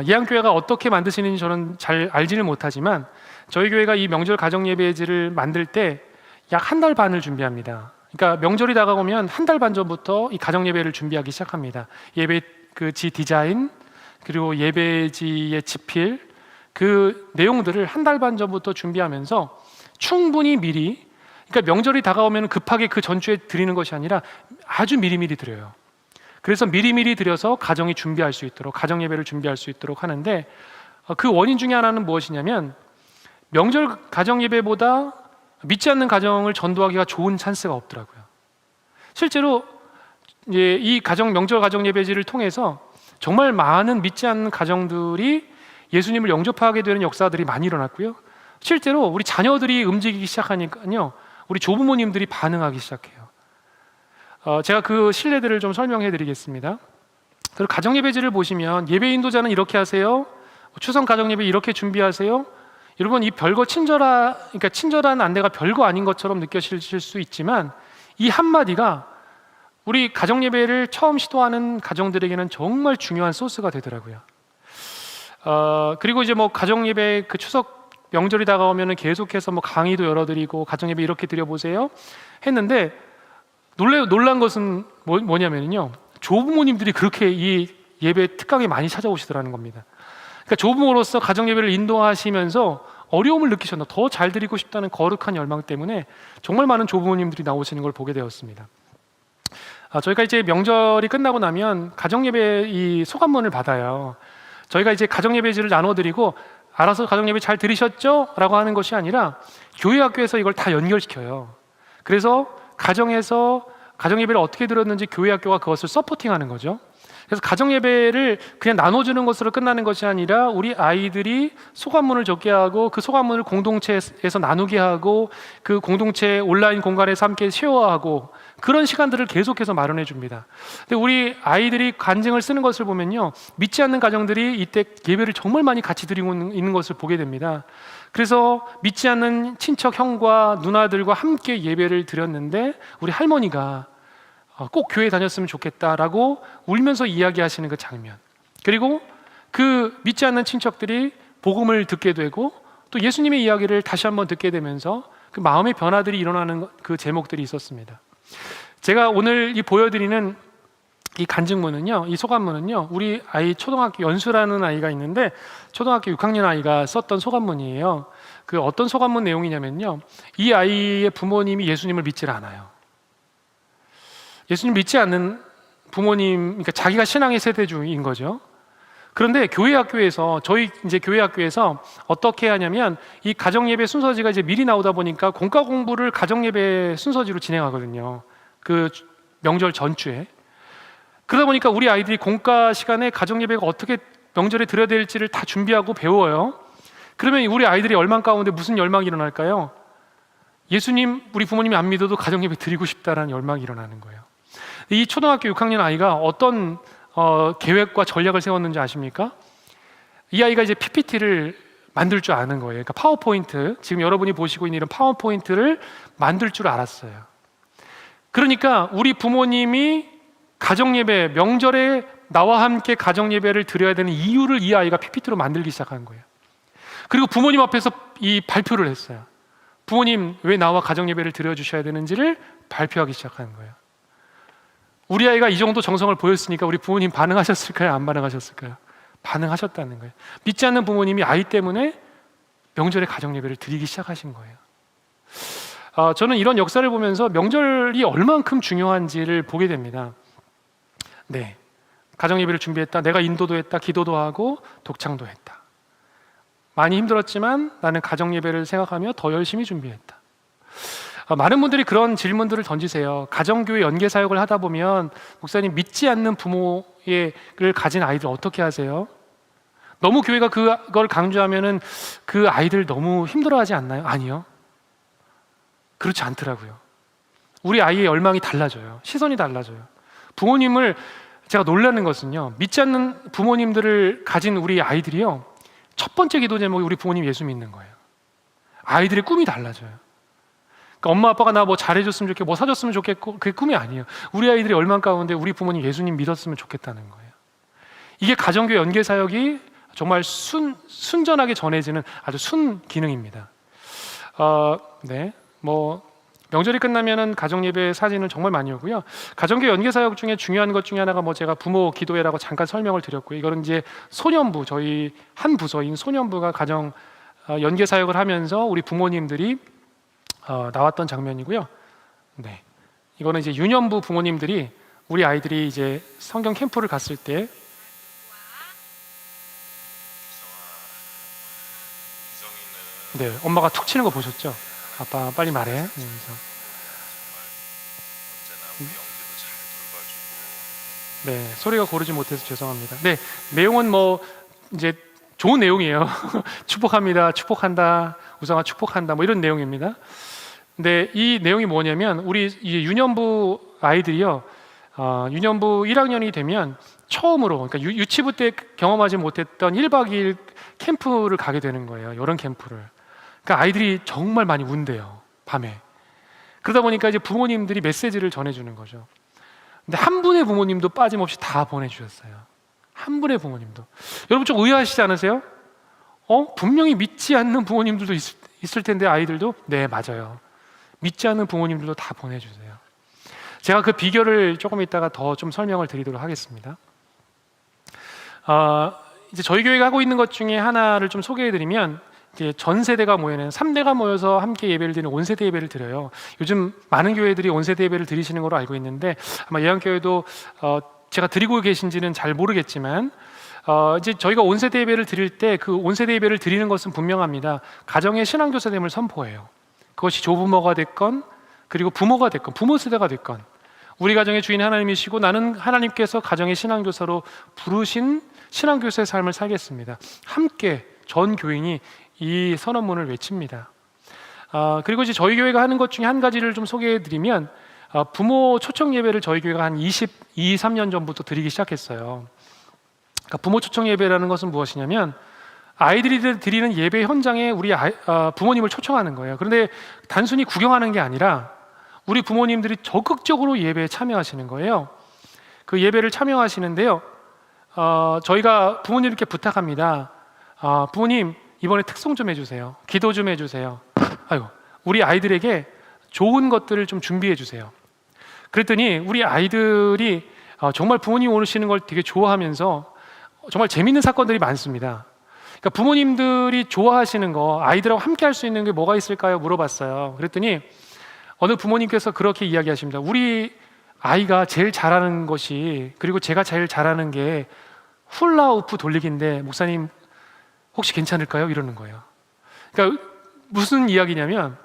예양교회가 어떻게 만드시는지 저는 잘 알지는 못하지만, 저희 교회가 이 명절 가정 예배의 질을 만들 때 약 한 달 반을 준비합니다. 그러니까 명절이 다가오면 한 달 반 전부터 이 가정 예배를 준비하기 시작합니다. 예배 지 디자인, 그리고 예배지의 지필, 그 내용들을 한 달 반 전부터 준비하면서 충분히 미리, 그러니까 명절이 다가오면 급하게 그 전주에 드리는 것이 아니라 아주 미리미리 드려요. 그래서 미리미리 드려서 가정이 준비할 수 있도록, 가정 예배를 준비할 수 있도록 하는데, 그 원인 중에 하나는 무엇이냐면, 명절 가정 예배보다 믿지 않는 가정을 전도하기가 좋은 찬스가 없더라고요. 실제로 이제 이 명절 가정 예배지를 통해서 정말 많은 믿지 않는 가정들이 예수님을 영접하게 되는 역사들이 많이 일어났고요. 실제로 우리 자녀들이 움직이기 시작하니까요, 우리 조부모님들이 반응하기 시작해요. 제가 그 신뢰들을 좀 설명해 드리겠습니다. 그리고 가정 예배지를 보시면 예배 인도자는 이렇게 하세요, 추석 가정 예배 이렇게 준비하세요. 여러분, 이 별거 친절한 안내가 별거 아닌 것처럼 느껴지실 수 있지만 이 한마디가 우리 가정 예배를 처음 시도하는 가정들에게는 정말 중요한 소스가 되더라고요. 그리고 이제 뭐 가정 예배 그 추석 명절이 다가오면은 계속해서 뭐 강의도 열어드리고 가정 예배 이렇게 드려보세요 했는데 놀란 것은 뭐냐면요, 조부모님들이 그렇게 이 예배 특강에 많이 찾아오시더라는 겁니다. 그러니까 조부모로서 가정 예배를 인도하시면서 어려움을 느끼셨나, 더 잘 드리고 싶다는 거룩한 열망 때문에 정말 많은 조부모님들이 나오시는 걸 보게 되었습니다. 저희가 이제 명절이 끝나고 나면 가정 예배 이 소감문을 받아요. 저희가 이제 가정 예배지를 나눠드리고 알아서 가정 예배 잘 들으셨죠? 라고 하는 것이 아니라 교회 학교에서 이걸 다 연결시켜요. 그래서 가정에서 가정 예배를 어떻게 들었는지 교회 학교가 그것을 서포팅하는 거죠. 그래서 가정 예배를 그냥 나눠주는 것으로 끝나는 것이 아니라 우리 아이들이 소감문을 적게 하고 그 소감문을 공동체에서 나누게 하고 그 공동체 온라인 공간에서 함께 쉐어하고 그런 시간들을 계속해서 마련해 줍니다. 근데 우리 아이들이 간증을 쓰는 것을 보면요, 믿지 않는 가정들이 이때 예배를 정말 많이 같이 드리고 있는 것을 보게 됩니다. 그래서 믿지 않는 친척 형과 누나들과 함께 예배를 드렸는데 우리 할머니가 꼭 교회 다녔으면 좋겠다라고 울면서 이야기하시는 그 장면, 그리고 그 믿지 않는 친척들이 복음을 듣게 되고 또 예수님의 이야기를 다시 한번 듣게 되면서 그 마음의 변화들이 일어나는 그 제목들이 있었습니다. 제가 오늘 보여드리는 이 간증문은요, 이 소감문은요, 우리 아이 초등학교 연수라는 아이가 있는데 초등학교 6학년 아이가 썼던 소감문이에요. 그 어떤 소감문 내용이냐면요, 이 아이의 부모님이 예수님을 믿질 않아요. 예수님 믿지 않는 부모님, 그러니까 자기가 신앙의 세대주인 거죠. 그런데 교회 학교에서 저희 이제 교회 학교에서 어떻게 하냐면 이 가정 예배 순서지가 이제 미리 나오다 보니까 공과 공부를 가정 예배 순서지로 진행하거든요. 그 명절 전주에. 그러다 보니까 우리 아이들이 공과 시간에 가정 예배가 어떻게 명절에 드려야 될지를 다 준비하고 배워요. 그러면 우리 아이들이 열망 가운데 무슨 열망이 일어날까요? 예수님 우리 부모님이 안 믿어도 가정 예배 드리고 싶다라는 열망이 일어나는 거예요. 이 초등학교 6학년 아이가 어떤 계획과 전략을 세웠는지 아십니까? 이 아이가 이제 PPT를 만들 줄 아는 거예요. 그러니까 파워포인트, 지금 여러분이 보시고 있는 이런 파워포인트를 만들 줄 알았어요. 그러니까 우리 부모님이 가정예배, 명절에 나와 함께 가정예배를 드려야 되는 이유를 이 아이가 PPT로 만들기 시작한 거예요. 그리고 부모님 앞에서 이 발표를 했어요. 부모님, 왜 나와 가정예배를 드려주셔야 되는지를 발표하기 시작한 거예요. 우리 아이가 이 정도 정성을 보였으니까 우리 부모님 반응하셨을까요? 안 반응하셨을까요? 반응하셨다는 거예요. 믿지 않는 부모님이 아이 때문에 명절에 가정예배를 드리기 시작하신 거예요. 저는 이런 역사를 보면서 명절이 얼만큼 중요한지를 보게 됩니다. 네, 가정예배를 준비했다, 내가 인도도 했다, 기도도 하고 독창도 했다. 많이 힘들었지만 나는 가정예배를 생각하며 더 열심히 준비했다. 많은 분들이 그런 질문들을 던지세요. 가정교회 연계사역을 하다 보면 목사님, 믿지 않는 부모를 가진 아이들 어떻게 하세요? 너무 교회가 그걸 강조하면은 그 아이들 너무 힘들어하지 않나요? 아니요, 그렇지 않더라고요. 우리 아이의 열망이 달라져요. 시선이 달라져요. 부모님을, 제가 놀라는 것은요, 믿지 않는 부모님들을 가진 우리 아이들이요, 첫 번째 기도 제목이 우리 부모님 예수 믿는 거예요. 아이들의 꿈이 달라져요. 그러니까 엄마 아빠가 나 뭐 잘해줬으면 좋겠고 뭐 사줬으면 좋겠고 그게 꿈이 아니에요. 우리 아이들이 열망 가운데 우리 부모님 예수님 믿었으면 좋겠다는 거예요. 이게 가정교회 연계사역이 정말 순전하게 전해지는 아주 순기능입니다. 네, 뭐 명절이 끝나면은 가정예배 사진을 정말 많이 오고요. 가정교회 연계사역 중에 중요한 것 중에 하나가 뭐 제가 부모 기도회라고 잠깐 설명을 드렸고요. 이거는 이제 소년부, 저희 한 부서인 소년부가 가정 연계사역을 하면서 우리 부모님들이 나왔던 장면이고요. 네, 이거는 이제 유년부 부모님들이 우리 아이들이 이제 성경 캠프를 갔을 때 이성이는 네, 엄마가 툭 치는 거 보셨죠? 아빠 빨리 말해. 그래서 네, 소리가 고르지 못해서 죄송합니다. 네, 내용은 뭐 이제 좋은 내용이에요. 축복합니다, 축복한다, 우상아 축복한다, 뭐 이런 내용입니다. 근데 이 내용이 뭐냐면 우리 이제 유년부 아이들이요, 유년부 1학년이 되면 처음으로, 그러니까 유치부 때 경험하지 못했던 1박 2일 캠프를 가게 되는 거예요. 이런 캠프를. 그러니까 아이들이 정말 많이 운대요, 밤에. 그러다 보니까 이제 부모님들이 메시지를 전해주는 거죠. 근데 한 분의 부모님도 빠짐없이 다 보내주셨어요. 한 분의 부모님도. 여러분 좀 의아하시지 않으세요? 분명히 믿지 않는 부모님들도 있을 텐데 아이들도 네 맞아요. 믿지 않는 부모님들도 다 보내주세요. 제가 그 비결을 조금 이따가 더 좀 설명을 드리도록 하겠습니다. 이제 저희 교회가 하고 있는 것 중에 하나를 좀 소개해드리면, 이제 전 세대가 모이는 3대가 모여서 함께 예배를 드리는 온세대 예배를 드려요. 요즘 많은 교회들이 온세대 예배를 드리시는 걸로 알고 있는데 아마 예안교회도 제가 드리고 계신지는 잘 모르겠지만 이제 저희가 온세대 예배를 드릴 때 그 온세대 예배를 드리는 것은 분명합니다. 가정의 신앙교사됨을 선포해요. 그것이 조부모가 됐건 그리고 부모가 됐건 부모 세대가 됐건 우리 가정의 주인 하나님이시고 나는 하나님께서 가정의 신앙교사로 부르신 신앙교사의 삶을 살겠습니다. 함께 전 교인이 이 선언문을 외칩니다. 그리고 이제 저희 교회가 하는 것 중에 한 가지를 좀 소개해드리면 부모 초청 예배를 저희 교회가 한 23년 전부터 드리기 시작했어요. 그러니까 부모 초청 예배라는 것은 무엇이냐면 아이들이 드리는 예배 현장에 우리 부모님을 초청하는 거예요. 그런데 단순히 구경하는 게 아니라 우리 부모님들이 적극적으로 예배에 참여하시는 거예요. 그 예배를 참여하시는데요, 저희가 부모님께 부탁합니다. 부모님 이번에 특송 좀 해주세요. 기도 좀 해주세요. 우리 아이들에게 좋은 것들을 좀 준비해 주세요. 그랬더니 우리 아이들이 정말 부모님 오시는 걸 되게 좋아하면서 정말 재밌는 사건들이 많습니다. 그러니까 부모님들이 좋아하시는 거, 아이들하고 함께 할 수 있는 게 뭐가 있을까요? 물어봤어요. 그랬더니 어느 부모님께서 그렇게 이야기하십니다. 우리 아이가 제일 잘하는 것이, 그리고 제가 제일 잘하는 게 훌라후프 돌리기인데 목사님 혹시 괜찮을까요? 이러는 거예요. 그러니까 무슨 이야기냐면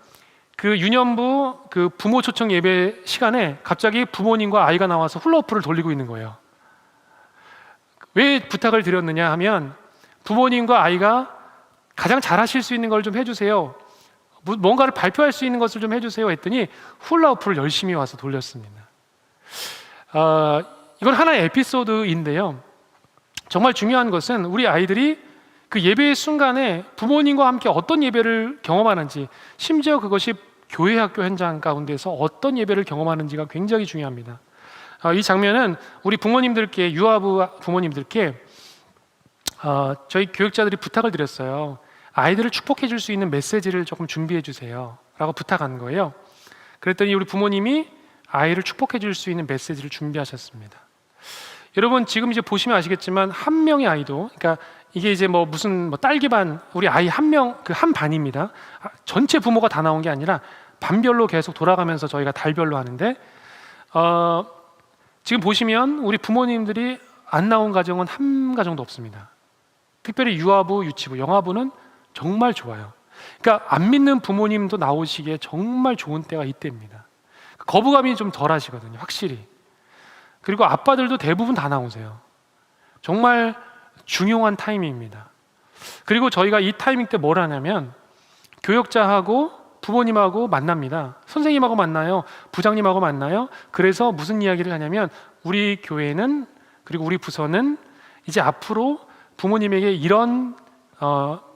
그 유년부 그 부모 초청 예배 시간에 갑자기 부모님과 아이가 나와서 훌라후프를 돌리고 있는 거예요. 왜 부탁을 드렸느냐 하면 부모님과 아이가 가장 잘하실 수 있는 걸 좀 해주세요. 뭔가를 발표할 수 있는 것을 좀 해주세요 했더니 훌라후프를 열심히 와서 돌렸습니다. 이건 하나의 에피소드인데요, 정말 중요한 것은 우리 아이들이 그 예배의 순간에 부모님과 함께 어떤 예배를 경험하는지, 심지어 그것이 교회 학교 현장 가운데서 어떤 예배를 경험하는지가 굉장히 중요합니다. 이 장면은 우리 부모님들께, 유아부 부모님들께 저희 교육자들이 부탁을 드렸어요. 아이들을 축복해 줄 수 있는 메시지를 조금 준비해 주세요 라고 부탁한 거예요. 그랬더니 우리 부모님이 아이를 축복해 줄 수 있는 메시지를 준비하셨습니다. 여러분 지금 이제 보시면 아시겠지만 한 명의 아이도, 그러니까 이게 이제 무슨 딸기반, 우리 아이 한 명, 그 한 반입니다. 전체 부모가 다 나온 게 아니라 반별로 계속 돌아가면서 저희가 달별로 하는데 지금 보시면 우리 부모님들이 안 나온 가정은 한 가정도 없습니다. 특별히 유아부, 유치부, 영아부는 정말 좋아요. 그러니까 안 믿는 부모님도 나오시기에 정말 좋은 때가 이때입니다. 거부감이 좀 덜 하시거든요, 확실히. 그리고 아빠들도 대부분 다 나오세요. 정말 중요한 타이밍입니다. 그리고 저희가 이 타이밍 때 뭘 하냐면 교역자하고 부모님하고 만납니다. 선생님하고 만나요. 부장님하고 만나요. 그래서 무슨 이야기를 하냐면 우리 교회는, 그리고 우리 부서는 이제 앞으로 부모님에게 이런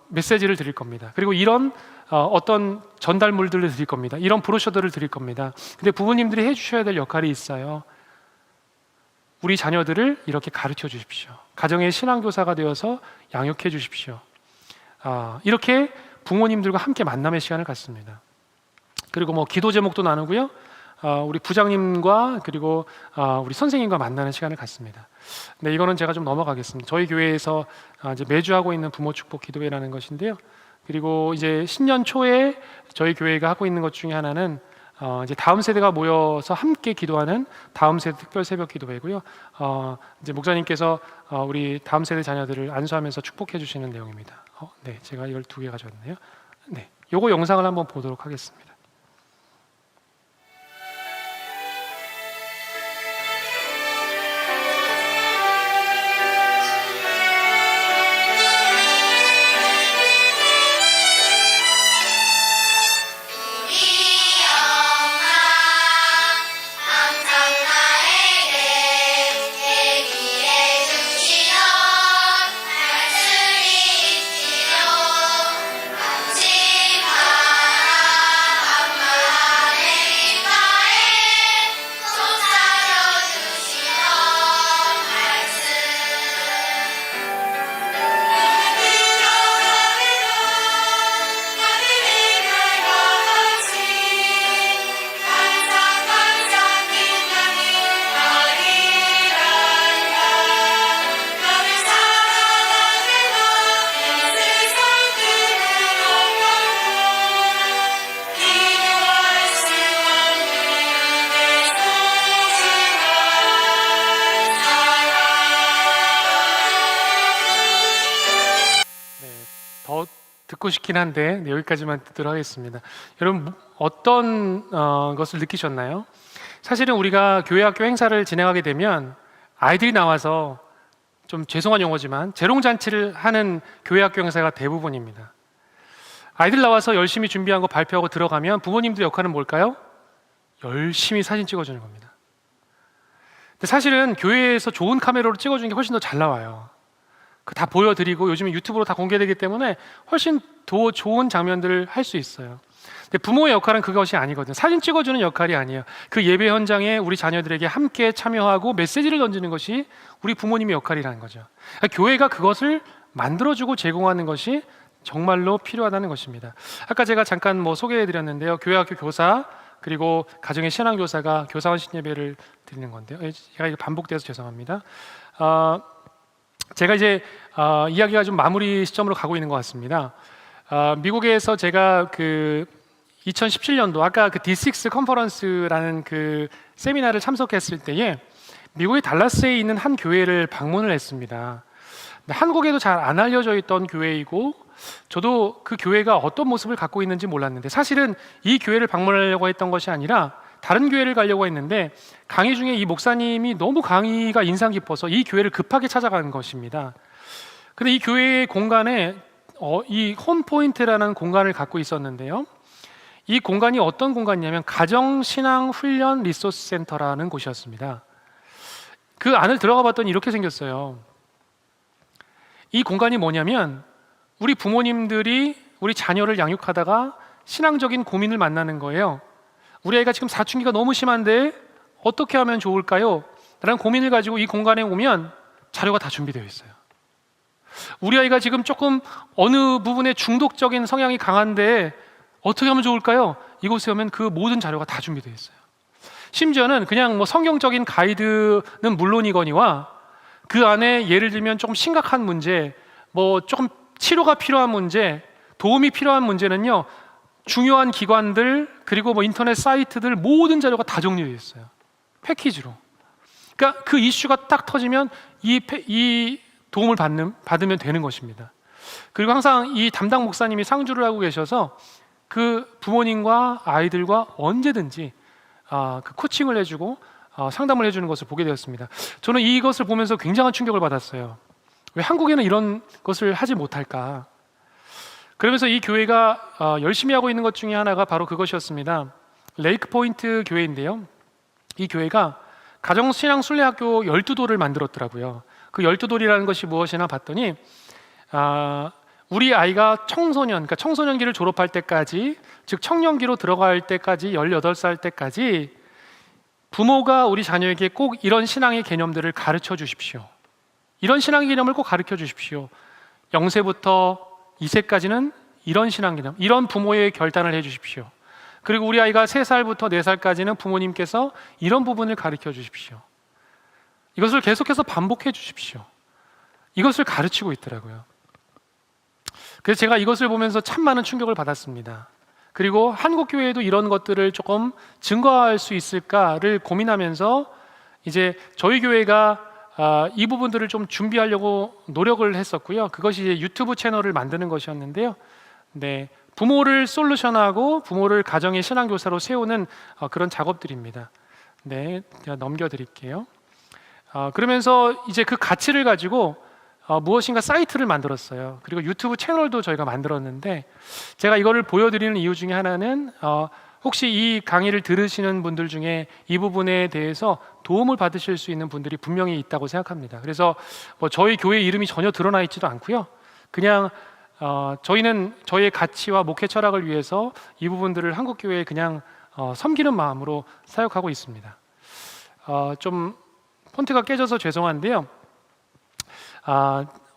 메시지를 드릴 겁니다. 그리고 이런 어떤 전달물들을 드릴 겁니다. 이런 브로셔들을 드릴 겁니다. 근데 부모님들이 해주셔야 될 역할이 있어요. 우리 자녀들을 이렇게 가르쳐 주십시오. 가정의 신앙교사가 되어서 양육해 주십시오. 이렇게 부모님들과 함께 만남의 시간을 갖습니다. 그리고 기도 제목도 나누고요. 우리 부장님과 그리고 우리 선생님과 만나는 시간을 갖습니다. 네, 이거는 제가 좀 넘어가겠습니다. 저희 교회에서 이제 매주 하고 있는 부모 축복 기도회라는 것인데요. 그리고 이제 신년 초에 저희 교회가 하고 있는 것 중에 하나는 이제 다음 세대가 모여서 함께 기도하는 다음 세대 특별 새벽 기도회고요. 이제 목사님께서 우리 다음 세대 자녀들을 안수하면서 축복해 주시는 내용입니다. 네, 제가 이걸 2개 가져왔네요. 네, 요거 영상을 한번 보도록 하겠습니다. 더 듣고 싶긴 한데 여기까지만 듣도록 하겠습니다. 여러분 어떤 것을 느끼셨나요? 사실은 우리가 교회 학교 행사를 진행하게 되면 아이들이 나와서 좀 죄송한 용어지만 재롱잔치를 하는 교회 학교 행사가 대부분입니다. 아이들 나와서 열심히 준비한 거 발표하고 들어가면 부모님들의 역할은 뭘까요? 열심히 사진 찍어주는 겁니다. 근데 사실은 교회에서 좋은 카메라로 찍어주는 게 훨씬 더 잘 나와요. 다 보여드리고 요즘에 유튜브로 다 공개되기 때문에 훨씬 더 좋은 장면들을 할 수 있어요. 근데 부모의 역할은 그것이 아니거든요. 사진 찍어주는 역할이 아니에요. 그 예배 현장에 우리 자녀들에게 함께 참여하고 메시지를 던지는 것이 우리 부모님의 역할이라는 거죠. 그러니까 교회가 그것을 만들어주고 제공하는 것이 정말로 필요하다는 것입니다. 아까 제가 잠깐 소개해드렸는데요. 교회학교 교사 그리고 가정의 신앙교사가 교사원 신예배를 드리는 건데요. 제가 이거 반복돼서 죄송합니다. 제가 이제 이야기가 좀 마무리 시점으로 가고 있는 것 같습니다. 미국에서 제가 그 2017년도 아까 그 D6 컨퍼런스라는 그 세미나를 참석했을 때에 미국의 달라스에 있는 한 교회를 방문을 했습니다. 한국에도 잘 안 알려져 있던 교회이고 저도 그 교회가 어떤 모습을 갖고 있는지 몰랐는데 사실은 이 교회를 방문하려고 했던 것이 아니라 다른 교회를 가려고 했는데 강의 중에 이 목사님이 너무 강의가 인상 깊어서 이 교회를 급하게 찾아간 것입니다. 근데 이 교회의 공간에 이 홈포인트라는 공간을 갖고 있었는데요. 이 공간이 어떤 공간이냐면 가정신앙훈련 리소스 센터라는 곳이었습니다. 그 안을 들어가 봤더니 이렇게 생겼어요. 이 공간이 뭐냐면 우리 부모님들이 우리 자녀를 양육하다가 신앙적인 고민을 만나는 거예요. 우리 아이가 지금 사춘기가 너무 심한데 어떻게 하면 좋을까요? 라는 고민을 가지고 이 공간에 오면 자료가 다 준비되어 있어요. 우리 아이가 지금 조금 어느 부분에 중독적인 성향이 강한데 어떻게 하면 좋을까요? 이곳에 오면 그 모든 자료가 다 준비되어 있어요. 심지어는 그냥 성경적인 가이드는 물론이거니와 그 안에 예를 들면 조금 심각한 문제, 조금 치료가 필요한 문제, 도움이 필요한 문제는요, 중요한 기관들 그리고 인터넷 사이트들 모든 자료가 다 정리되어 있어요. 패키지로. 그러니까 그 이슈가 딱 터지면 이 도움을 받으면 되는 것입니다. 그리고 항상 이 담당 목사님이 상주를 하고 계셔서 그 부모님과 아이들과 언제든지 그 코칭을 해주고 상담을 해주는 것을 보게 되었습니다. 저는 이것을 보면서 굉장한 충격을 받았어요. 왜 한국에는 이런 것을 하지 못할까? 그러면서 이 교회가 열심히 하고 있는 것 중에 하나가 바로 그것이었습니다. 레이크 포인트 교회인데요. 이 교회가 가정신앙순례학교 12돌을 만들었더라고요. 그 12돌이라는 것이 무엇이나 봤더니 우리 아이가 그러니까 청소년기를 졸업할 때까지, 즉 청년기로 들어갈 때까지 18살 때까지 부모가 우리 자녀에게 꼭 이런 신앙의 개념들을 가르쳐 주십시오. 이런 신앙 개념을 꼭 가르쳐 주십시오. 0세부터 2세까지는 이런 신앙 개념, 이런 부모의 결단을 해 주십시오. 그리고 우리 아이가 3살부터 4살까지는 부모님께서 이런 부분을 가르쳐 주십시오. 이것을 계속해서 반복해 주십시오. 이것을 가르치고 있더라고요. 그래서 제가 이것을 보면서 참 많은 충격을 받았습니다. 그리고 한국 교회에도 이런 것들을 조금 증거할 수 있을까를 고민하면서 이제 저희 교회가 이 부분들을 좀 준비하려고 노력을 했었고요. 그것이 이제 유튜브 채널을 만드는 것이었는데요. 네, 부모를 솔루션하고 부모를 가정의 신앙교사로 세우는 그런 작업들입니다. 네, 제가 넘겨드릴게요. 그러면서 이제 그 가치를 가지고 무엇인가 사이트를 만들었어요. 그리고 유튜브 채널도 저희가 만들었는데, 제가 이거를 보여드리는 이유 중에 하나는 혹시 이 강의를 들으시는 분들 중에 이 부분에 대해서 도움을 받으실 수 있는 분들이 분명히 있다고 생각합니다. 그래서 뭐 저희 교회 이름이 전혀 드러나 있지도 않고요. 그냥 저희는 저희의 가치와 목회 철학을 위해서 이 부분들을 한국교회에 그냥 섬기는 마음으로 사역하고 있습니다. 좀 폰트가 깨져서 죄송한데요.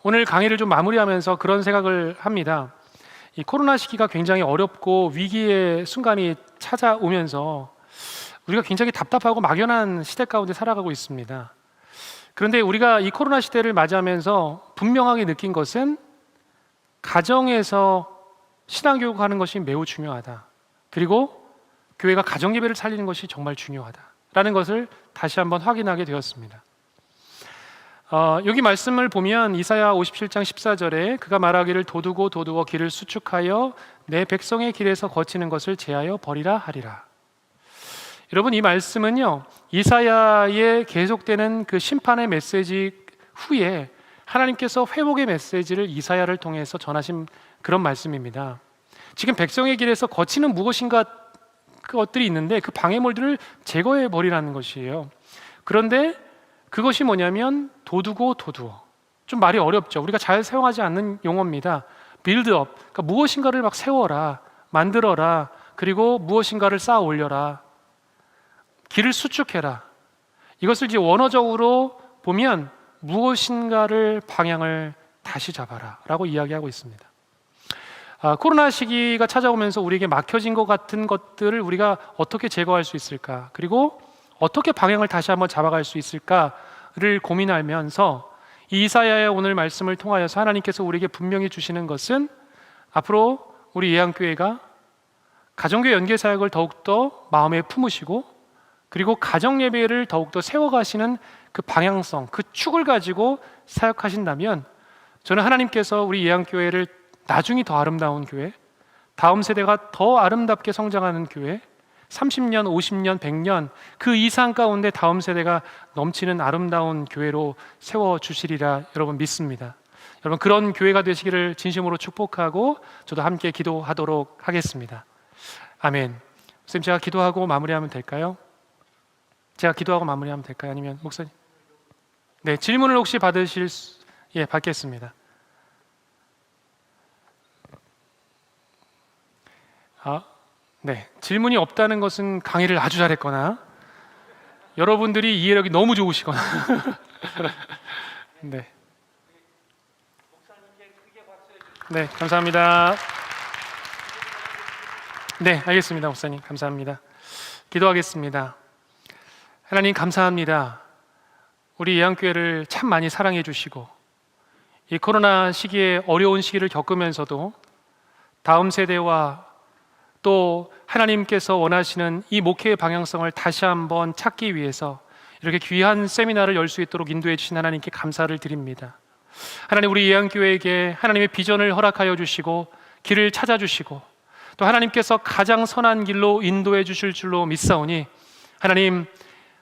오늘 강의를 좀 마무리하면서 그런 생각을 합니다. 이 코로나 시기가 굉장히 어렵고 위기의 순간이 찾아오면서 우리가 굉장히 답답하고 막연한 시대 가운데 살아가고 있습니다. 그런데 우리가 이 코로나 시대를 맞이하면서 분명하게 느낀 것은 가정에서 신앙교육하는 것이 매우 중요하다. 그리고 교회가 가정예배를 살리는 것이 정말 중요하다라는 것을 다시 한번 확인하게 되었습니다. 여기 말씀을 보면 이사야 57장 14절에 그가 말하기를 도두고 길을 수축하여 내 백성의 길에서 거치는 것을 제하여 버리라 하리라. 여러분, 이 말씀은요, 이사야의 계속되는 그 심판의 메시지 후에 하나님께서 회복의 메시지를 이사야를 통해서 전하신 그런 말씀입니다. 지금 백성의 길에서 거치는 무엇인가 것들이 있는데 그 방해물들을 제거해 버리라는 것이에요. 그런데 그것이 뭐냐면 도두어. 좀 말이 어렵죠. 우리가 잘 사용하지 않는 용어입니다. 빌드업, 그러니까 무엇인가를 막 세워라, 만들어라, 그리고 무엇인가를 쌓아 올려라, 길을 수축해라. 이것을 이제 원어적으로 보면 무엇인가를 방향을 다시 잡아라 라고 이야기하고 있습니다. 코로나 시기가 찾아오면서 우리에게 막혀진 것 같은 것들을 우리가 어떻게 제거할 수 있을까, 그리고 어떻게 방향을 다시 한번 잡아갈 수 있을까를 고민하면서 이사야의 오늘 말씀을 통하여서 하나님께서 우리에게 분명히 주시는 것은 앞으로 우리 예양교회가 가정교회 연계사역을 더욱더 마음에 품으시고, 그리고 가정예배를 더욱더 세워가시는 그 방향성, 그 축을 가지고 사역하신다면, 저는 하나님께서 우리 예양교회를 나중이 더 아름다운 교회, 다음 세대가 더 아름답게 성장하는 교회, 30년, 50년, 100년 그 이상 가운데 다음 세대가 넘치는 아름다운 교회로 세워주시리라 여러분 믿습니다. 여러분, 그런 교회가 되시기를 진심으로 축복하고 저도 함께 기도하도록 하겠습니다. 아멘. 선생님, 제가 기도하고 마무리하면 될까요? 제가 기도하고 마무리하면 될까요? 아니면 목사님? 네, 질문을 혹시 받으실 수... 예, 받겠습니다. 네, 질문이 없다는 것은 강의를 아주 잘했거나 여러분들이 이해력이 너무 좋으시거나 네. 네, 감사합니다. 네, 알겠습니다. 목사님, 감사합니다. 기도하겠습니다. 하나님, 감사합니다. 우리 예양교회를 참 많이 사랑해 주시고, 이 코로나 시기에 어려운 시기를 겪으면서도 다음 세대와 또 하나님께서 원하시는 이 목회의 방향성을 다시 한번 찾기 위해서 이렇게 귀한 세미나를 열 수 있도록 인도해 주신 하나님께 감사를 드립니다. 하나님, 우리 예양교회에게 하나님의 비전을 허락하여 주시고 길을 찾아주시고 또 하나님께서 가장 선한 길로 인도해 주실 줄로 믿사오니, 하나님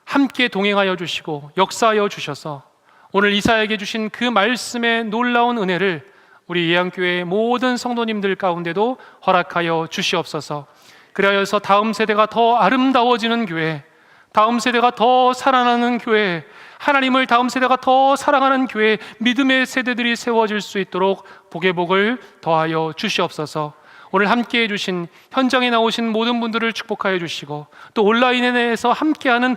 함께 동행하여 주시고 역사하여 주셔서 오늘 이사야에게 주신 그 말씀의 놀라운 은혜를 우리 예양교회의 모든 성도님들 가운데도 허락하여 주시옵소서. 그리하여서 다음 세대가 더 아름다워지는 교회, 다음 세대가 더 살아나는 교회, 하나님을 다음 세대가 더 사랑하는 교회, 믿음의 세대들이 세워질 수 있도록 복의 복을 더하여 주시옵소서. 오늘 함께해 주신 현장에 나오신 모든 분들을 축복하여 주시고 또 온라인에서 함께하는